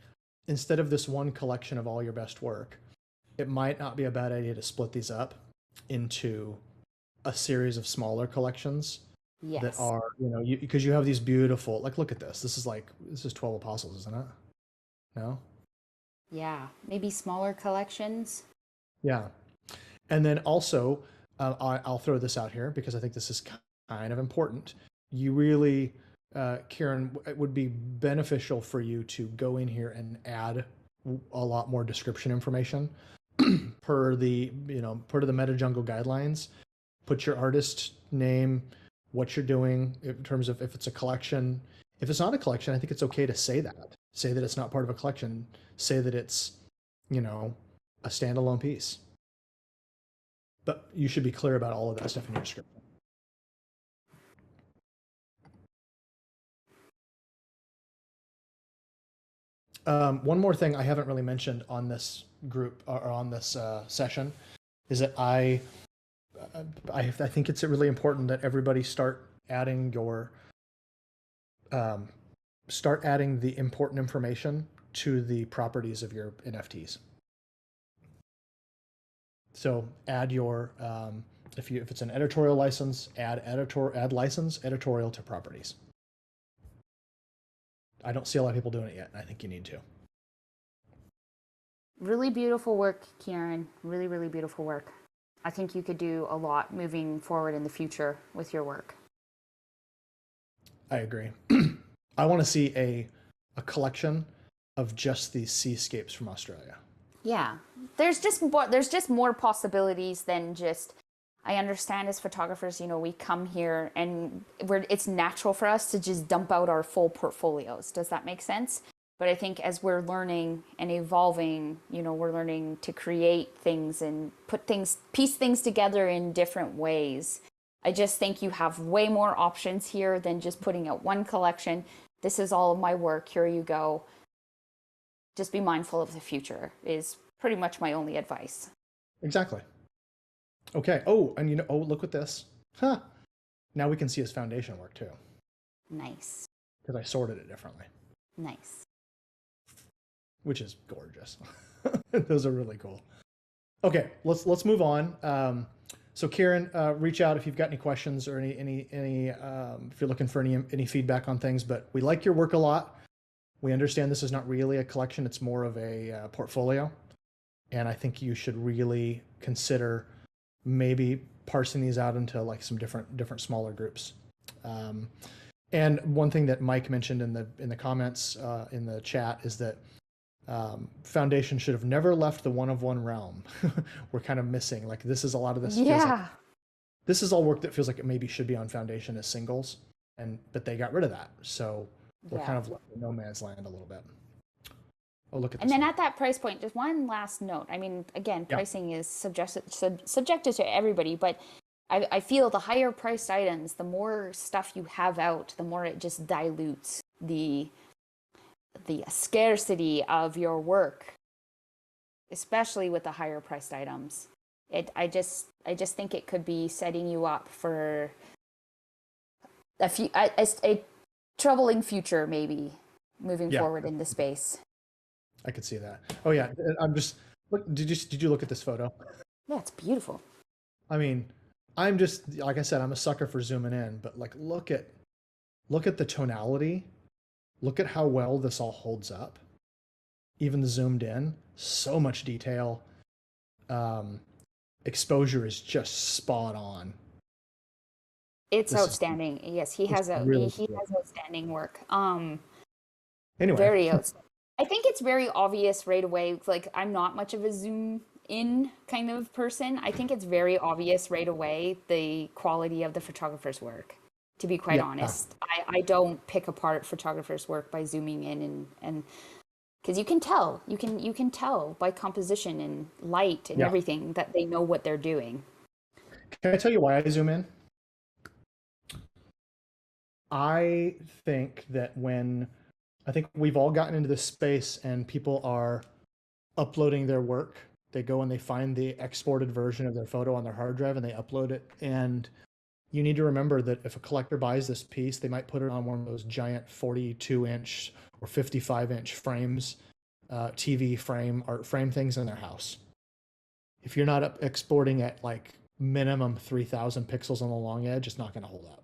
instead of this one collection of all your best work, it might not be a bad idea to split these up into a series of smaller collections. Yes. That are, because you have these beautiful, like, look at this. This is 12 Apostles, isn't it? No? Yeah. Maybe smaller collections. Yeah. And then also, I'll throw this out here because I think this is kind of important. You really, Kieran, it would be beneficial for you to go in here and add a lot more description information per the MetaJungle guidelines. Put your artist name, what you're doing in terms of if it's a collection. If it's not a collection, I think it's okay to say that. Say that it's not part of a collection. Say that it's, a standalone piece. But you should be clear about all of that stuff in your description. One more thing I haven't really mentioned on this group or on this session is that I think it's really important that everybody start adding the important information to the properties of your NFTs. So add your if it's an editorial license, add license editorial to properties. I don't see a lot of people doing it yet, and I think you need to. Really beautiful work, Kieran. Really, really beautiful work. I think you could do a lot moving forward in the future with your work. I agree. I want to see a collection of just these seascapes from Australia. Yeah, there's just more possibilities than just. I understand as photographers, we come here and it's natural for us to just dump out our full portfolios. Does that make sense? But I think as we're learning and evolving, we're learning to create things and piece things together in different ways. I just think you have way more options here than just putting out one collection. This is all of my work. Here you go. Just be mindful of the future is pretty much my only advice. Exactly. Okay. Oh, and look at this. Huh. Now we can see his foundation work too. Nice. Because I sorted it differently. Nice. Which is gorgeous. Those are really cool. Okay, let's move on. So Kieran, reach out if you've got any questions or any if you're looking for any feedback on things. But we like your work a lot. We understand this is not really a collection; it's more of a portfolio, and I think you should really consider maybe parsing these out into like some different smaller groups. And one thing that Mike mentioned in the comments in the chat is that Foundation should have never left the one-of-one realm. We're kind of missing, like, this is a lot of this. Yeah. This is all work that feels like it maybe should be on Foundation as singles, but they got rid of that. So we're kind of left in no man's land a little bit. Oh, look at this. And then at that price point, just one last note. I mean, again, pricing is subjected to everybody, but I feel the higher priced items, the more stuff you have out, the more it just dilutes the scarcity of your work, especially with the higher priced items. I just think it could be setting you up for a troubling future, maybe moving forward in the space. I could see that. Oh yeah, I'm just look. Did you look at this photo? Yeah, it's beautiful. I mean, I'm just, like I said, I'm a sucker for zooming in, but like look at the tonality. Look at how well this all holds up. Even zoomed in, so much detail. Exposure is just spot on. It's outstanding. Yes, he has outstanding work. Anyway, very outstanding. I think it's very obvious right away. Like, I'm not much of a zoom in kind of person. I think it's very obvious right away the quality of the photographer's work. To be quite honest, I don't pick apart photographers' work by zooming in and because you can tell, you can tell by composition and light and Yeah. everything that they know what they're doing. Can I tell you why I zoom in? I think that I think we've all gotten into this space and people are uploading their work. They go and they find the exported version of their photo on their hard drive and they upload it. And you need to remember that if a collector buys this piece, they might put it on one of those giant 42-inch or 55-inch frames, TV frame, art frame things in their house. If you're not exporting at like minimum 3,000 pixels on the long edge, it's not going to hold up.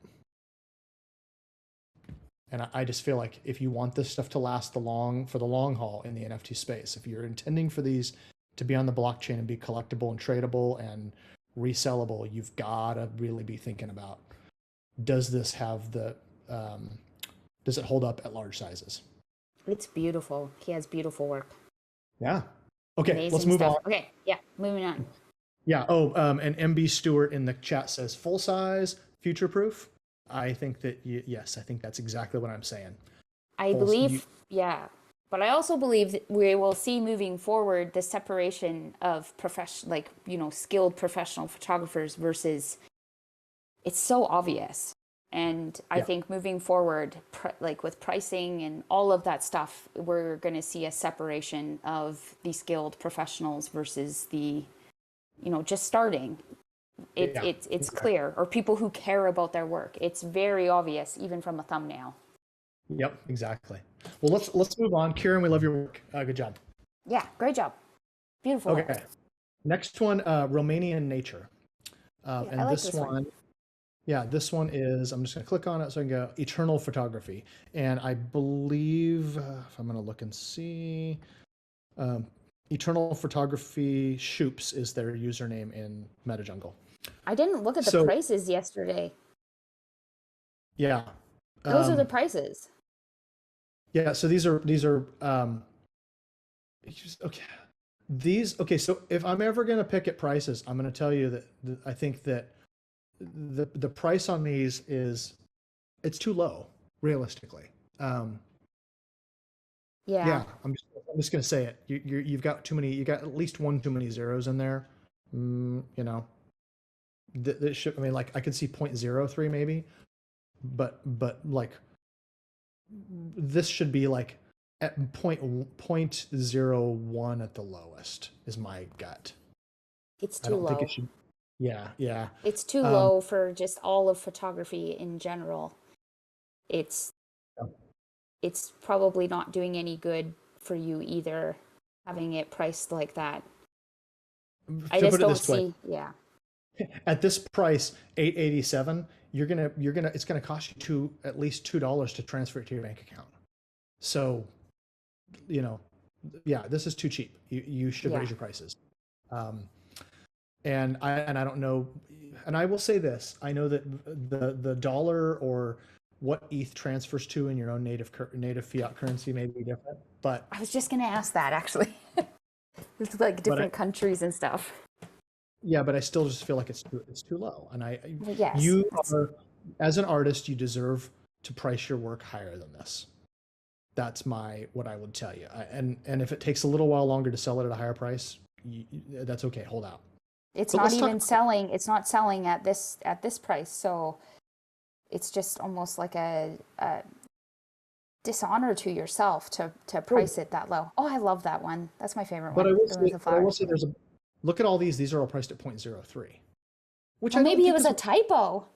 And I just feel like if you want this stuff to last for the long haul in the NFT space, if you're intending for these to be on the blockchain and be collectible and tradable and resellable, you've got to really be thinking about, does this have does it hold up at large sizes? It's beautiful. He has beautiful work. Yeah. Okay, Amazing let's move stuff. on. Okay, yeah, moving on. Yeah. Oh, and MB Stewart in the chat says full size, future proof. I think that yes, I think that's exactly what I'm saying. I believe, yeah, but I also believe that we will see moving forward the separation of skilled professional photographers versus, it's so obvious. And I think moving forward, with pricing and all of that stuff, we're going to see a separation of the skilled professionals versus the, just starting. It's clear, or people who care about their work. It's very obvious, even from a thumbnail. Yep, exactly. Well, let's move on. Kieran, we love your work. Good job. Yeah, great job. Beautiful. Okay. Next one, Romanian nature. And I like this one. Yeah, this one is, I'm just going to click on it so I can go Eternal Photography. And I believe, if I'm going to look and see, Eternal Photography Shoops is their username in MetaJungle. I didn't look at the prices yesterday. Yeah. Those are the prices. Yeah, so these are okay. So if I'm ever going to pick at prices, I'm going to tell you that I think that the price on these it's too low, realistically. Yeah, I'm just going to say it. You've got too many. You got at least one too many zeros in there. That should. I mean, like I could see 0.03 maybe, but like this should be like at 0.01 at the lowest is my gut. It's too I don't low. think it should. Yeah. It's too low for just all of photography in general. It's probably not doing any good for you either, having it priced like that. I just don't see. Yeah. At this price, $887, it's gonna cost you at least $2 to transfer it to your bank account. So, this is too cheap. You should raise your prices. And I don't know, and I will say this: I know that the dollar or what ETH transfers to in your own native fiat currency may be different, but I was just gonna ask that actually. It's like different countries and stuff. Yeah, but I still just feel like it's too low, and yes, you are, as an artist, you deserve to price your work higher than this. That's what I would tell you. And if it takes a little while longer to sell it at a higher price, that's okay. Hold out. It's not even selling. It's not selling at this price. So it's just almost like a dishonor to yourself to price it that low. Oh, I love that one. That's my favorite one. But I will say look at all these. These are all priced at 0.03. Well, maybe it was a typo.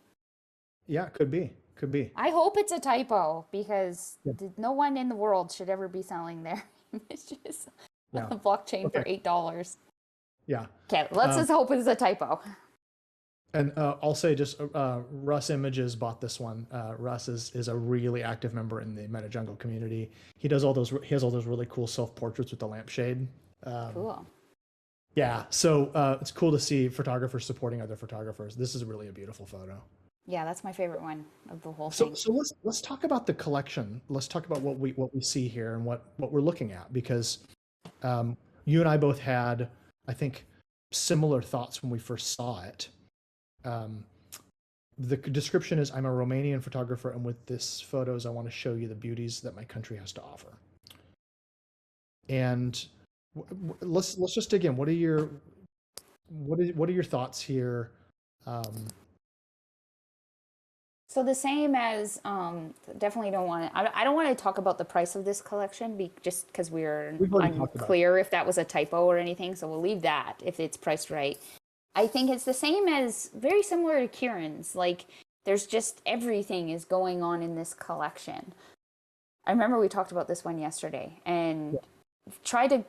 Yeah, could be. I hope it's a typo because no one in the world should ever be selling their images on the blockchain for $8. Yeah. Okay, let's just hope it's a typo. And I'll say just Russ Images bought this one. Russ is a really active member in the MetaJungle community. He has all those really cool self-portraits with the lampshade. Cool. Yeah, so it's cool to see photographers supporting other photographers. This is really a beautiful photo. Yeah, that's my favorite one of the whole thing. So let's talk about the collection. Let's talk about what we see here and what we're looking at, because you and I both had, I think, similar thoughts when we first saw it. The description is, I'm a Romanian photographer, and with this photos, I want to show you the beauties that my country has to offer. And let's just dig in. What are your thoughts here? So the same as definitely don't want to. I don't want to talk about the price of this collection just because We've already talked about it. unclear if that was a typo or anything. So we'll leave that if it's priced right. I think it's the same as very similar to Kieran's. Like there's just everything is going on in this collection. I remember we talked about this one yesterday and try to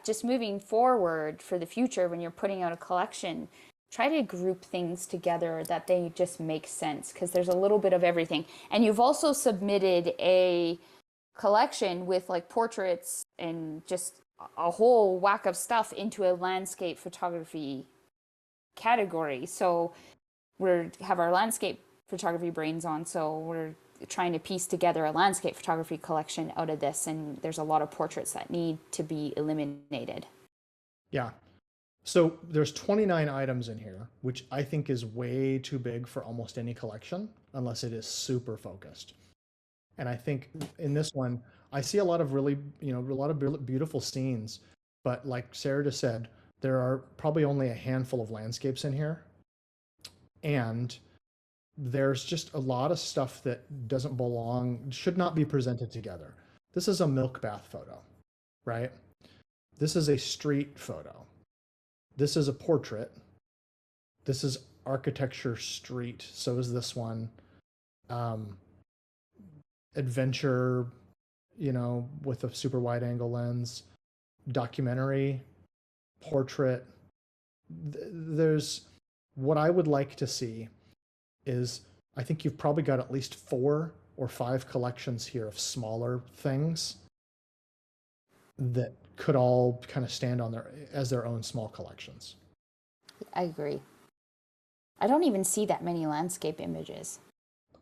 just moving forward for the future when you're putting out a collection. Try to group things together that they just make sense because there's a little bit of everything. And you've also submitted a collection with like portraits and just a whole whack of stuff into a landscape photography category. So we have our landscape photography brains on, so we're trying to piece together a landscape photography collection out of this, and there's a lot of portraits that need to be eliminated. Yeah. So there's 29 items in here, which I think is way too big for almost any collection, unless it is super focused. And I think in this one, I see a lot of really, a lot of beautiful scenes, but like Sarah just said, there are probably only a handful of landscapes in here. And there's just a lot of stuff that doesn't belong, should not be presented together. This is a milk bath photo, right? This is a street photo. This is a portrait. This is architecture street. So is this one. Adventure, with a super wide angle lens. Documentary, portrait. There's what I would like to see is I think you've probably got at least 4 or 5 collections here of smaller things that could all kind of stand on their own small collections. I agree. I don't even see that many landscape images.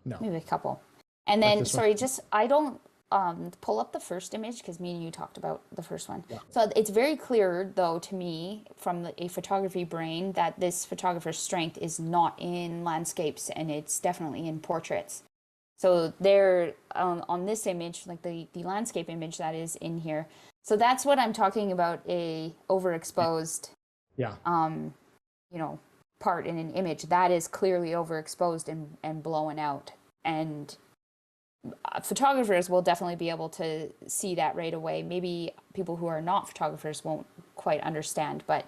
No. Maybe a couple. And then, I don't pull up the first image because me and you talked about the first one. Yeah. So it's very clear, though, to me from a photography brain that this photographer's strength is not in landscapes and it's definitely in portraits. So they're on this image, like the landscape image that is in here. So that's what I'm talking about, a overexposed part in an image. That is clearly overexposed and blown out. And photographers will definitely be able to see that right away. Maybe people who are not photographers won't quite understand, but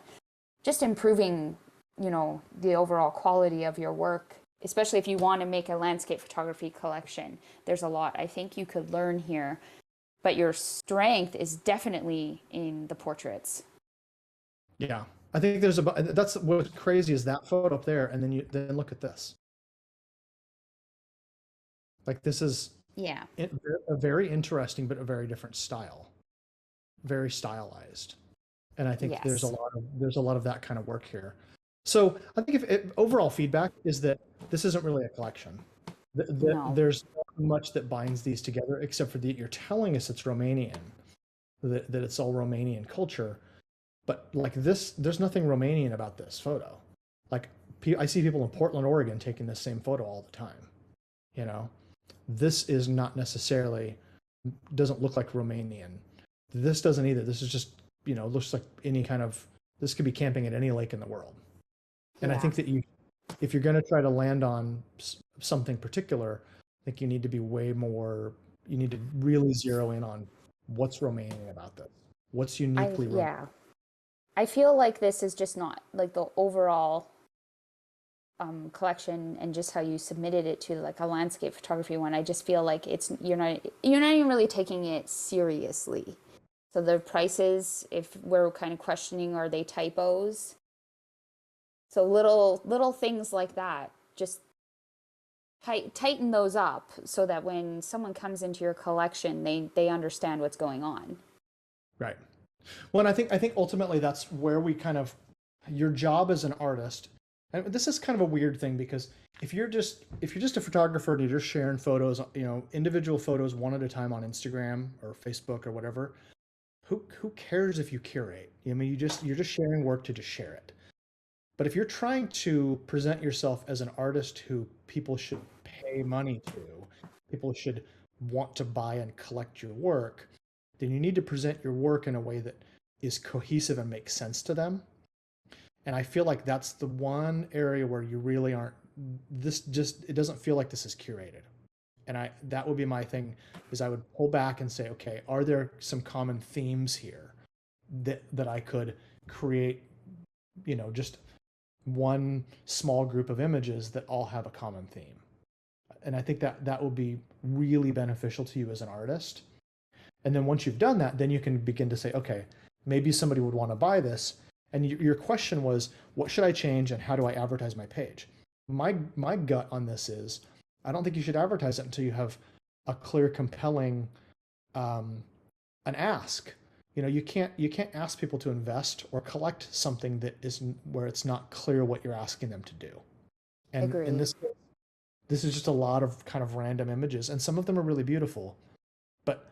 just improving, the overall quality of your work, especially if you want to make a landscape photography collection. There's a lot I think you could learn here, but your strength is definitely in the portraits. Yeah. I think that's what's crazy is that photo up there, and then look at this. Like this is a very interesting but a very different style, very stylized, and I think there's a lot of that kind of work here. So I think if overall feedback is that this isn't really a collection. There's not much that binds these together except for that you're telling us it's Romanian, that it's all Romanian culture. But like this, there's nothing Romanian about this photo. Like I see people in Portland, Oregon taking this same photo all the time. This is not necessarily, doesn't look like Romanian. This doesn't either. This is just, looks like this could be camping at any lake in the world. And I think that if you're going to try to land on something particular, I think you need to be you need to really zero in on what's Romanian about this. What's uniquely Romanian. Yeah. I feel like this is just not like the overall collection and just how you submitted it to like a landscape photography one. I just feel like you're not even really taking it seriously. So the prices, if we're kind of questioning, are they typos? So little things like that, just tighten those up so that when someone comes into your collection, they understand what's going on. Right. Well, and I think ultimately that's where your job as an artist, and this is kind of a weird thing because if you're just a photographer and you're just sharing photos, individual photos one at a time on Instagram or Facebook or whatever, who cares if you curate? I mean, you're just sharing work to just share it. But if you're trying to present yourself as an artist who people should pay money to, people should want to buy and collect your work, then you need to present your work in a way that is cohesive and makes sense to them. And I feel like that's the one area where you really aren't, it doesn't feel like this is curated. And that would be my thing, is I would pull back and say, okay, are there some common themes here that I could create, just one small group of images that all have a common theme. And I think that will be really beneficial to you as an artist. And then once you've done that, then you can begin to say, okay, maybe somebody would want to buy this. And your question was, what should I change and how do I advertise my page? My gut on this is, I don't think you should advertise it until you have a clear, compelling, an ask. You can't ask people to invest or collect something that isn't, where it's not clear what you're asking them to do. And Agreed. in this is just a lot of kind of random images, and some of them are really beautiful. But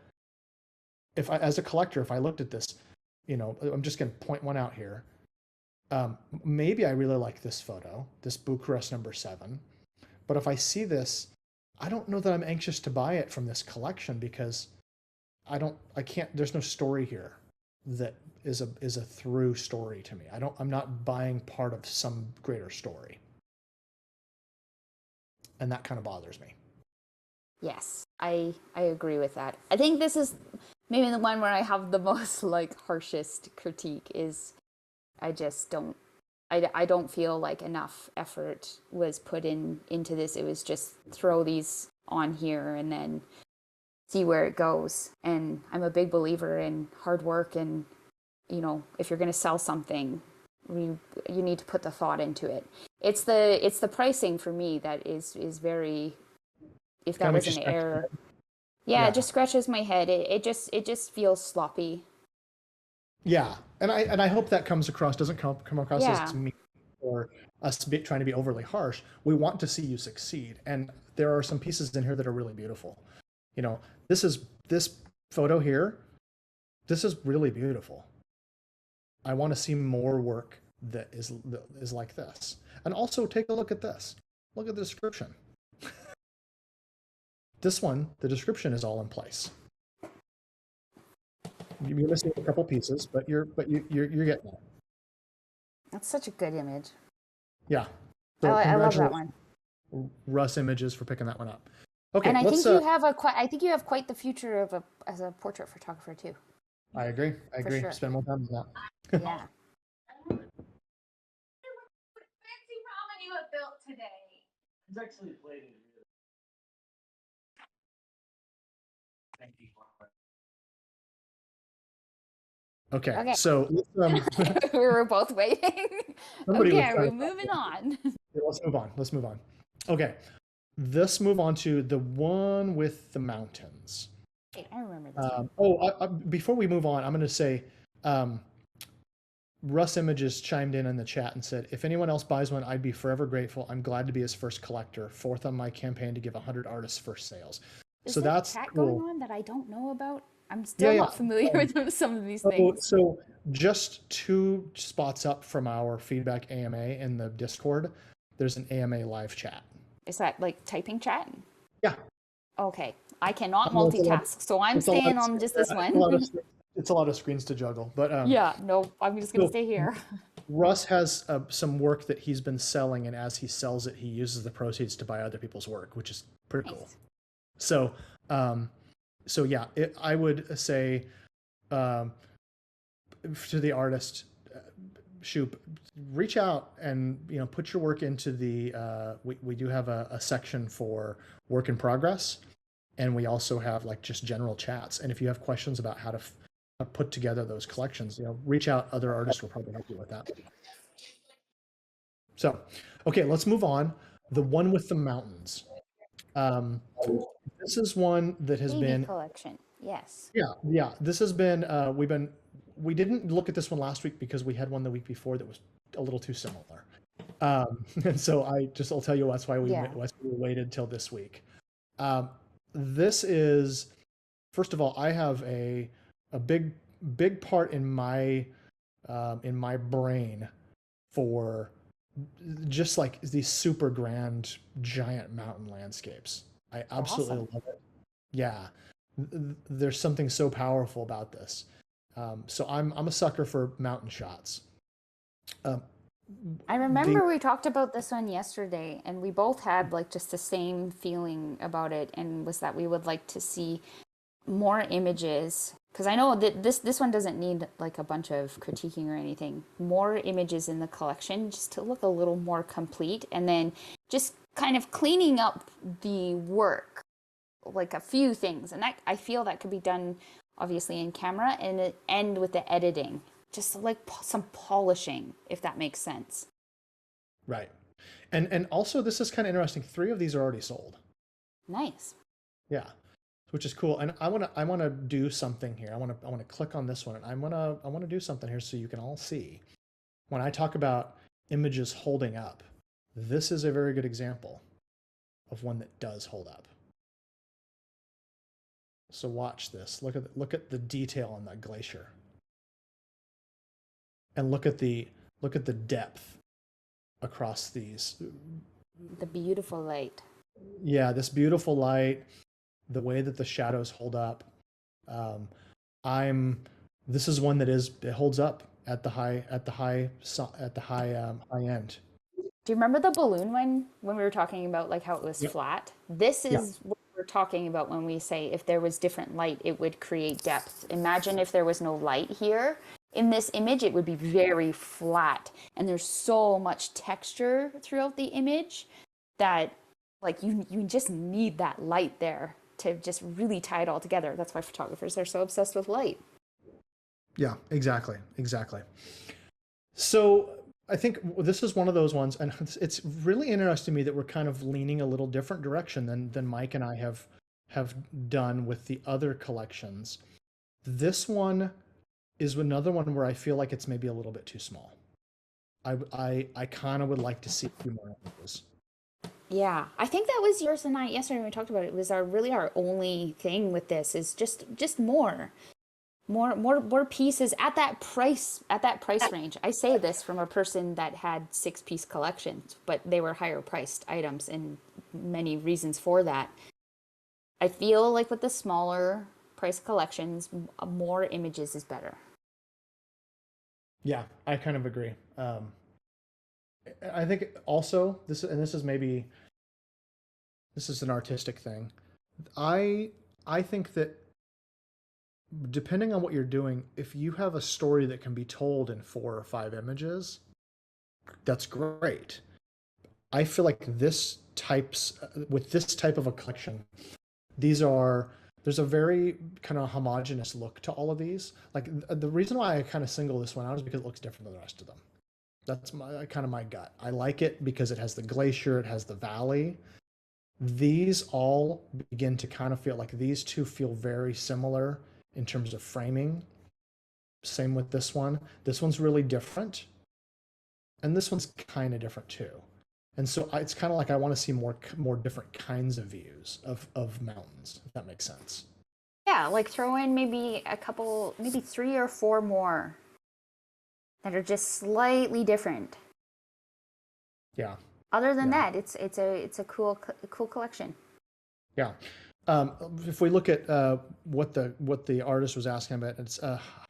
as a collector, if I looked at this, I'm just going to point one out here. Maybe I really like this photo, this Bucharest number 7. But if I see this, I don't know that I'm anxious to buy it from this collection, because there's no story here that is a through story to me. I'm not buying part of some greater story. And that kind of bothers me. Yes, I agree with that. I think this is maybe the one where I have the most harshest critique is I just don't feel like enough effort was put into this. It was just throw these on here and then see where it goes. And I'm a big believer in hard work, and if you're going to sell something, you need to put the thought into it. It's the pricing for me that is very, if that was an error. Yeah, it just scratches my head. It just feels sloppy. Yeah, and I hope that doesn't come across as me or us trying to be overly harsh. We want to see you succeed, and there are some pieces in here that are really beautiful. This photo here. This is really beautiful. I want to see more work that is like this. And also take a look at this. Look at the description. This one, the description is all in place. You're missing a couple pieces, but you're getting it. That's such a good image. Yeah. So I love that one. Russ Images for picking that one up. Okay, and I think you have quite the future as a portrait photographer too. I agree. Sure. Spend more time on that. Yeah. Fancy ramen you have built today. It's actually plated. Thank you. Okay. So we were both waiting. Okay, we're moving on. Let's move on. Okay. Let's move on to the one with the mountains. I remember this. Before we move on, I'm going to say, Russ Images chimed in the chat and said, if anyone else buys one, I'd be forever grateful. I'm glad to be his first collector. 4th on my campaign to give 100 artists first sales. So that's chat cool. Going on that I don't know about. I'm still not familiar with some of these things. So just 2 spots up from our feedback AMA in the Discord, there's an AMA live chat. Is that like typing chat? Yeah. Okay. I cannot multitask, so I'm staying on just this one. It's a lot of screens to juggle, but I'm just going to stay here. Russ has some work that he's been selling, and as he sells it, he uses the proceeds to buy other people's work, which is pretty cool. So, I would say to the artist, Shoop, reach out and put your work into the. We do have a section for work in progress, and we also have just general chats. And if you have questions about how to put together those collections, reach out. Other artists will probably help you with that. So, okay, let's move on. The one with the mountains. This is one that has been collection. Yes. Yeah. This has been. We didn't look at this one last week because we had one the week before that was a little too similar. And so I'll tell you that's why we waited till this week. This is, first of all, I have a big part in my brain for just like these super grand giant mountain landscapes. I absolutely love it. Yeah. there's something so powerful about this. So I'm a sucker for mountain shots. I remember we talked about this one yesterday, and we both had like just the same feeling about it, and was that we would like to see more images, because I know that this one doesn't need like a bunch of critiquing or anything. More images in the collection just to look a little more complete, and then just kind of cleaning up the work, like a few things, and that I feel that could be done obviously in camera and end with the editing, just like some polishing, if that makes sense. Right. And also this is kind of interesting. 3 of these are already sold. Nice. Yeah. Which is cool. And I want to do something here. I want to click on this one, and I want to do something here so you can all see. When I talk about images holding up, this is a very good example of one that does hold up. So watch this. Look at the detail on that glacier. And look at the depth across these. The beautiful light. Yeah, this beautiful light, the way that the shadows hold up. This is one that it holds up at the high end. Do you remember the balloon one when we were talking about like how it was flat? This is what we're talking about when we say if there was different light, it would create depth. Imagine if there was no light here. In this image, it would be very flat, and there's so much texture throughout the image that like you just need that light there to just really tie it all together. That's why photographers are so obsessed with light. Yeah, exactly. So I think this is one of those ones, and it's really interesting to me that we're kind of leaning a little different direction than Mike and I have done with the other collections. This one is another one where I feel like it's maybe a little bit too small. I kind of would like to see a few more images. Yeah, I think that was yours and I yesterday when we talked about it. It was our only thing with this is just more pieces at that price range. I say this from a person that had 6-piece collections, but they were higher priced items, and many reasons for that. I feel like with the smaller price collections, more images is better. Yeah, I kind of agree. I think also this is an artistic thing. I think that depending on what you're doing, if you have a story that can be told in 4 or 5 images, that's great. I feel like with this type of a collection, there's a very kind of homogenous look to all of these. Like the reason why I kind of single this one out is because it looks different than the rest of them. That's my gut. I like it because it has the glacier, it has the valley. These all begin to kind of feel like these two feel very similar in terms of framing. Same with this one. This one's really different. And this one's kind of different too. And so it's kind of like I want to see more different kinds of views of mountains, if that makes sense. Yeah, like throw in maybe 3 or 4 more that are just slightly different. Yeah. Other than that, it's a cool collection. Yeah. If we look at what the artist was asking about, it's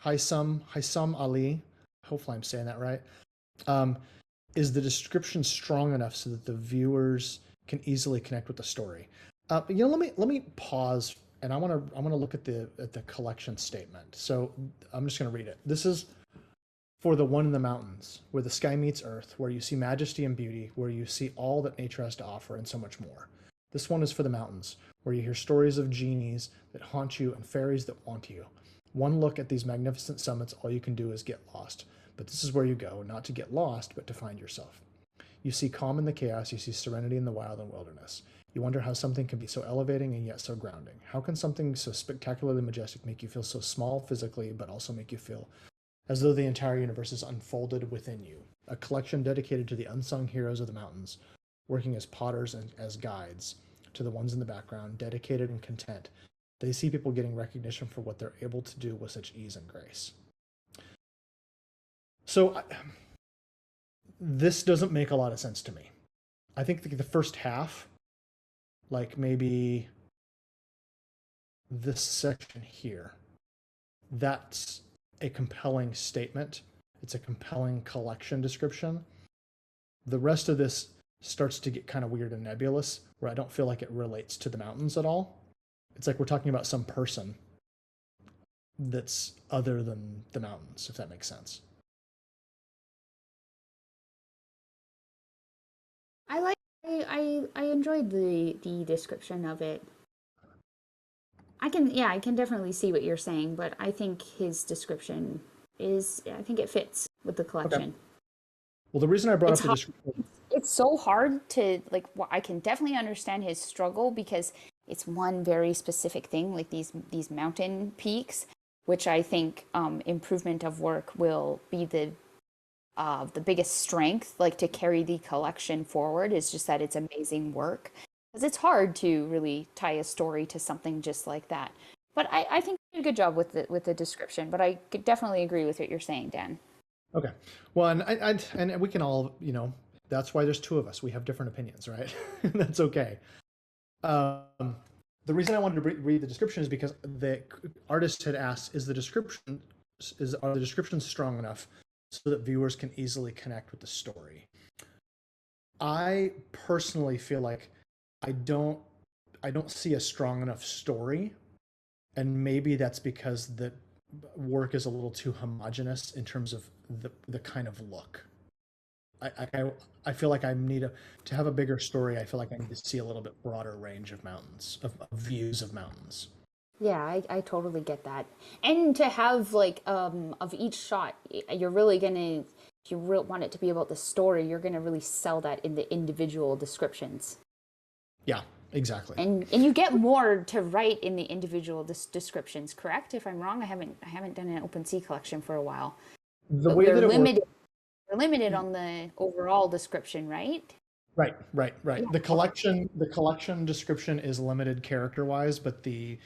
Haysam Ali. Hopefully I'm saying that right. Is the description strong enough so that the viewers can easily connect with the story? Let me pause, and I want to look at the collection statement. So I'm just going to read it. This is for the one in the mountains, where the sky meets earth, where you see majesty and beauty, where you see all that nature has to offer and so much more. This one is for the mountains, where you hear stories of genies that haunt you and fairies that want you. One look at these magnificent summits, all you can do is get lost. But this is where you go, not to get lost, but to find yourself. You see calm in the chaos, you see serenity in the wild and wilderness. You wonder how something can be so elevating and yet so grounding. How can something so spectacularly majestic make you feel so small physically, but also make you feel as though the entire universe is unfolded within you? A collection dedicated to the unsung heroes of the mountains, working as potters and as guides to the ones in the background, dedicated and content. They see people getting recognition for what they're able to do with such ease and grace. So this doesn't make a lot of sense to me. I think the first half, like maybe this section here, that's a compelling statement. It's a compelling collection description. The rest of this starts to get kind of weird and nebulous, where I don't feel like it relates to the mountains at all. It's like we're talking about some person that's other than the mountains, if that makes sense. I enjoyed the description of it. I can definitely see what you're saying, but I think his description I think it fits with the collection. Okay. Well, the reason I brought up the description, it's so hard to I can definitely understand his struggle because it's one very specific thing, like these mountain peaks, which I think improvement of work will be the biggest strength, like to carry the collection forward. Is just that it's amazing work, because it's hard to really tie a story to something just like that. But I think you did a good job with the description. But I could definitely agree with what you're saying, Dan. okay. Well, and we can all, that's why there's two of us. We have different opinions, right? That's okay. The reason I wanted to read the description is because the artist had asked, are the descriptions strong enough so that viewers can easily connect with the story? I personally feel like I don't see a strong enough story, and maybe that's because the work is a little too homogenous in terms of the kind of look. I feel like I need to have a bigger story. I feel like I need to see a little bit broader range of mountains, of views of mountains. Yeah, I totally get that. And to have of each shot, you're really gonna, if you want it to be about the story, you're gonna really sell that in the individual descriptions. Yeah, exactly. And you get more to write in the individual descriptions, correct? If I'm wrong, I haven't done an OpenSea collection for a while. The way that they're limited on the overall description, right? Right. Yeah. The collection description is limited character-wise, but the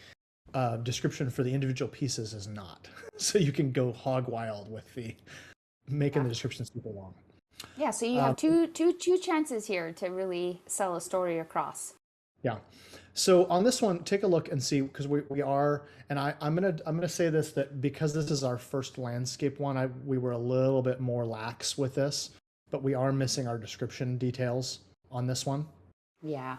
description for the individual pieces is not. So you can go hog wild with making the description super long. Yeah, so you have two chances here to really sell a story across. Yeah. So on this one, take a look and see, because we are, and I'm gonna say this, that because this is our first landscape one, we were a little bit more lax with this, but we are missing our description details on this one. Yeah.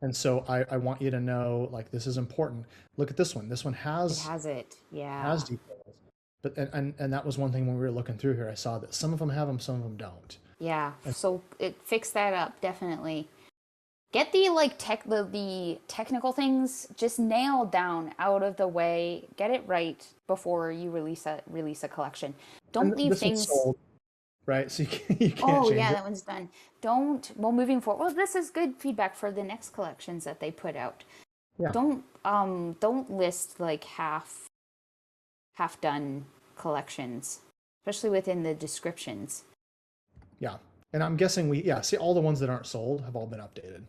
And so I want you to know, like, this is important. Look at this one. This one has it. Yeah. Has details. But and that was one thing when we were looking through here. I saw that some of them have them, some of them don't. Yeah. So fix that up, definitely. Get the technical things just nailed down, out of the way. Get it right before you release a collection. Don't leave things sold, right? So you can't Oh change yeah, it. that one's done. Moving forward. Well, this is good feedback for the next collections that they put out. Yeah. Don't list like half done collections, especially within the descriptions. Yeah. And I'm guessing see, all the ones that aren't sold have all been updated.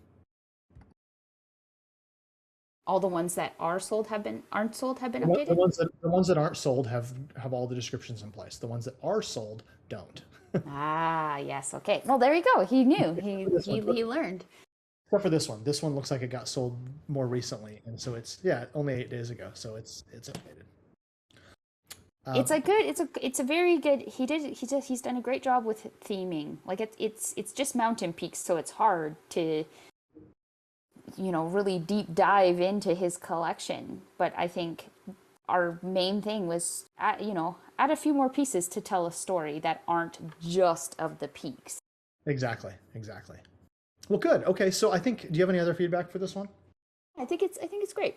All the ones that aren't sold have been updated. The ones that aren't sold have all the descriptions in place. The ones that are sold don't. Ah, yes. Okay. Well, there you go. He knew. He learned. Except for this one. This one looks like it got sold more recently, and so it's only 8 days ago. So it's updated. It's a very good. He's done a great job with theming. Like it's just mountain peaks, so it's hard to really deep dive into his collection. But I think our main thing was add a few more pieces to tell a story that aren't just of the peaks. Exactly. Well, good. Okay, so do you have any other feedback for this one? I think it's great.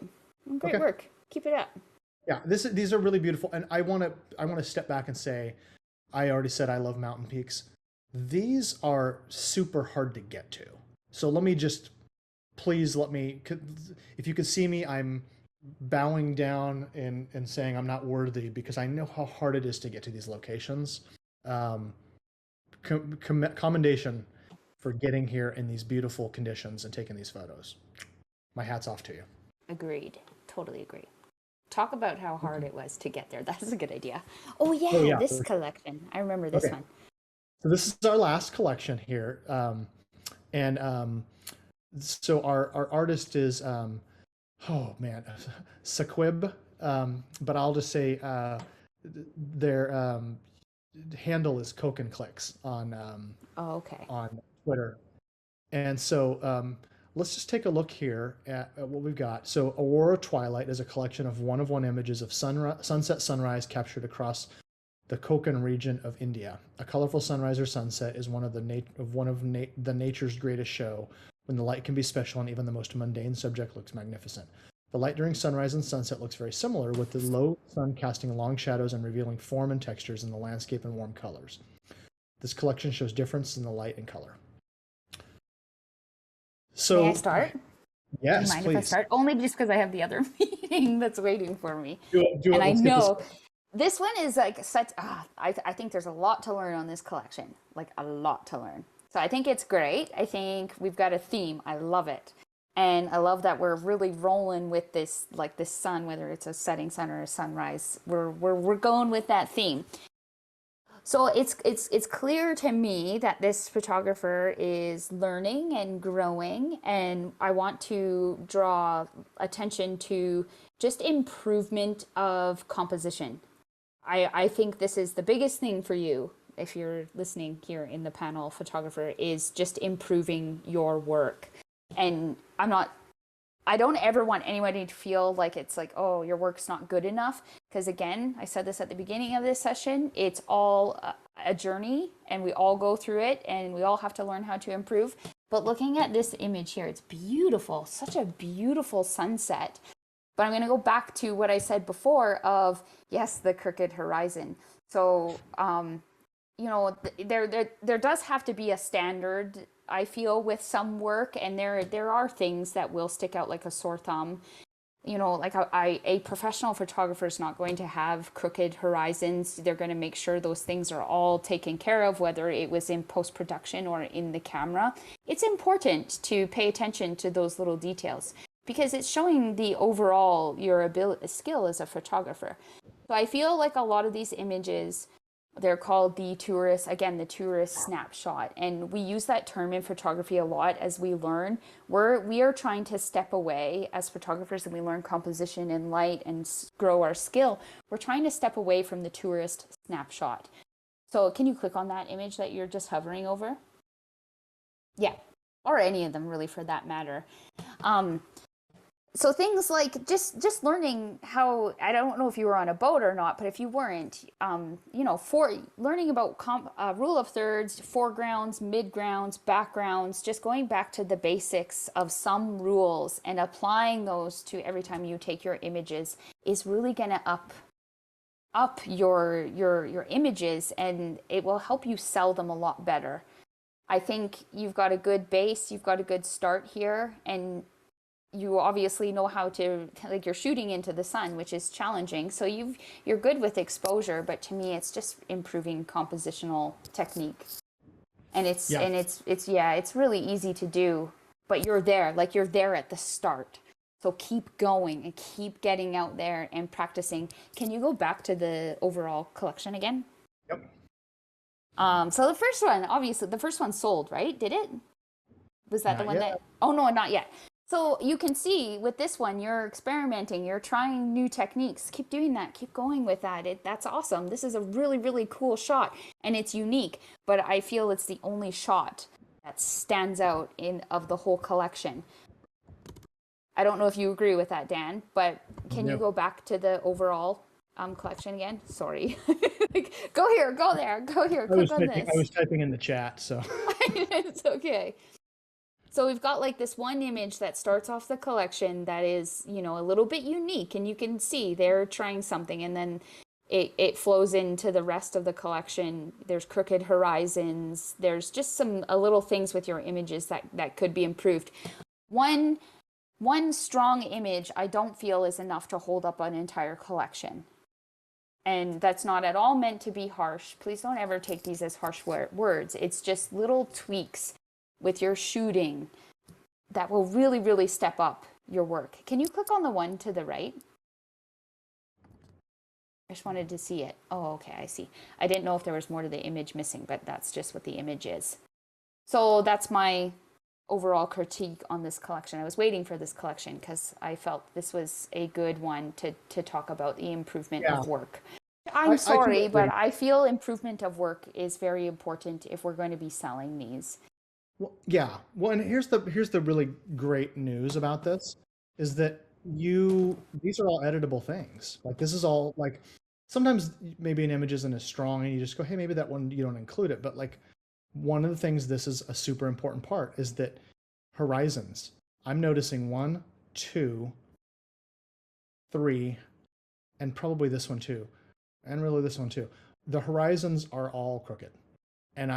Great Okay. work. Keep it up. Yeah, these are really beautiful, and I want to step back and say, I already said I love mountain peaks. These are super hard to get to. So please let me, if you could see me, I'm bowing down and saying I'm not worthy, because I know how hard it is to get to these locations. Commendation for getting here in these beautiful conditions and taking these photos. My hat's off to you. Agreed. Totally agree. Talk about how hard it was to get there. That's a good idea. Oh yeah, this collection. I remember this one. So this is our last collection here. So our artist is oh man, Sequib, but I'll just say their handle is Coke and Clicks Oh, okay. on Twitter. And so let's just take a look here at what we've got. So Aurora Twilight is a collection of one images of sunset sunrise captured across the Konkan region of India. A colorful sunrise or sunset is one of the nature's greatest show, when the light can be special and even the most mundane subject looks magnificent. The light during sunrise and sunset looks very similar, with the low sun casting long shadows and revealing form and textures in the landscape and warm colors. This collection shows difference in the light and color. So, May I start? Yes, Do you mind please. if I start? Only just because I have the other meeting that's waiting for me. Do it. And I Let's get know this one is like such. I think there's a lot to learn on this collection, like a lot to learn. So I think it's great. I think we've got a theme. I love it, and I love that we're really rolling with this, like this sun, whether it's a setting sun or a sunrise. We're going with that theme. So it's clear to me that this photographer is learning and growing, and I want to draw attention to just improvement of composition. I think this is the biggest thing for you, if you're listening here in the panel, photographer, is just improving your work. And I don't ever want anybody to feel like it's like, oh, your work's not good enough. Because again, I said this at the beginning of this session, it's all a journey and we all go through it and we all have to learn how to improve. But looking at this image here, it's beautiful, such a beautiful sunset. But I'm going to go back to what I said before of, yes, the crooked horizon. So, you know, there does have to be a standard, I feel, with some work, and there are things that will stick out like a sore thumb. You know, like a professional photographer is not going to have crooked horizons. They're going to make sure those things are all taken care of, whether it was in post-production or in the camera. It's important to pay attention to those little details because it's showing the overall your skill as a photographer. So I feel like a lot of these images, they're called the tourist snapshot. And we use that term in photography a lot as we learn. We are trying to step away as photographers, and we learn composition and light and grow our skill. We're trying to step away from the tourist snapshot. So can you click on that image that you're just hovering over? Yeah, or any of them really for that matter. So things like just learning how, I don't know if you were on a boat or not, but if you weren't, you know, learning about rule of thirds, foregrounds, midgrounds, backgrounds, just going back to the basics of some rules and applying those to every time you take your images is really going to up your images, and it will help you sell them a lot better. I think you've got a good base, you've got a good start here, and you obviously know how to, like, you're shooting into the sun, which is challenging. So you're good with exposure, but to me, it's just improving compositional technique. And it's really easy to do, but you're there at the start. So keep going and keep getting out there and practicing. Can you go back to the overall collection again? Yep. So the first one, obviously, the first one sold, right? Did it? Was that Not the one yet. that? Oh no, not yet. So you can see with this one, you're experimenting, you're trying new techniques. Keep doing that. Keep going with that. That's awesome. This is a really, really cool shot, and it's unique, but I feel it's the only shot that stands out of the whole collection. I don't know if you agree with that, Dan, but can you go back to the overall collection again? Sorry. Go here, go there, go here, click on this. I was typing in the chat, so. It's okay. So we've got like this one image that starts off the collection that is, you know, a little bit unique, and you can see they're trying something, and then it flows into the rest of the collection. There's crooked horizons. There's just a little things with your images that could be improved. One strong image I don't feel is enough to hold up an entire collection. And that's not at all meant to be harsh. Please don't ever take these as harsh words. It's just little tweaks with your shooting that will really, really step up your work. Can you click on the one to the right? I just wanted to see it. Oh, okay, I see. I didn't know if there was more to the image missing, but that's just what the image is. So that's my overall critique on this collection. I was waiting for this collection because I felt this was a good one to talk about the improvement of work. I'm sorry, but I feel improvement of work is very important if we're going to be selling these. Well, yeah. Well, and here's the really great news about this is that these are all editable things. Like this is all like sometimes maybe an image isn't as strong and you just go, hey, maybe that one you don't include it. But like one of the things, this is a super important part, is that horizons. I'm noticing 1, 2, 3, and probably this one too. And really this one too. The horizons are all crooked. And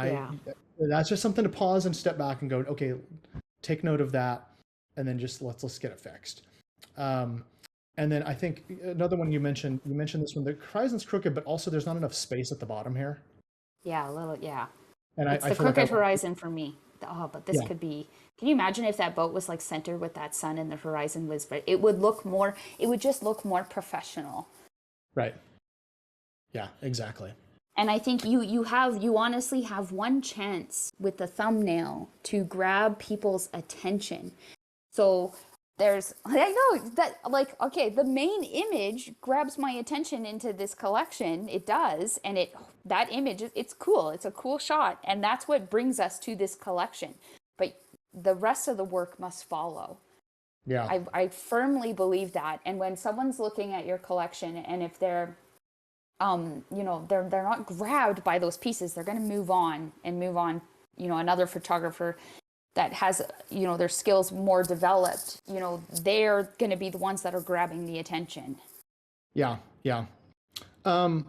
that's just something to pause and step back and go, okay, take note of that. And then just let's get it fixed. And then I think another one you mentioned this one, the horizon's crooked, but also there's not enough space at the bottom here. Yeah, a little, yeah. And it's the crooked horizon for me. Oh, but this could be, can you imagine if that boat was like centered with that sun and the horizon was, but it would just look more professional. Right. Yeah, exactly. And I think you honestly have one chance with the thumbnail to grab people's attention. So I know that, like, okay, the main image grabs my attention into this collection. It does. And that image, it's cool. It's a cool shot. And that's what brings us to this collection. But the rest of the work must follow. Yeah. I firmly believe that. And when someone's looking at your collection and if they're they're not grabbed by those pieces, they're going to move on, another photographer that has, their skills more developed, they're going to be the ones that are grabbing the attention. Yeah. And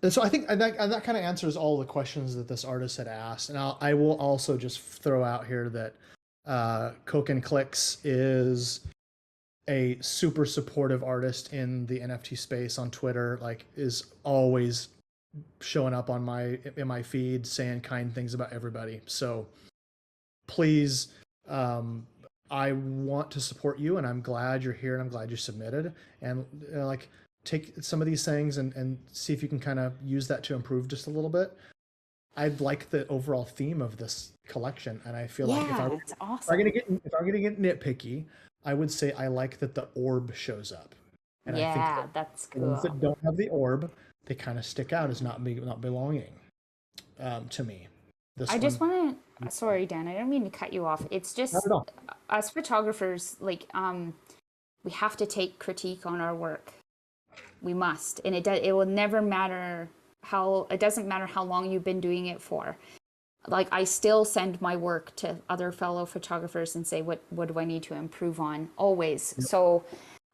so I think that kind of answers all the questions that this artist had asked. And I will also just throw out here that Coke and Clicks is a super supportive artist in the NFT space on Twitter, like is always showing up in my feed saying kind things about everybody. So please, I want to support you and I'm glad you're here and I'm glad you submitted, and take some of these things and see if you can kind of use that to improve just a little bit. I like the overall theme of this collection, and I feel like if I'm gonna get nitpicky, I would say I like that the orb shows up. And I think that's cool. The ones that don't have the orb, they kind of stick out as not belonging to me. I just want to, sorry, Dan, I don't mean to cut you off. It's just us photographers, like, we have to take critique on our work. We must. And it will never matter it doesn't matter how long you've been doing it for. Like, I still send my work to other fellow photographers and say, what do I need to improve on? Always. Yep. So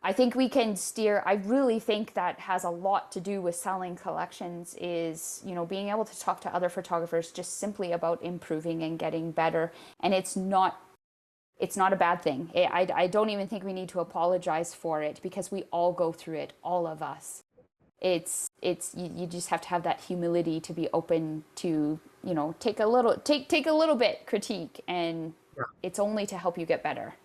I think we can steer. I really think that has a lot to do with selling collections is, being able to talk to other photographers just simply about improving and getting better. And it's not a bad thing. I don't even think we need to apologize for it because we all go through it, all of us. You just have to have that humility to be open to, take a little bit critique, and it's only to help you get better.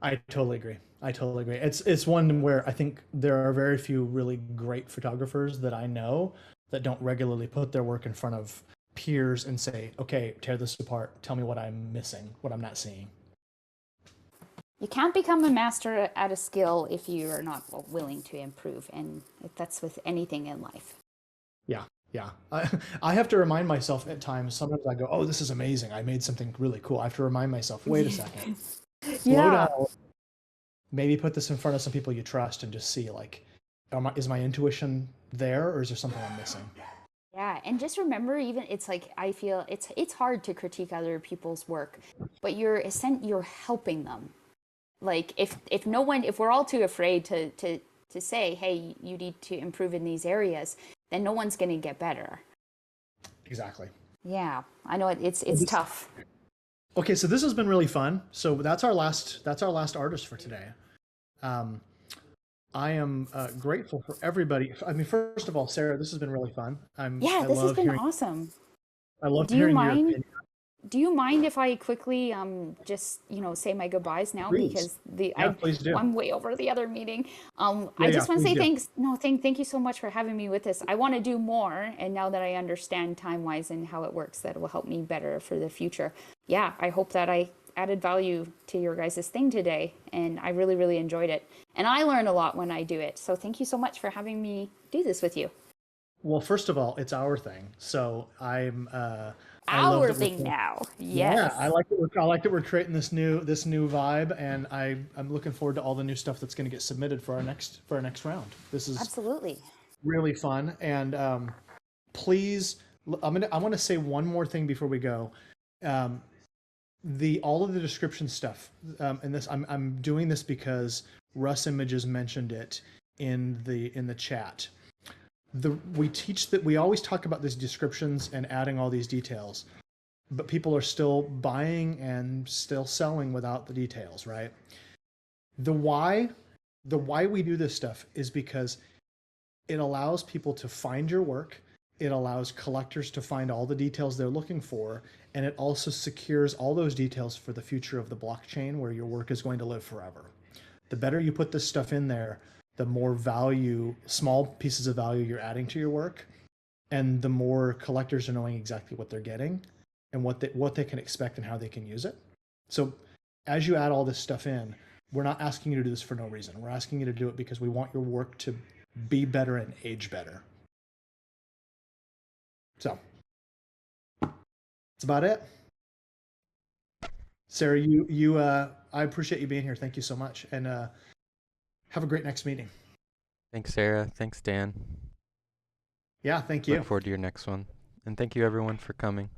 I totally agree. It's one where I think there are very few really great photographers that I know that don't regularly put their work in front of peers and say, okay, tear this apart. Tell me what I'm missing, what I'm not seeing. You can't become a master at a skill if you are not willing to improve, and that's with anything in life. Yeah. I have to remind myself at times. Sometimes I go, "Oh, this is amazing! I made something really cool." I have to remind myself, "Wait a second, slow down. Maybe put this in front of some people you trust, and just see is my intuition there, or is there something I'm missing?" Yeah, and just remember, even it's like I feel it's hard to critique other people's work, but you're helping them. Like if we're all too afraid to say, hey, you need to improve in these areas, then no one's going to get better. Exactly. Yeah, I know it's tough. Okay, so this has been really fun. So that's our last artist for today. I am grateful for everybody. I mean, first of all, Sarah, this has been really fun. This has been awesome. I love hearing your opinion. Do you mind if I quickly just say my goodbyes now? Please. Because please do. I'm way over the other meeting. I just want to say thanks. No, thank you so much for having me with this. I want to do more, and now that I understand time-wise and how it works, that will help me better for the future. Yeah, I hope that I added value to your guys' thing today, and I really, really enjoyed it. And I learn a lot when I do it. So thank you so much for having me do this with you. Well, first of all, it's our thing, so I love Our that thing now. Yeah, Yes. I like that we're creating this new vibe, and I'm looking forward to all the new stuff that's going to get submitted for our next round. This is Absolutely. really fun, and please, I want to say one more thing before we go. All of the description stuff, and this I'm doing this because Russ Images mentioned it in the chat. We always talk about these descriptions and adding all these details, but people are still buying and still selling without the details, right? The why we do this stuff is because it allows people to find your work, it allows collectors to find all the details they're looking for, and it also secures all those details for the future of the blockchain where your work is going to live forever. The better you put this stuff in there, the more value, small pieces of value you're adding to your work, and the more collectors are knowing exactly what they're getting and what they can expect and how they can use it. So as you add all this stuff in, we're not asking you to do this for no reason. We're asking you to do it because we want your work to be better and age better. So that's about it. Sarah, I appreciate you being here. Thank you so much. And have a great next meeting. Thanks, Sarah. Thanks, Dan. Yeah, thank you. Look forward to your next one. And thank you, everyone, for coming.